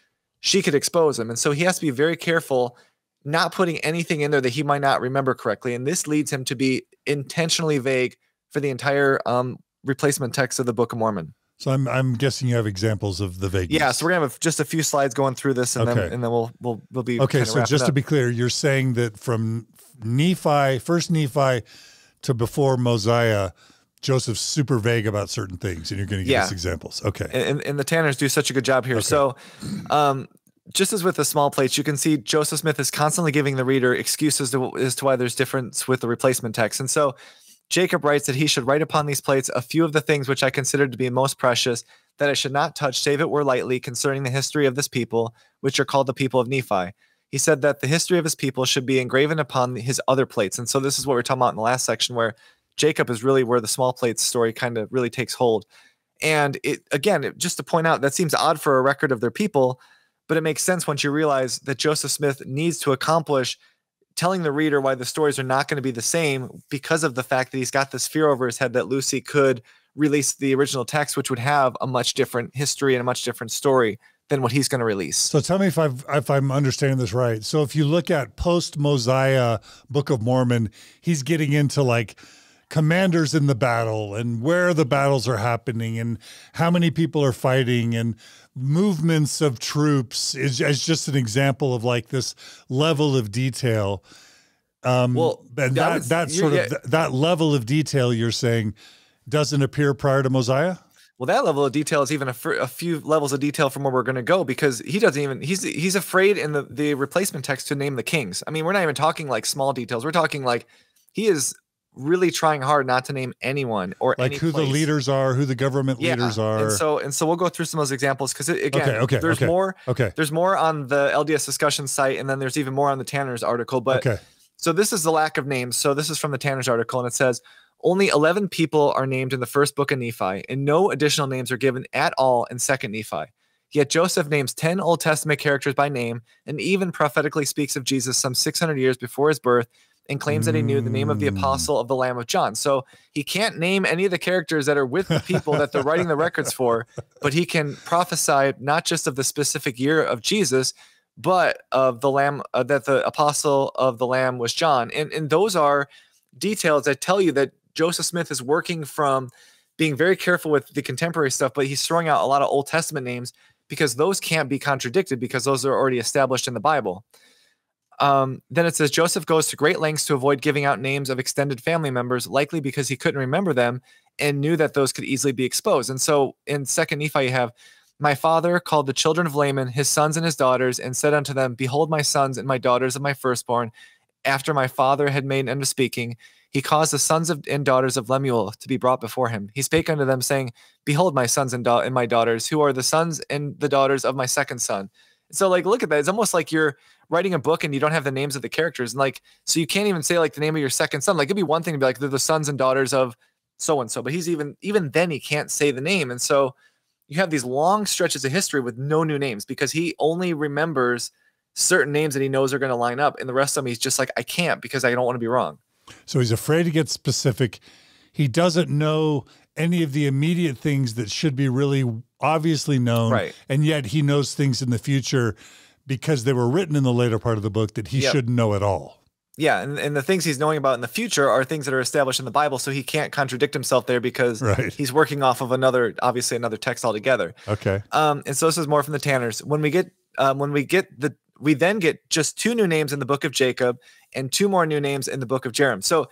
she could expose him. And so he has to be very careful not putting anything in there that he might not remember correctly. And this leads him to be intentionally vague for the entire replacement text of the Book of Mormon. So I'm guessing you have examents of the vagueness. Yeah, so we're gonna have just a few slides going through this, and then we'll be okay. So just to be clear, you're saying that from first Nephi to before Mosiah, Joseph's super vague about certain things, and you're going to give us examples. Okay. And the Tanners do such a good job here. Okay. So just as with the small plates, you can see Joseph Smith is constantly giving the reader excuses as to why there's difference with the replacement text. And so Jacob writes that he should write upon these plates a few of the things which I considered to be most precious, that I should not touch, save it were lightly, concerning the history of this people, which are called the people of Nephi. He said that the history of his people should be engraven upon his other plates. And so this is what we're talking about in the last section, where Jacob is really where the small plates story kind of really takes hold. And just to point out, that seems odd for a record of their people, but it makes sense once you realize that Joseph Smith needs to accomplish telling the reader why the stories are not going to be the same, because of the fact that he's got this fear over his head that Lucy could release the original text, which would have a much different history and a much different story than what he's going to release. So tell me if I'm understanding this right. So if you look at post-Mosiah Book of Mormon, he's getting into like commanders in the battle and where the battles are happening and how many people are fighting and movements of troops as just an example of like this level of detail. That level of detail you're saying doesn't appear prior to Mosiah? Well, that level of detail is even a few levels of detail from where we're going to go, because he doesn't even, he's afraid in the replacement text to name the kings. I mean, we're not even talking like small details. We're talking like he is really trying hard not to name anyone or like who the leaders are, who the government leaders are. And so we'll go through some of those examples, because there's more on the LDS discussion site, and then there's even more on the Tanners article. But so this is the lack of names. So this is from the Tanners article, and it says, only 11 people are named in the first book of Nephi, and no additional names are given at all in second Nephi. Yet Joseph names 10 Old Testament characters by name, and even prophetically speaks of Jesus some 600 years before his birth, and claims that he knew the name of the apostle of the Lamb of John. So he can't name any of the characters that are with the people that they're writing the records for, but he can prophesy not just of the specific year of Jesus, but of the Lamb, that the apostle of the Lamb was John. And those are details that tell you that Joseph Smith is working from being very careful with the contemporary stuff, but he's throwing out a lot of Old Testament names because those can't be contradicted because those are already established in the Bible. Then it says Joseph goes to great lengths to avoid giving out names of extended family members, likely because he couldn't remember them and knew that those could easily be exposed. And so in 2nd Nephi, you have, my father called the children of Laman, his sons and his daughters, and said unto them, behold, my sons and my daughters of my firstborn. After my father had made an end of speaking, he caused the sons and daughters of Lemuel to be brought before him. He spake unto them, saying, behold, my sons and my daughters, who are the sons and the daughters of my second son. So like, look at that. It's almost like you're writing a book and you don't have the names of the characters. And like, so you can't even say like the name of your second son. Like it'd be one thing to be like, they're the sons and daughters of so-and-so, but he's even then he can't say the name. And so you have these long stretches of history with no new names because he only remembers certain names that he knows are going to line up. And the rest of them, he's just like, I can't because I don't want to be wrong. So he's afraid to get specific. He doesn't know any of the immediate things that should be really obviously known. Right. And yet he knows things in the future because they were written in the later part of the book that he shouldn't know at all. Yeah, and the things he's knowing about in the future are things that are established in the Bible, so he can't contradict himself there because he's working off of obviously another text altogether. Okay. And so this is more from the Tanners. We then get just 2 new names in the book of Jacob and 2 more new names in the book of Jerem. So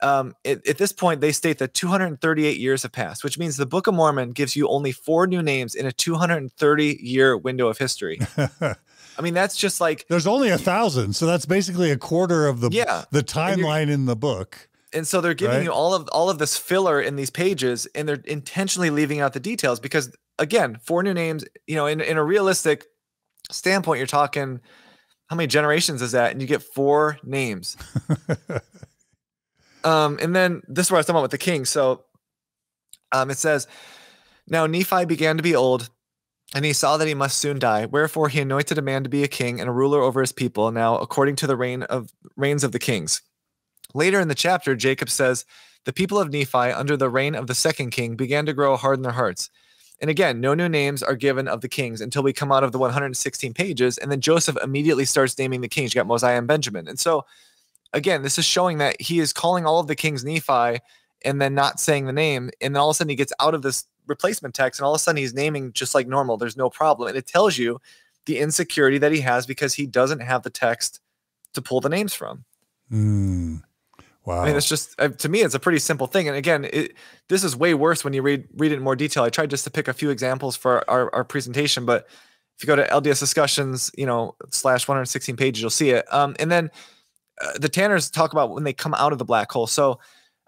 at this point, they state that 238 years have passed, which means the Book of Mormon gives you only 4 new names in a 230-year window of history. I mean, that's just like... There's only 1,000, so that's basically a quarter of the timeline in the book. And so they're giving you all of this filler in these pages, and they're intentionally leaving out the details because, again, 4 new names, you know, in a realistic standpoint, you're talking, how many generations is that? And you get 4 names. And then this is where I was talking about with the king. So it says, now Nephi began to be old, and he saw that he must soon die. Wherefore he anointed a man to be a king and a ruler over his people, now according to the reigns of the kings. Later in the chapter, Jacob says, the people of Nephi under the reign of the second king began to grow hard in their hearts. And again, no new names are given of the kings until we come out of the 116 pages. And then Joseph immediately starts naming the kings. You got Mosiah and Benjamin. And so again, this is showing that he is calling all of the kings Nephi and then not saying the name. And then all of a sudden he gets out of this replacement text and all of a sudden he's naming just like normal. There's no problem. And it tells you the insecurity that he has because he doesn't have the text to pull the names from. Wow. I mean, it's just, to me, it's a pretty simple thing. And again, this is way worse when you read it in more detail. I tried just to pick a few examples for our presentation, but if you go to LDS discussions, you know, /116 pages, you'll see it. And then the Tanners talk about when they come out of the black hole. So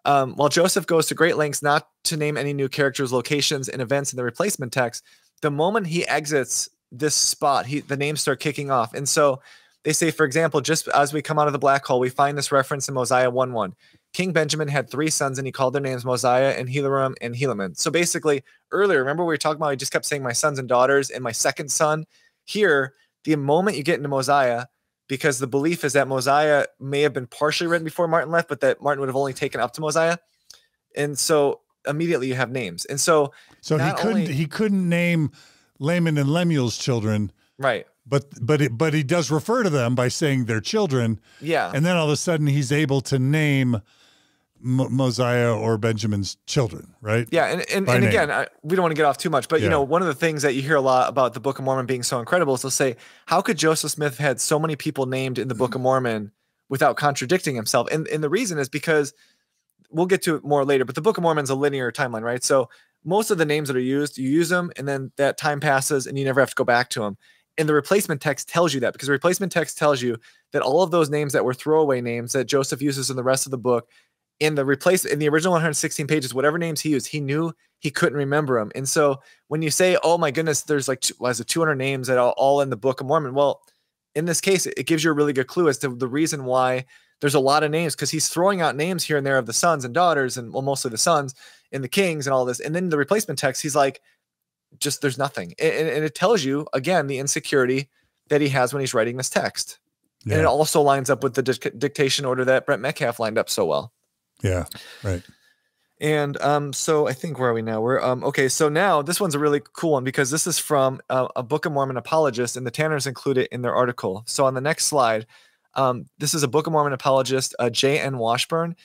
while Joseph goes to great lengths not to name any new characters, locations, and events in the replacement text, the moment he exits this spot, the names start kicking off. And so they say, for example, just as we come out of the black hole, we find this reference in Mosiah 1:1. King Benjamin had 3 sons, and he called their names Mosiah and Helaram and Helaman. So basically, earlier, remember we were talking about, I just kept saying my sons and daughters and my second son. Here, the moment you get into Mosiah, because the belief is that Mosiah may have been partially written before Martin left, but that Martin would have only taken up to Mosiah. And so immediately you have names. And so he couldn't name Laman and Lemuel's children. Right. But he does refer to them by saying they're children. Yeah. And then all of a sudden he's able to name Mosiah or Benjamin's children, right? Yeah. And again, we don't want to get off too much, but you know, one of the things that you hear a lot about the Book of Mormon being so incredible is they'll say, how could Joseph Smith have had so many people named in the Book of Mormon without contradicting himself? And the reason is because we'll get to it more later, but the Book of Mormon is a linear timeline, right? So most of the names that are used, you use them and then that time passes and you never have to go back to them. And the replacement text tells you that, because the replacement text tells you that all of those names that were throwaway names that Joseph uses in the rest of the book, in the original 116 pages, whatever names he used, he knew he couldn't remember them. And so when you say, oh my goodness, there's like 200 names that are all in the Book of Mormon. Well, in this case, it gives you a really good clue as to the reason why there's a lot of names, because he's throwing out names here and there of the sons and daughters, and well, mostly the sons and the kings and all this. And then the replacement text, he's like, just there's nothing. And it tells you, again, the insecurity that he has when he's writing this text. Yeah. And it also lines up with the dictation order that Brent Metcalfe lined up so well. Yeah, right. And so I think, where are we now? We're okay. So now this one's a really cool one because this is from a Book of Mormon apologist, and the Tanners include it in their article. So on the next slide, this is a Book of Mormon apologist, J.N. Washburn,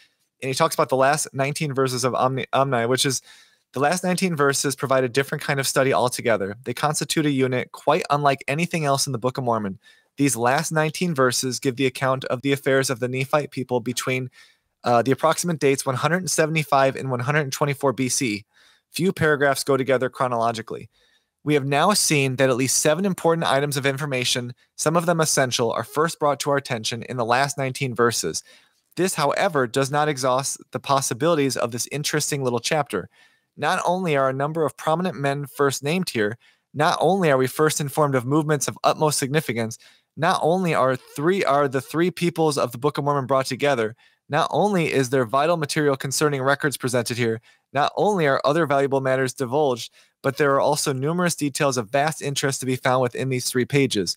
and he talks about the last 19 verses of Omni, which is the last 19 verses provide a different kind of study altogether. They constitute a unit quite unlike anything else in the Book of Mormon. These last 19 verses give the account of the affairs of the Nephite people between the approximate dates 175 and 124 BC. Few paragraphs go together chronologically. We have now seen that at least 7 important items of information, some of them essential, are first brought to our attention in the last 19 verses. This, however, does not exhaust the possibilities of this interesting little chapter. Not only are a number of prominent men first named here, not only are we first informed of movements of utmost significance, not only are the three peoples of the Book of Mormon brought together, not only is there vital material concerning records presented here, not only are other valuable matters divulged, but there are also numerous details of vast interest to be found within these 3 pages.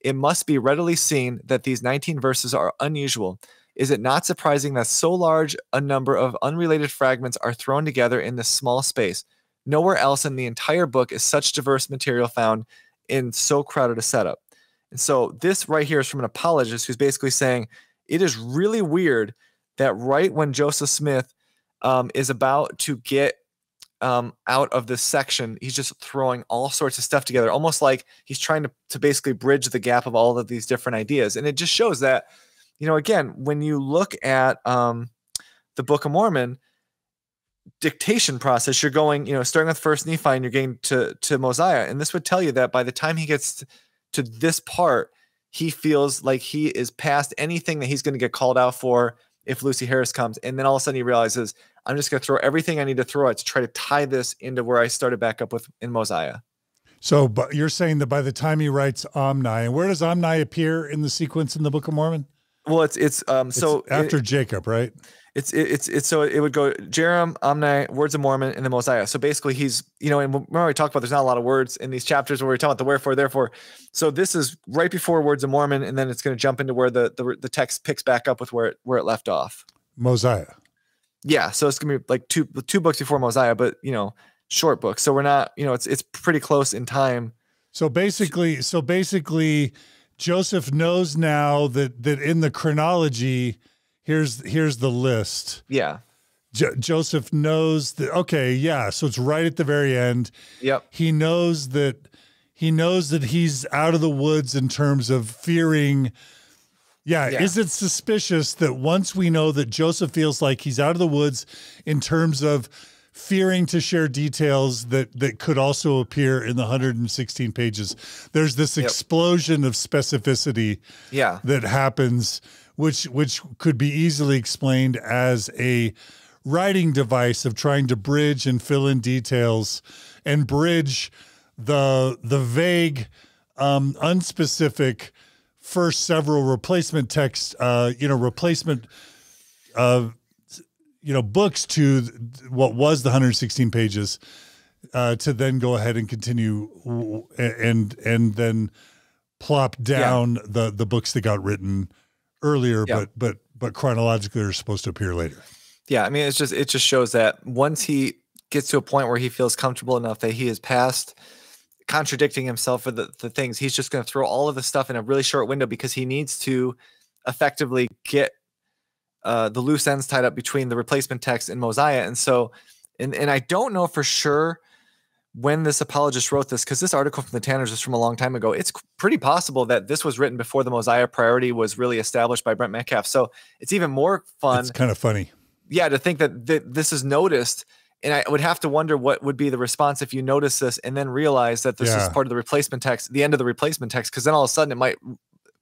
It must be readily seen that these 19 verses are unusual. Is it not surprising that so large a number of unrelated fragments are thrown together in this small space? Nowhere else in the entire book is such diverse material found in so crowded a setup. And so this right here is from an apologist who's basically saying it is really weird that right when Joseph Smith is about to get out of this section, he's just throwing all sorts of stuff together, almost like he's trying to basically bridge the gap of all of these different ideas. And it just shows that, again, when you look at the Book of Mormon dictation process, you're going, starting with First Nephi and you're getting to Mosiah. And this would tell you that by the time he gets to this part, he feels like he is past anything that he's going to get called out for if Lucy Harris comes. And then all of a sudden he realizes, I'm just going to throw everything I need to throw at to try to tie this into where I started back up with in Mosiah. So but you're saying that by the time he writes Omni, and where does Omni appear in the sequence in the Book of Mormon? Well, it's after Jacob, right? It's so it would go Jerem, Omni, Words of Mormon, and then Mosiah. So basically he's, and remember we talked about there's not a lot of words in these chapters where we're talking about the wherefore, therefore. So this is right before Words of Mormon, and then it's going to jump into where the text picks back up with where it left off. Mosiah. Yeah. So it's gonna be like two books before Mosiah, but short books. So we're not, it's pretty close in time. So basically Joseph knows now that in the chronology, here's the list. Yeah. Joseph knows that, okay, yeah, so it's right at the very end. Yep. He knows that he's out of the woods in terms of fearing. Yeah. Is it suspicious that once we know that Joseph feels like he's out of the woods in terms of fearing to share details that could also appear in the 116 pages, there's this explosion of specificity that happens, which could be easily explained as a writing device of trying to bridge and fill in details and bridge the vague, unspecific first several replacement text, replacement books to what was the 116 pages, to then go ahead and continue and then plop down the books that got written earlier, but chronologically are supposed to appear later. Yeah, I mean, it just shows that once he gets to a point where he feels comfortable enough that he is past contradicting himself for the things, he's just going to throw all of the stuff in a really short window because he needs to effectively get the loose ends tied up between the replacement text and Mosiah. And so, and I don't know for sure when this apologist wrote this, because this article from the Tanners is from a long time ago. It's pretty possible that this was written before the Mosiah priority was really established by Brent Metcalfe. So it's even more fun. It's kind of funny. Yeah, to think that this is noticed. And I would have to wonder what would be the response if you notice this and then realize that this is part of the replacement text, the end of the replacement text, because then all of a sudden it might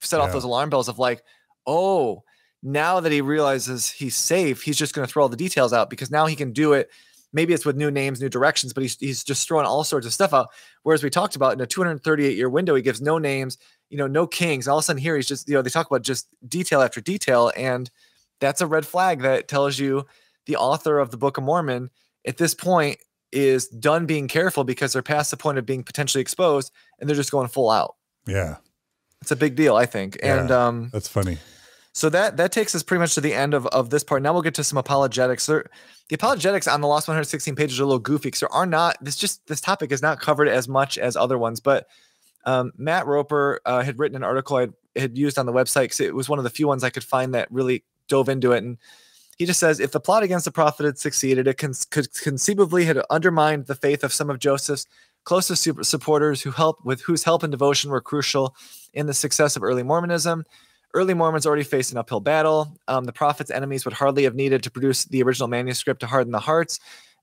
set off those alarm bells of like, oh, now that he realizes he's safe, he's just going to throw all the details out because now he can do it. Maybe it's with new names, new directions, but he's just throwing all sorts of stuff out. Whereas we talked about in a 238-year window, he gives no names, no kings. And all of a sudden here, he's just, they talk about just detail after detail. And that's a red flag that tells you the author of the Book of Mormon at this point is done being careful because they're past the point of being potentially exposed and they're just going full out. Yeah. It's a big deal, I think. Yeah, and that's funny. So that takes us pretty much to the end of this part. Now we'll get to some apologetics. The apologetics on the last 116 pages are a little goofy because there are not, this topic is not covered as much as other ones, but Matt Roper had written an article I had used on the website because it was one of the few ones I could find that really dove into it. And he just says, if the plot against the prophet had succeeded, it could conceivably have undermined the faith of some of Joseph's closest supporters whose help and devotion were crucial in the success of early Mormonism. Early Mormons already faced an uphill battle. The prophet's enemies would hardly have needed to produce the original manuscript to harden the hearts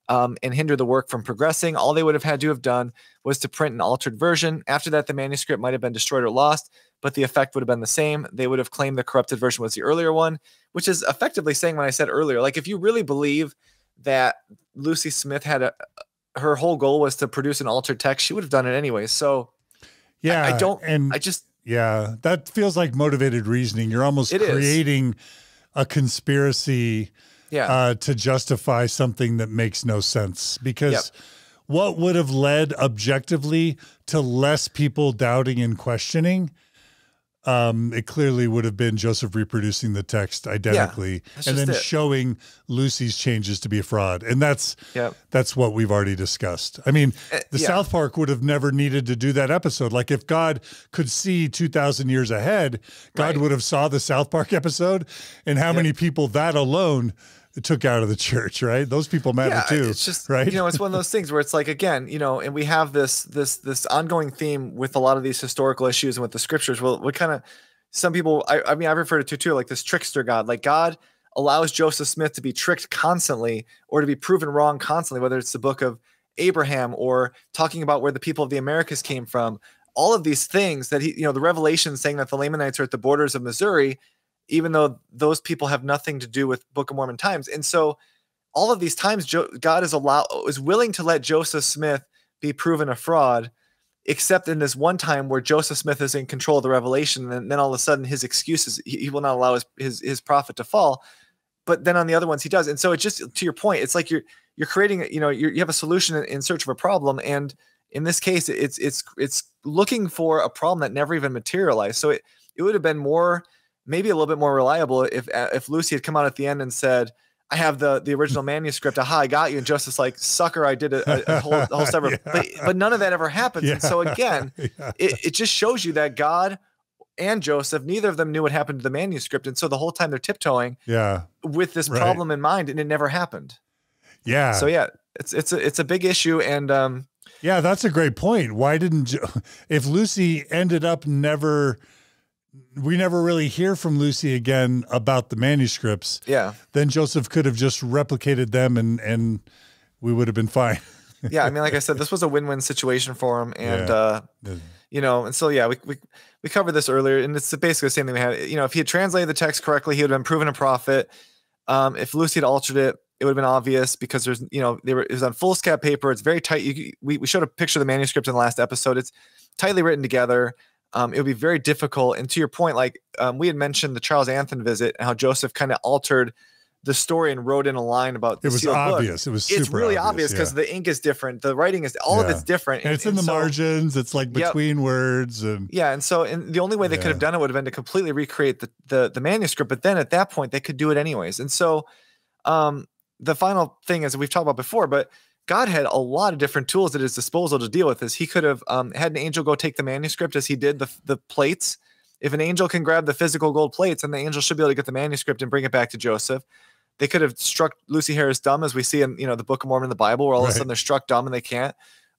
and hinder the work from progressing. All they would have had to have done was to print an altered version. After that, the manuscript might have been destroyed or lost, but the effect would have been the same. They would have claimed the corrupted version was the earlier one, which is effectively saying what I said earlier. Like, if you really believe that Lucy Smith had her whole goal was to produce an altered text, she would have done it anyway. So yeah, yeah, that feels like motivated reasoning. You're almost creating a conspiracy to justify something that makes no sense, because what would have led objectively to less people doubting and questioning? It clearly would have been Joseph reproducing the text identically and then showing Lucy's changes to be a fraud. And that's what we've already discussed. I mean, the South Park would have never needed to do that episode. Like, if God could see 2,000 years ahead, God would have saw the South Park episode and how many people that alone took out of the church, right? Those people matter too. It's just, right? It's one of those things where it's like, again, and we have this ongoing theme with a lot of these historical issues and with the scriptures. Well, what kind of, some people, I mean, I've referred to too, like this trickster God. Like, God allows Joseph Smith to be tricked constantly or to be proven wrong constantly, whether it's the book of Abraham or talking about where the people of the Americas came from. All of these things that the Revelation saying that the Lamanites are at the borders of Missouri, even though those people have nothing to do with Book of Mormon times. And so all of these times, God is willing to let Joseph Smith be proven a fraud, except in this one time where Joseph Smith is in control of the revelation. And then all of a sudden his excuses, he will not allow his prophet to fall. But then on the other ones he does. And so it just, to your point, it's like you're creating, you have a solution in search of a problem. And in this case, it's looking for a problem that never even materialized. So it would have been maybe a little bit more reliable if Lucy had come out at the end and said, I have the original manuscript. Aha, I got you. And Joseph's like, sucker, I did a whole separate. But none of that ever happens. And so again, it just shows you that God and Joseph, neither of them knew what happened to the manuscript. And so the whole time they're tiptoeing with this problem in mind, and it never happened. Yeah. So it's a big issue. And that's a great point. Why didn't if Lucy ended up we never really hear from Lucy again about the manuscripts. Yeah. Then Joseph could have just replicated them and we would have been fine. I mean, like I said, this was a win-win situation for him. And, and so, we covered this earlier, and it's basically the same thing we had. If he had translated the text correctly, he would have been proven a prophet. If Lucy had altered it, it would have been obvious because there's, it was on foolscap paper. It's very tight. We showed a picture of the manuscript in the last episode. It's tightly written together. It would be very difficult. And to your point, like we had mentioned the Charles Anthon visit and how Joseph kind of altered the story and wrote in a line about the it was obvious. Book. It was super it's really obvious because the ink is different. The writing is all of it's different. And it's in the margins. It's like between words. And and the only way they could have done it would have been to completely recreate the manuscript. But then at that point they could do it anyways. And so the final thing is we've talked about before, but God had a lot of different tools at his disposal to deal with this. He could have had an angel go take the manuscript as he did the plates. If an angel can grab the physical gold plates, then the angel should be able to get the manuscript and bring it back to Joseph. They could have struck Lucy Harris dumb, as we see in the Book of Mormon in the Bible, where all of a sudden they're struck dumb and they can't.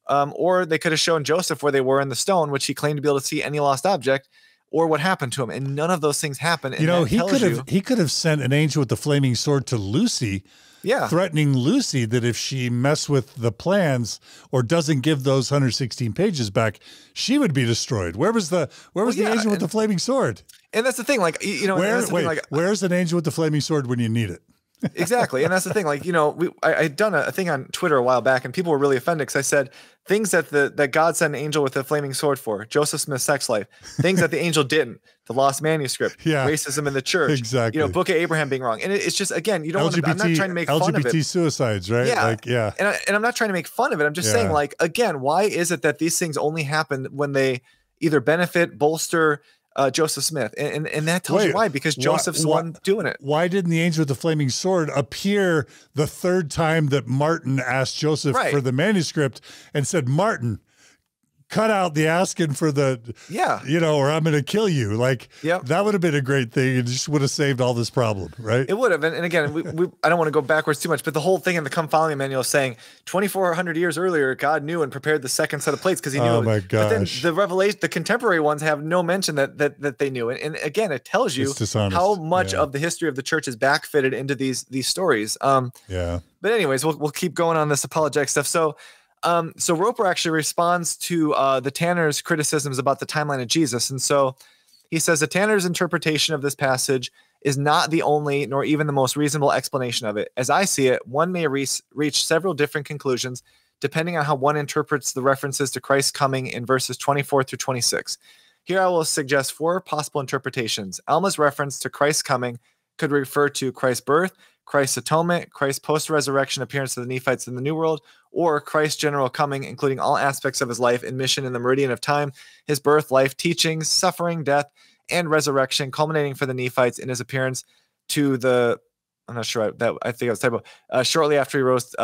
Or they could have shown Joseph where they were in the stone, which he claimed to be able to see any lost object, or what happened to him. And none of those things happened. And he could have sent an angel with the flaming sword to Lucy, threatening Lucy that if she messed with the plans or doesn't give those 116 pages back, she would be destroyed. Where was the angel with the flaming sword? And that's the thing, like where's an angel with the flaming sword when you need it? Exactly. And that's the thing, like, I had done a thing on Twitter a while back and people were really offended because I said things that God sent an angel with a flaming sword for: Joseph Smith's sex life. Things that the angel didn't: the lost manuscript, racism in the church, exactly. Book of Abraham being wrong. And it's just, again, you don't want to, I'm not trying to make fun of it. LGBT suicides, right? And I'm not trying to make fun of it. I'm just saying, like, again, why is it that these things only happen when they either benefit, bolster, Joseph Smith. And that tells you why, because Joseph's the one doing it. Why didn't the angel with the flaming sword appear the third time that Martin asked Joseph for the manuscript and said, Martin, cut out the asking for the, or I'm going to kill you. Like, that would have been a great thing. It just would have saved all this problem, right? It would have. And again, I don't want to go backwards too much, but the whole thing in the Come Follow Me manual is saying 2,400 years earlier, God knew and prepared the second set of plates because he knew. Oh my gosh. But then the revelation, the contemporary ones have no mention that they knew. And again, it tells you how much of the history of the church is backfitted into these stories. But anyways, we'll keep going on this apologetic stuff. So Roper actually responds to the Tanners' criticisms about the timeline of Jesus. And so he says the Tanners' interpretation of this passage is not the only nor even the most reasonable explanation of it. As I see it, one may reach several different conclusions depending on how one interprets the references to Christ's coming in verses 24 through 26. Here I will suggest 4 possible interpretations. Alma's reference to Christ's coming could refer to Christ's birth, Christ's atonement, Christ's post-resurrection appearance to the Nephites in the New World, or Christ's general coming, including all aspects of his life and mission in the meridian of time, his birth, life, teachings, suffering, death, and resurrection, culminating for the Nephites in his appearance to the, I'm not sure that I think I was typo, shortly after he rose,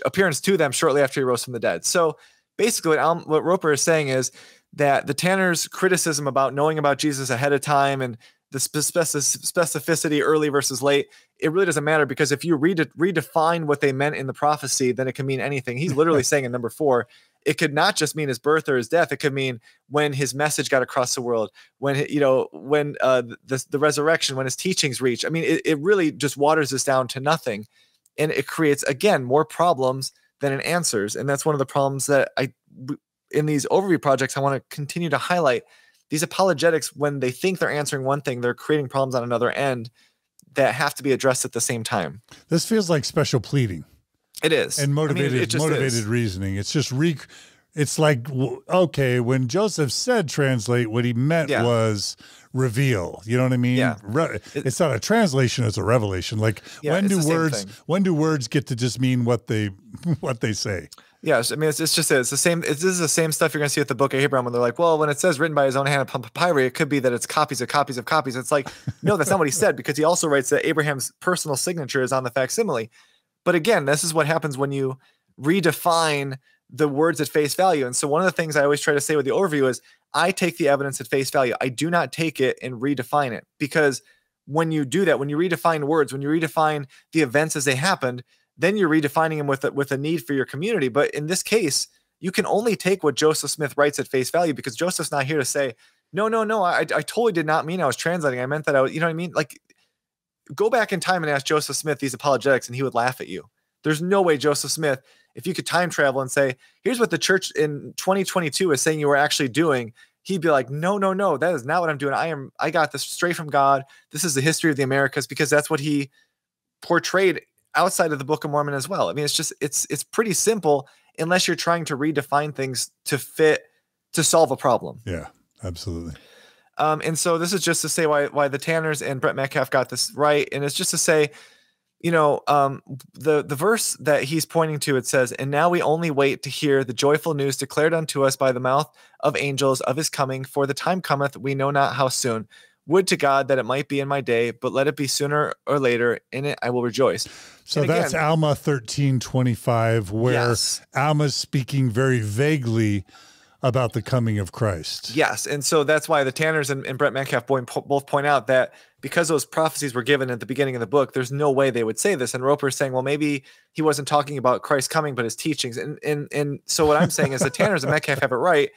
appearance to them shortly after he rose from the dead. So basically what Roper is saying is that the Tanners' criticism about knowing about Jesus ahead of time and the specificity early versus late, it really doesn't matter, because if you redefine what they meant in the prophecy, then it can mean anything. He's literally saying in number 4, it could not just mean his birth or his death. It could mean when his message got across the world, when the resurrection, when his teachings reach. I mean, it really just waters this down to nothing, and it creates, again, more problems than it answers. And that's one of the problems that in these overview projects I want to continue to highlight. These apologetics, when they think they're answering one thing, they're creating problems on another end that have to be addressed at the same time. This feels like special pleading. It is. And motivated reasoning. It's just it's like, okay, when Joseph said translate, what he meant was reveal. You know what I mean? Yeah. It's not a translation, it's a revelation. Like, when do words get to just mean what they say? Yes, I mean, it's the same. This is the same stuff you're going to see with the Book of Abraham, when they're like, well, when it says written by his own hand upon papyri, it could be that it's copies of copies of copies. It's like, no, that's not what he said, because he also writes that Abraham's personal signature is on the facsimile. But again, this is what happens when you redefine the words at face value. And so one of the things I always try to say with the overview is I take the evidence at face value. I do not take it and redefine it, because when you do that, when you redefine words, when you redefine the events as they happened, then you're redefining them with a need for your community. But in this case, you can only take what Joseph Smith writes at face value, because Joseph's not here to say, no, I totally did not mean I was translating. I meant that you know what I mean? Like, go back in time and ask Joseph Smith these apologetics, and he would laugh at you. There's no way Joseph Smith, if you could time travel and say, here's what the church in 2022 is saying you were actually doing, he'd be like, no, that is not what I'm doing. I got this straight from God. This is the history of the Americas, because that's what he portrayed outside of the Book of Mormon as well. I mean, it's pretty simple, unless you're trying to redefine things to solve a problem. Yeah, absolutely. And so this is just to say why the Tanners and Brent Metcalfe got this right. And it's just to say, the verse that he's pointing to, it says, and now we only wait to hear the joyful news declared unto us by the mouth of angels of his coming, for the time cometh, we know not how soon. Would to God that it might be in my day, but let it be sooner or later. In it I will rejoice. So that's Alma 13:25, where Alma's speaking very vaguely about the coming of Christ. Yes, and so that's why the Tanners and Brent Metcalfe both point out that because those prophecies were given at the beginning of the book, there's no way they would say this. And Roper's saying, well, maybe he wasn't talking about Christ coming, but his teachings. And so what I'm saying is the Tanners and Metcalfe have it right,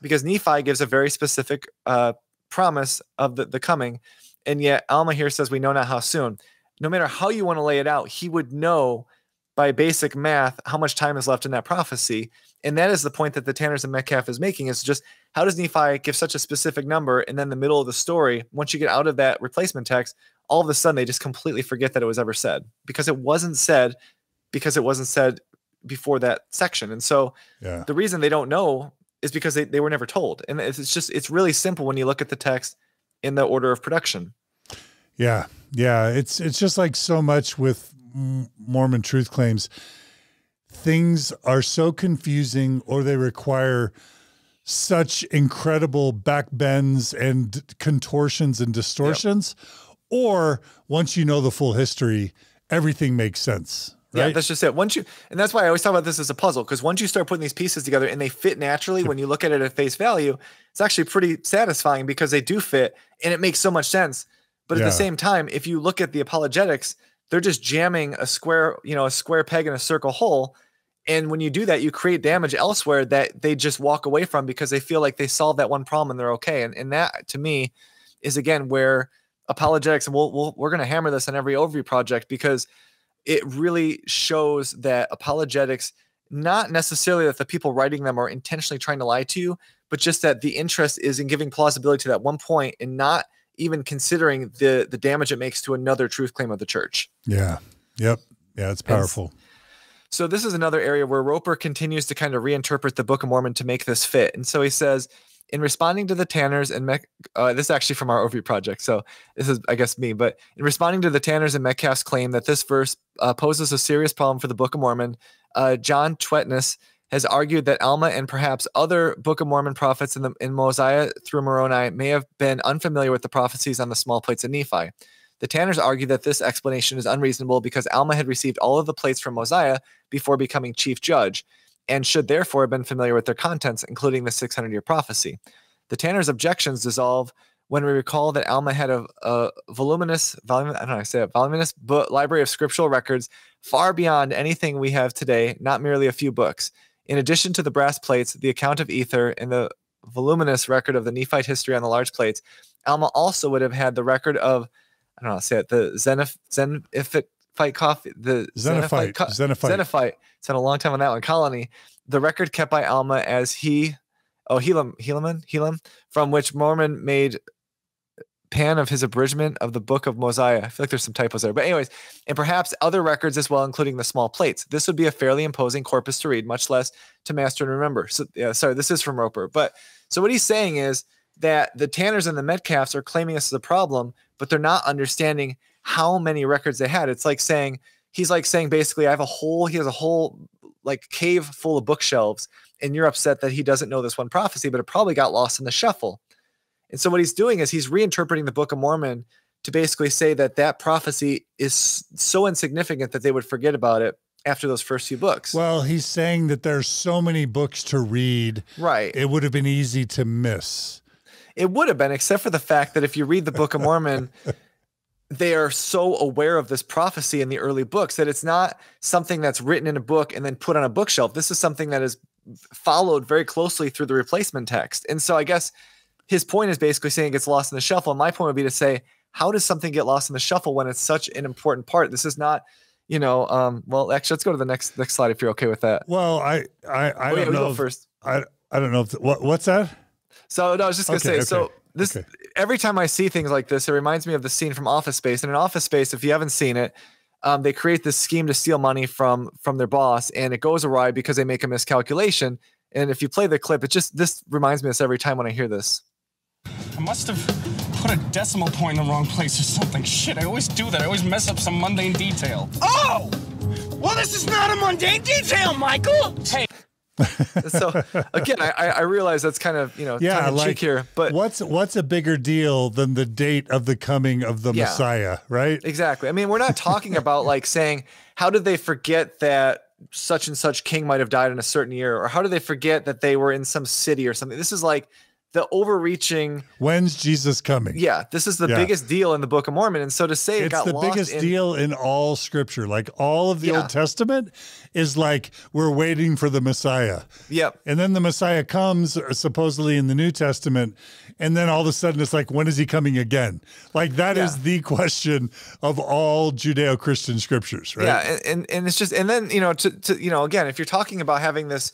because Nephi gives a very specific promise of the coming, and yet Alma here says we know not how soon. No matter how you want to lay it out, he would know by basic math how much time is left in that prophecy. And that is the point that the Tanners and Metcalfe is making, is just, how does Nephi give such a specific number, and then the middle of the story, once you get out of that replacement text, all of a sudden they just completely forget that it was ever said, because it wasn't said before that section. And so the reason they don't know is because they were never told. And it's really simple when you look at the text in the order of production. Yeah. It's just like so much with Mormon truth claims. Things are so confusing, or they require such incredible backbends and contortions and distortions, or once you know the full history, everything makes sense. Right? Yeah, that's just it. And that's why I always talk about this as a puzzle, because once you start putting these pieces together and they fit naturally, when you look at it at face value, it's actually pretty satisfying because they do fit and it makes so much sense. But at the same time, if you look at the apologetics, they're just jamming a square peg in a circle hole. And when you do that, you create damage elsewhere that they just walk away from because they feel like they solved that one problem and they're okay. And that to me is, again, where apologetics, and we're going to hammer this on every overview project, because it really shows that apologetics, not necessarily that the people writing them are intentionally trying to lie to you, but just that the interest is in giving plausibility to that one point and not even considering the damage it makes to another truth claim of the church. Yeah. Yep. Yeah, it's powerful. So this is another area where Roper continues to kind of reinterpret the Book of Mormon to make this fit. And so he says, in responding to the Tanners and this is actually from our overview project, so this is, I guess, me, but in responding to the Tanners and Metcalfe's claim that this verse poses a serious problem for the Book of Mormon, John Twetness has argued that Alma and perhaps other Book of Mormon prophets in Mosiah through Moroni may have been unfamiliar with the prophecies on the small plates of Nephi. The Tanners argue that this explanation is unreasonable because Alma had received all of the plates from Mosiah before becoming chief judge, and should therefore have been familiar with their contents, including the 600-year prophecy. The Tanners' objections dissolve when we recall that Alma had a voluminous library of scriptural records far beyond anything we have today, not merely a few books. In addition to the brass plates, the account of Ether, and the voluminous record of the Nephite history on the large plates, Alma also would have had the record of, I don't know how to say it, the Xenophite coffee, the Xenophite. It's been a long time on that one. Colony, the record kept by Alma as Helaman, from which Mormon made pan of his abridgment of the Book of Mosiah. I feel like there's some typos there, but anyways, and perhaps other records as well, including the small plates. This would be a fairly imposing corpus to read, much less to master and remember. So, sorry, this is from Roper. But so what he's saying is that the Tanners and the Metcalfes are claiming this as a problem, but they're not understanding how many records they had. It's like saying, he's like saying basically, he has a whole like cave full of bookshelves, and you're upset that he doesn't know this one prophecy, but it probably got lost in the shuffle. And so what he's doing is he's reinterpreting the Book of Mormon to basically say that prophecy is so insignificant that they would forget about it after those first few books. Well, he's saying that there's so many books to read. Right. It would have been easy to miss. It would have been, except for the fact that if you read the Book of Mormon, they are so aware of this prophecy in the early books that it's not something that's written in a book and then put on a bookshelf. This is something that is followed very closely through the replacement text. And so I guess his point is basically saying it gets lost in the shuffle. And my point would be to say, how does something get lost in the shuffle when it's such an important part? This is not, well, actually, let's go to the next slide if you're okay with that. Well, I don't know. First. I don't know. What's that? So no, I was just going to say, so this, every time I see things like this, it reminds me of the scene from Office Space. And in Office Space, if you haven't seen it, they create this scheme to steal money from their boss, and it goes awry because they make a miscalculation. And if you play the clip, this reminds me of this every time when I hear this. I must have put a decimal point in the wrong place or something. Shit, I always do that. I always mess up some mundane detail. Oh! Well, this is not a mundane detail, Michael! Hey. So again, I realize that's kind of, tongue in cheek here, but what's a bigger deal than the date of the coming of the Messiah, right? Exactly. I mean, we're not talking about like saying, how did they forget that such and such king might have died in a certain year, or how did they forget that they were in some city or something? This is like the overreaching. When's Jesus coming? Yeah, this is the biggest deal in the Book of Mormon, and so to say it's the biggest deal in all Scripture. Like all of the Old Testament is like we're waiting for the Messiah. Yep. And then the Messiah comes supposedly in the New Testament, and then all of a sudden it's like, when is he coming again? Like that is the question of all Judeo-Christian scriptures, right? Yeah, and it's just, and then again, if you're talking about having this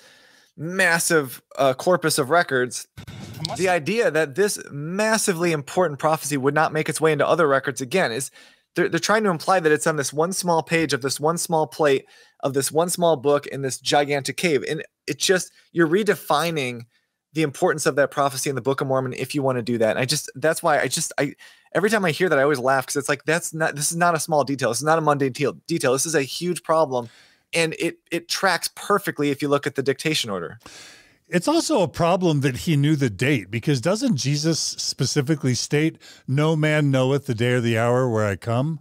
massive corpus of records, the idea that this massively important prophecy would not make its way into other records again is they're trying to imply that it's on this one small page of this one small plate of this one small book in this gigantic cave. And it's just, you're redefining the importance of that prophecy in the Book of Mormon if you want to do that. And that's why every time I hear that, I always laugh, because it's like, this is not a small detail. This is not a mundane detail. This is a huge problem. And it tracks perfectly if you look at the dictation order. It's also a problem that he knew the date, because doesn't Jesus specifically state, "No man knoweth the day or the hour where I come"?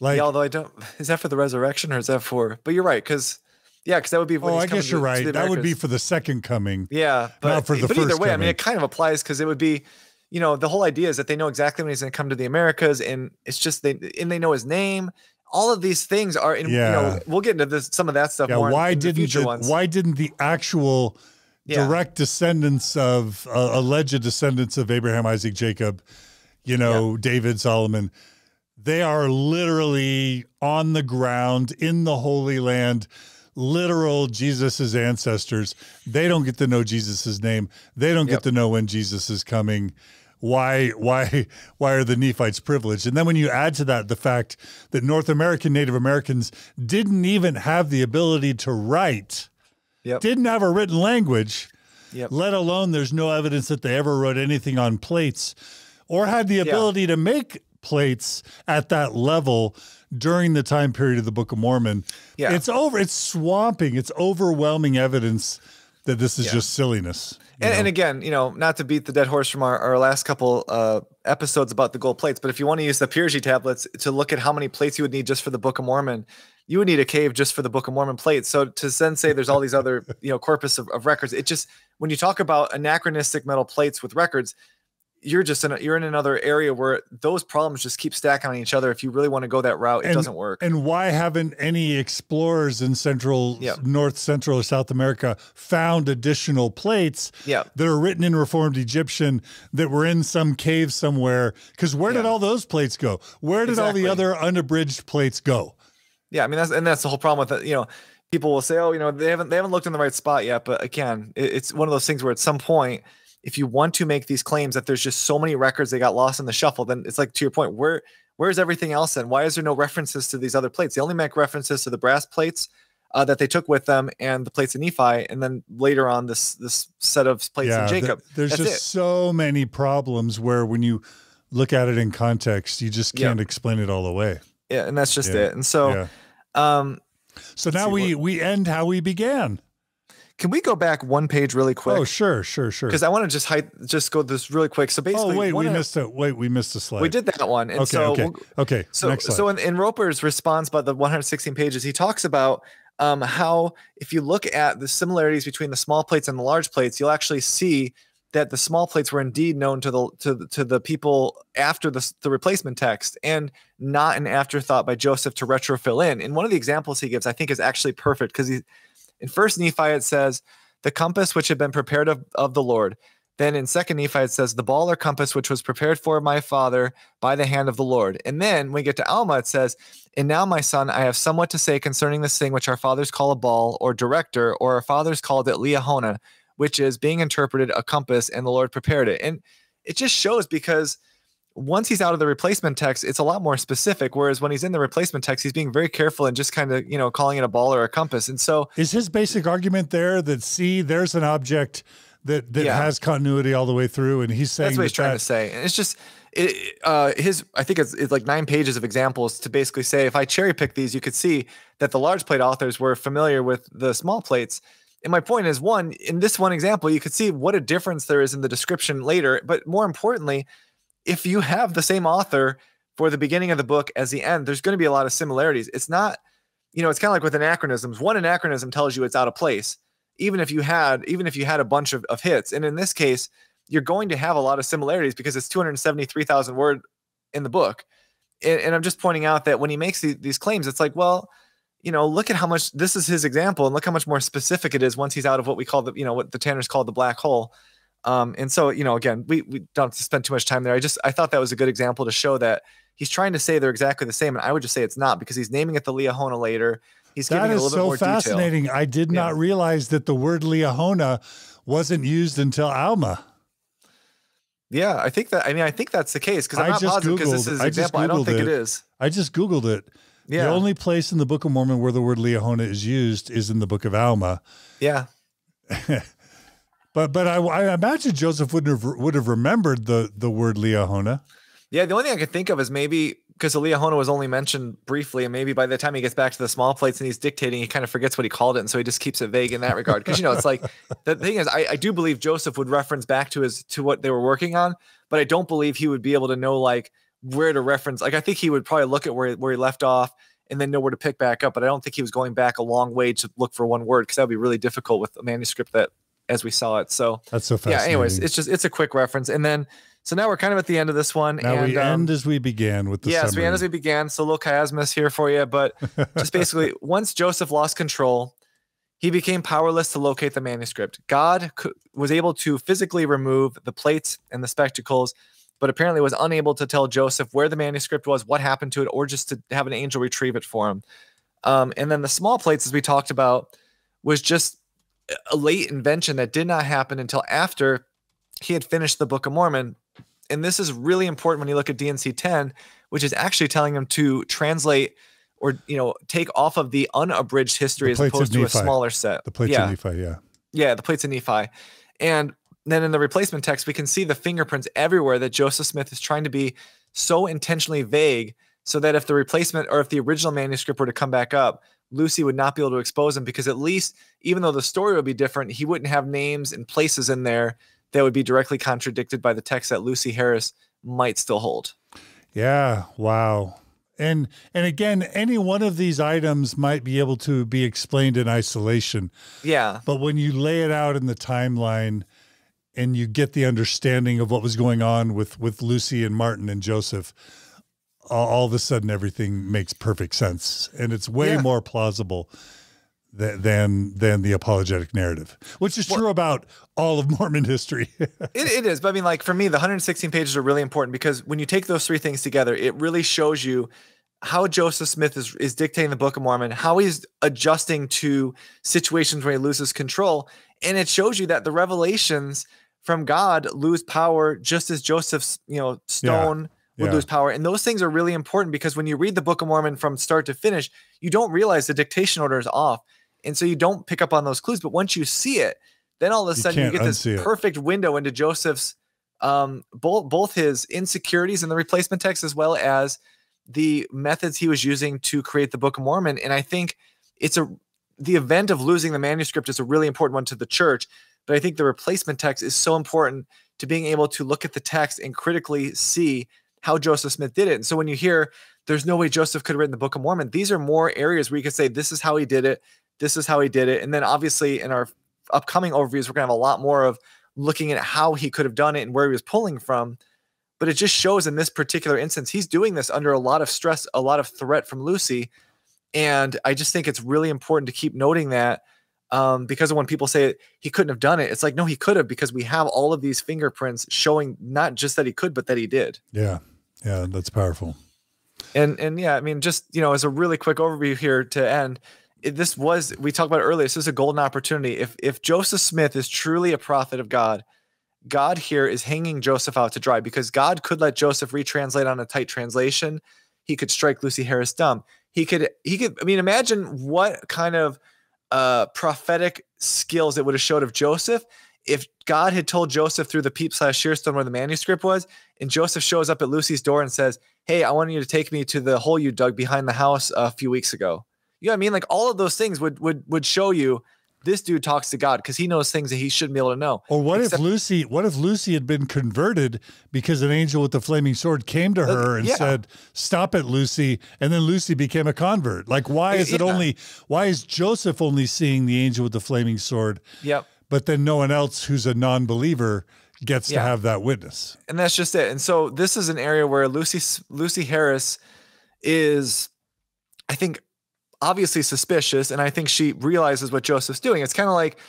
Like, yeah, although I don't, is that for the resurrection or is that for? But you're right, because that would be. When I guess you're right. That would be for the second coming. Yeah, but not for the first either way, coming. I mean, it kind of applies, because it would be, the whole idea is that they know exactly when he's going to come to the Americas, and it's just they know his name. All of these things are in. We'll get into some of that stuff more. Why in the future ones. Why didn't the actual direct descendants of alleged descendants of Abraham, Isaac, Jacob, David, Solomon, they are literally on the ground in the Holy Land, literal Jesus's ancestors. They don't get to know Jesus's name. They don't get to know when Jesus is coming. Why are the Nephites privileged? And then when you add to that the fact that North American Native Americans didn't even have the ability to write, didn't have a written language, let alone there's no evidence that they ever wrote anything on plates or had the ability to make plates at that level during the time period of the Book of Mormon. It's swamping, it's overwhelming evidence that this is just silliness. And again, not to beat the dead horse from our last couple episodes about the gold plates, but if you want to use the Purgy tablets to look at how many plates you would need just for the Book of Mormon, you would need a cave just for the Book of Mormon plates. So to then say there's all these other, corpus of records, it just, when you talk about anachronistic metal plates with records, you're in another area where those problems just keep stacking on each other. If you really want to go that route, it doesn't work. And why haven't any explorers in North Central or South America found additional plates that are written in Reformed Egyptian that were in some cave somewhere? Because where did all those plates go? Where did all the other unabridged plates go? Yeah, I mean, that's the whole problem with it. People will say, oh, they haven't looked in the right spot yet. But again, it's one of those things where at some point, if you want to make these claims that there's just so many records they got lost in the shuffle, then it's like, to your point, where's everything else then? Why is there no references to these other plates? They only make references to the brass plates that they took with them and the plates of Nephi, and then later on this set of plates in Jacob. There's just so many problems where when you look at it in context, you just can't explain it all away. Yeah, and that's just it. And so, so now we end how we began. Can we go back one page really quick? Oh, sure. Because I want to just go this really quick. So basically, we missed a slide. We did that one. And okay. So next slide. So in Roper's response about the 116 pages, he talks about how if you look at the similarities between the small plates and the large plates, you'll actually see that the small plates were indeed known to the people after the replacement text, and not an afterthought by Joseph to retrofill in. And one of the examples he gives, I think, is actually perfect, because in First Nephi, it says, the compass which had been prepared of the Lord. Then in Second Nephi, it says, the ball or compass which was prepared for my father by the hand of the Lord. And then when we get to Alma, it says, and now, my son, I have somewhat to say concerning this thing which our fathers call a ball or director, or our fathers called it Liahona, which is being interpreted a compass, and the Lord prepared it. And it just shows, because once he's out of the replacement text, it's a lot more specific. Whereas when he's in the replacement text, he's being very careful and just kind of, calling it a ball or a compass. And so is his basic argument there that, there's an object that has continuity all the way through. And he's saying that's what he's trying to say. And it's just, I think it's like 9 pages of examples to basically say, if I cherry pick these, you could see that the large plate authors were familiar with the small plates. And my point is, in this one example, you could see what a difference there is in the description later. But more importantly, if you have the same author for the beginning of the book as the end, there's going to be a lot of similarities. It's not, it's kind of like with anachronisms. One anachronism tells you it's out of place, even if you had a bunch of hits. And in this case, you're going to have a lot of similarities because it's 273,000 word in the book. And I'm just pointing out that when he makes these claims, it's like, well, look at how much this is his example, and look how much more specific it is once he's out of what we call what the Tanners call the black hole. And so, again, we don't have to spend too much time there. I thought that was a good example to show that he's trying to say they're exactly the same. And I would just say it's not, because he's naming it the Liahona later. He's giving it a little bit more detail. That is so fascinating. I did not realize that the word Liahona wasn't used until Alma. Yeah, I think that's the case, because I'm not positive, because this is an example. I don't think it is. I just Googled it. Yeah. The only place in the Book of Mormon where the word Liahona is used is in the Book of Alma. Yeah. But I imagine Joseph would have remembered the word Liahona. Yeah, the only thing I could think of is maybe because Eliahona was only mentioned briefly, and maybe by the time he gets back to the small plates and he's dictating, he kind of forgets what he called it, and so he just keeps it vague in that regard. Because it's like the thing is, I do believe Joseph would reference back to what they were working on, but I don't believe he would be able to know like where to reference. Like I think he would probably look at where he left off and then know where to pick back up. But I don't think he was going back a long way to look for one word, because that would be really difficult with a manuscript that as we saw it. So that's so fascinating. Yeah. Anyways, it's a quick reference, and then. So now we're kind of at the end of this one. Now we end as we began with the summary. We end as we began. So a little chiasmus here for you. But just basically, once Joseph lost control, he became powerless to locate the manuscript. God was able to physically remove the plates and the spectacles, but apparently was unable to tell Joseph where the manuscript was, what happened to it, or just to have an angel retrieve it for him. And then the small plates, as we talked about, was just a late invention that did not happen until after he had finished the Book of Mormon. And this is really important when you look at D&C 10, which is actually telling him to translate or, take off of the unabridged history as opposed to a smaller set. The plates of Nephi, yeah. Yeah, the plates of Nephi. And then in the replacement text, we can see the fingerprints everywhere that Joseph Smith is trying to be so intentionally vague so that if the replacement or if the original manuscript were to come back up, Lucy would not be able to expose him, because at least, even though the story would be different, he wouldn't have names and places in there that would be directly contradicted by the text that Lucy Harris might still hold. Yeah. Wow. And again, any one of these items might be able to be explained in isolation. Yeah. But when you lay it out in the timeline and you get the understanding of what was going on with Lucy and Martin and Joseph, all of a sudden everything makes perfect sense. And it's way more plausible than the apologetic narrative, which is true about all of Mormon history. It is. But I mean, like for me, the 116 pages are really important, because when you take those three things together, it really shows you how Joseph Smith is dictating the Book of Mormon, how he's adjusting to situations where he loses control. And it shows you that the revelations from God lose power just as Joseph's, stone would lose power. And those things are really important, because when you read the Book of Mormon from start to finish, you don't realize the dictation order is off. And so you don't pick up on those clues. But once you see it, then all of a sudden you get this perfect window into Joseph's, both his insecurities in the replacement text, as well as the methods he was using to create the Book of Mormon. And I think the event of losing the manuscript is a really important one to the church. But I think the replacement text is so important to being able to look at the text and critically see how Joseph Smith did it. And so when you hear there's no way Joseph could have written the Book of Mormon, these are more areas where you could say, this is how he did it. This is how he did it. And then obviously in our upcoming overviews, we're going to have a lot more of looking at how he could have done it and where he was pulling from. But it just shows in this particular instance, he's doing this under a lot of stress, a lot of threat from Lucy. And I just think it's really important to keep noting that, because when people say he couldn't have done it, it's like, no, he could have, because we have all of these fingerprints showing not just that he could, but that he did. Yeah. Yeah. That's powerful. And yeah, I mean, just, as a really quick overview here to end, we talked about it earlier. This is a golden opportunity. If Joseph Smith is truly a prophet of God, God here is hanging Joseph out to dry, because God could let Joseph retranslate on a tight translation. He could strike Lucy Harris dumb. He could, I mean, imagine what kind of prophetic skills it would have showed of Joseph if God had told Joseph through the peep/shearstone where the manuscript was, and Joseph shows up at Lucy's door and says, hey, I want you to take me to the hole you dug behind the house a few weeks ago. You know what I mean? Like all of those things would show you this dude talks to God, because he knows things that he shouldn't be able to know. Or what if Lucy had been converted because an angel with the flaming sword came to her and said, stop it, Lucy. And then Lucy became a convert. Like, why is Joseph only seeing the angel with the flaming sword? Yep. But then no one else who's a non-believer gets to have that witness. And that's just it. And so this is an area where Lucy Harris is, I think, obviously suspicious, and I think she realizes what Joseph's doing. It's kind of like,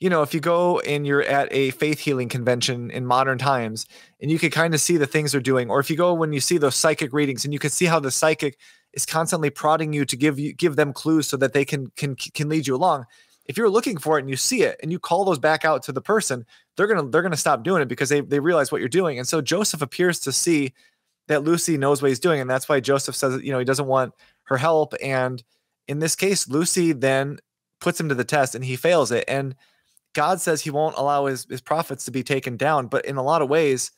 if you go and you're at a faith healing convention in modern times, and you could kind of see the things they're doing, or if you go when you see those psychic readings, and you can see how the psychic is constantly prodding you to give them clues so that they can lead you along. If you're looking for it and you see it and you call those back out to the person, they're gonna stop doing it, because they realize what you're doing. And so Joseph appears to see that Lucy knows what he's doing, and that's why Joseph says, he doesn't want her help. And in this case, Lucy then puts him to the test and he fails it. And God says he won't allow his prophets to be taken down. But in a lot of ways,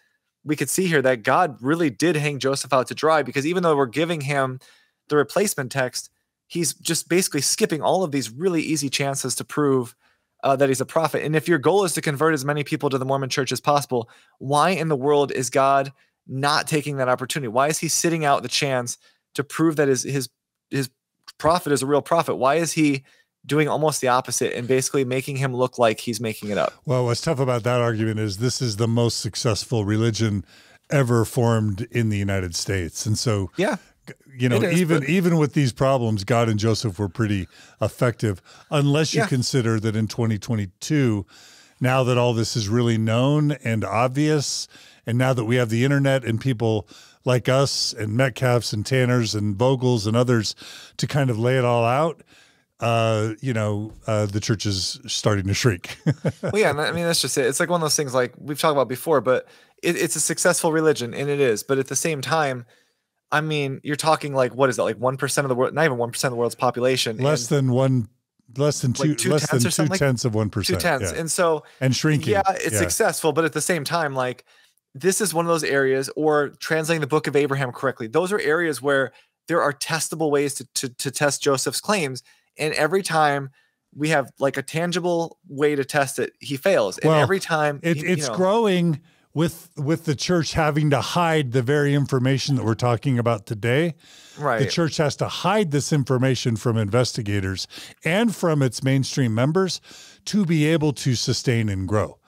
we could see here that God really did hang Joseph out to dry, because even though we're giving him the replacement text, he's just basically skipping all of these really easy chances to prove that he's a prophet. And if your goal is to convert as many people to the Mormon church as possible, why in the world is God not taking that opportunity? Why is he sitting out the chance to prove that his prophet is a real prophet? Why is he doing almost the opposite and basically making him look like he's making it up? Well, what's tough about that argument is this is the most successful religion ever formed in the United States. And so, yeah, you know, even with these problems, God and Joseph were pretty effective, unless you consider that in 2022, now that all this is really known and obvious, and now that we have the internet and people like us and Metcalfs and Tanners and Vogels and others to kind of lay it all out, the church is starting to shrink. Well, yeah, I mean, that's just it. It's like one of those things like we've talked about before, but it's a successful religion, and it is. But at the same time, I mean, you're talking like, what is that? Like 1% of the world, not even 1% of the world's population. Less than 2/10 of 1%. 2/10. Yeah. And so, and shrinking. Yeah, it's successful, but at the same time, like this is one of those areas, or translating the Book of Abraham correctly. Those are areas where there are testable ways to test Joseph's claims. And every time we have like a tangible way to test it, he fails. And every time it's growing with the church having to hide the very information that we're talking about today. Right. The church has to hide this information from investigators and from its mainstream members to be able to sustain and grow.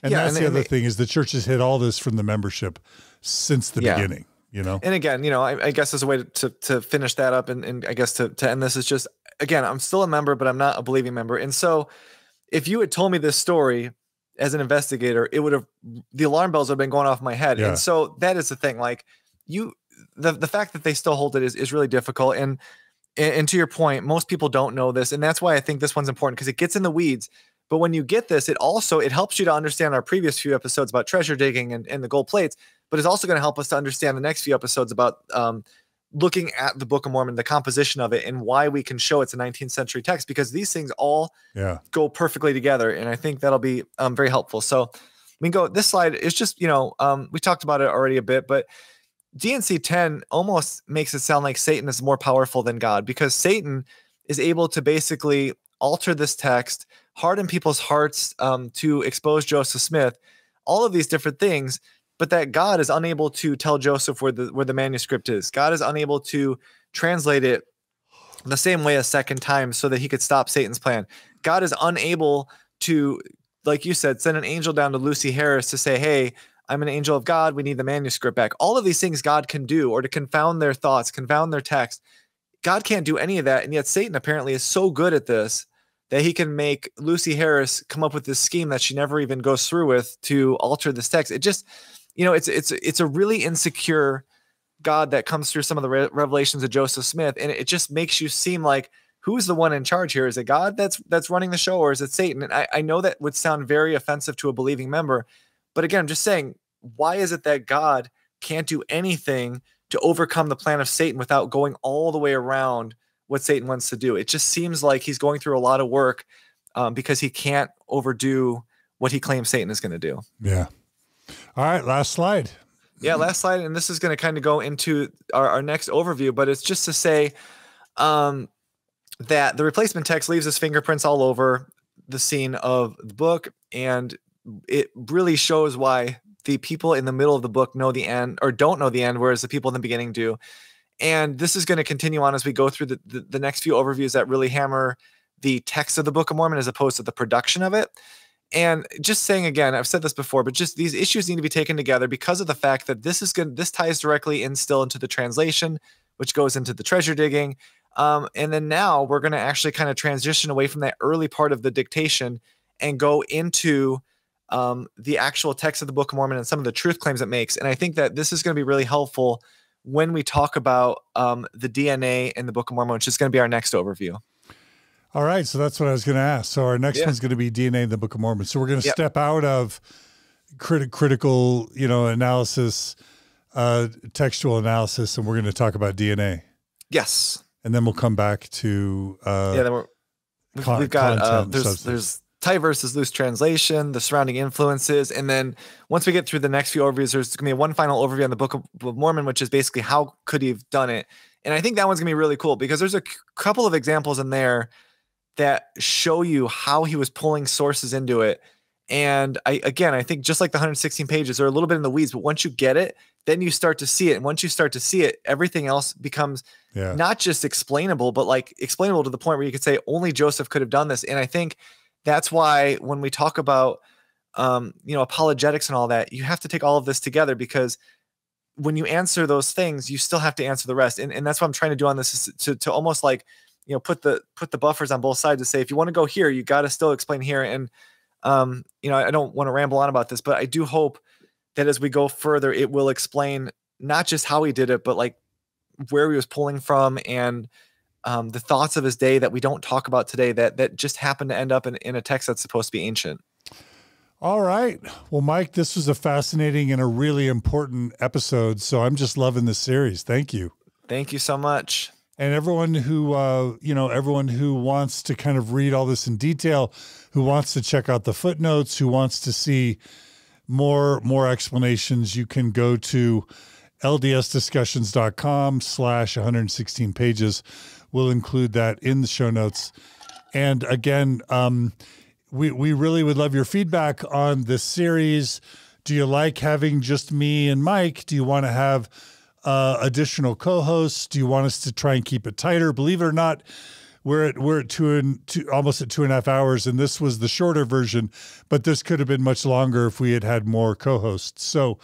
And that's the other thing, is the church has hid all this from the membership since the beginning, you know? And again, I guess as a way to finish that up and I guess to end this is just, again, I'm still a member, but I'm not a believing member. And so if you had told me this story as an investigator, the alarm bells would have been going off my head. Yeah. And so that is the thing, like the fact that they still hold it is really difficult. And to your point, most people don't know this. And that's why I think this one's important, because it gets in the weeds. But when you get this, it helps you to understand our previous few episodes about treasure digging and the gold plates, but it's also going to help us to understand the next few episodes about looking at the Book of Mormon, the composition of it, and why we can show it's a 19th century text, because these things all go perfectly together. And I think that'll be very helpful. So this slide is just, we talked about it already a bit, but DNC 10 almost makes it sound like Satan is more powerful than God, because Satan is able to basically alter this text, harden people's hearts to expose Joseph Smith, all of these different things, but that God is unable to tell Joseph where the manuscript is. God is unable to translate it the same way a second time so that he could stop Satan's plan. God is unable to, like you said, send an angel down to Lucy Harris to say, hey, I'm an angel of God, we need the manuscript back. All of these things God can do, or to confound their thoughts, confound their text. God can't do any of that. And yet Satan apparently is so good at this that he can make Lucy Harris come up with this scheme that she never even goes through with to alter this text. It just, it's a really insecure God that comes through some of the revelations of Joseph Smith. And it just makes you seem like, who's the one in charge here? Is it God that's running the show, or is it Satan? And I know that would sound very offensive to a believing member, but again, I'm just saying, why is it that God can't do anything to overcome the plan of Satan without going all the way around what Satan wants to do? It just seems like he's going through a lot of work because he can't overdo what he claims Satan is going to do. Yeah. All right, last slide. Yeah, last slide. And this is going to kind of go into our next overview, but it's just to say that the replacement text leaves his fingerprints all over the scene of the book. And it really shows why the people in the middle of the book know the end or don't know the end, whereas the people in the beginning do. And this is going to continue on as we go through the next few overviews that really hammer the text of the Book of Mormon as opposed to the production of it. And just saying again, I've said this before, but just these issues need to be taken together because of the fact that this ties directly in still into the translation, which goes into the treasure digging. And then now we're going to actually kind of transition away from that early part of the dictation and go into the actual text of the Book of Mormon and some of the truth claims it makes. And I think that this is going to be really helpful when we talk about the DNA in the Book of Mormon, which is going to be our next overview. All right. So that's what I was going to ask. So our next one's going to be DNA in the Book of Mormon. So we're going to step out of critical, analysis, textual analysis, and we're going to talk about DNA. Yes. And then we'll come back to we've got there's tight versus loose translation, the surrounding influences. And then once we get through the next few overviews, there's going to be one final overview on the Book of Mormon, which is basically how could he have done it. And I think that one's going to be really cool because there's a couple of examples in there that show you how he was pulling sources into it. And I think just like the 116 pages are a little bit in the weeds, but once you get it, then you start to see it. And once you start to see it, everything else becomes not just explainable, but like explainable to the point where you could say only Joseph could have done this. And I think that's why when we talk about, apologetics and all that, you have to take all of this together, because when you answer those things, you still have to answer the rest. And that's what I'm trying to do on this, is to almost like, put the buffers on both sides to say, if you want to go here, you got to still explain here. And, I don't want to ramble on about this, but I do hope that as we go further, it will explain not just how he did it, but like where he was pulling from, and the thoughts of his day that we don't talk about today that just happened to end up in a text that's supposed to be ancient. All right. Well, Mike, this was a fascinating and a really important episode. So I'm just loving this series. Thank you. Thank you so much. And everyone who wants to kind of read all this in detail, who wants to check out the footnotes, who wants to see more explanations, you can go to ldsdiscussions.com/116 pages. We'll include that in the show notes. And again, we really would love your feedback on this series. Do you like having just me and Mike? Do you want to have additional co-hosts? Do you want us to try and keep it tighter? Believe it or not, we're at almost at 2.5 hours, and this was the shorter version, but this could have been much longer if we had more co-hosts. So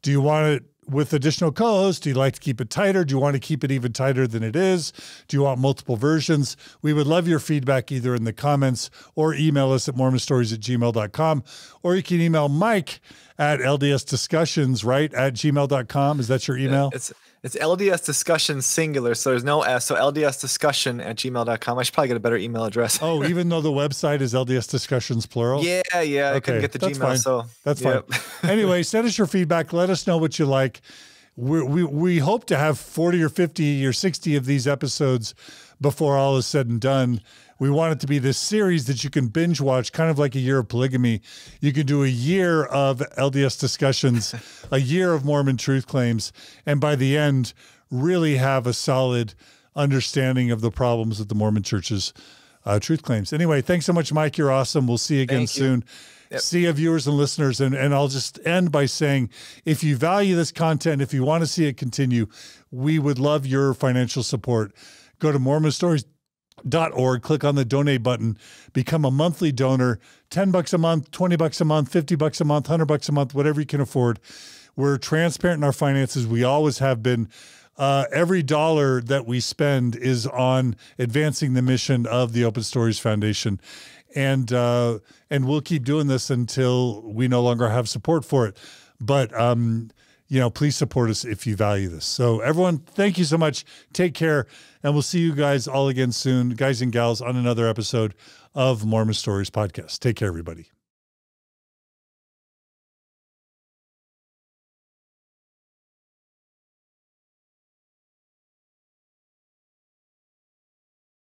do you want it with additional co-hosts? Do you like to keep it tighter? Do you want to keep it even tighter than it is? Do you want multiple versions? We would love your feedback either in the comments or email us at mormonstories@gmail.com, or you can email Mike at ldsdiscussions, right, at gmail.com. Is that your email? It's LDS Discussion singular, so there's no S, so ldsdiscussion@gmail.com. I should probably get a better email address. Oh, even though the website is LDS Discussions plural? Yeah, okay, I couldn't get the Gmail, fine. so that's fine. Anyway, send us your feedback. Let us know what you like. We hope to have 40 or 50 or 60 of these episodes before all is said and done. We want it to be this series that you can binge watch, kind of like a year of polygamy. You can do a year of LDS discussions, a year of Mormon truth claims, and by the end, really have a solid understanding of the problems of the Mormon Church's truth claims. Anyway, thanks so much, Mike. You're awesome. We'll see you again soon. Yep. See you, viewers and listeners. And I'll just end by saying, if you value this content, if you want to see it continue, we would love your financial support. Go to mormonstories.org, click on the donate button, become a monthly donor, $10 a month, $20 a month, $50 a month, $100 a month, whatever you can afford. We're transparent in our finances. We always have been. Every dollar that we spend is on advancing the mission of the Open Stories Foundation. And we'll keep doing this until we no longer have support for it. But, please support us if you value this. So everyone, thank you so much. Take care. And we'll see you guys all again soon, guys and gals, on another episode of Mormon Stories Podcast. Take care, everybody.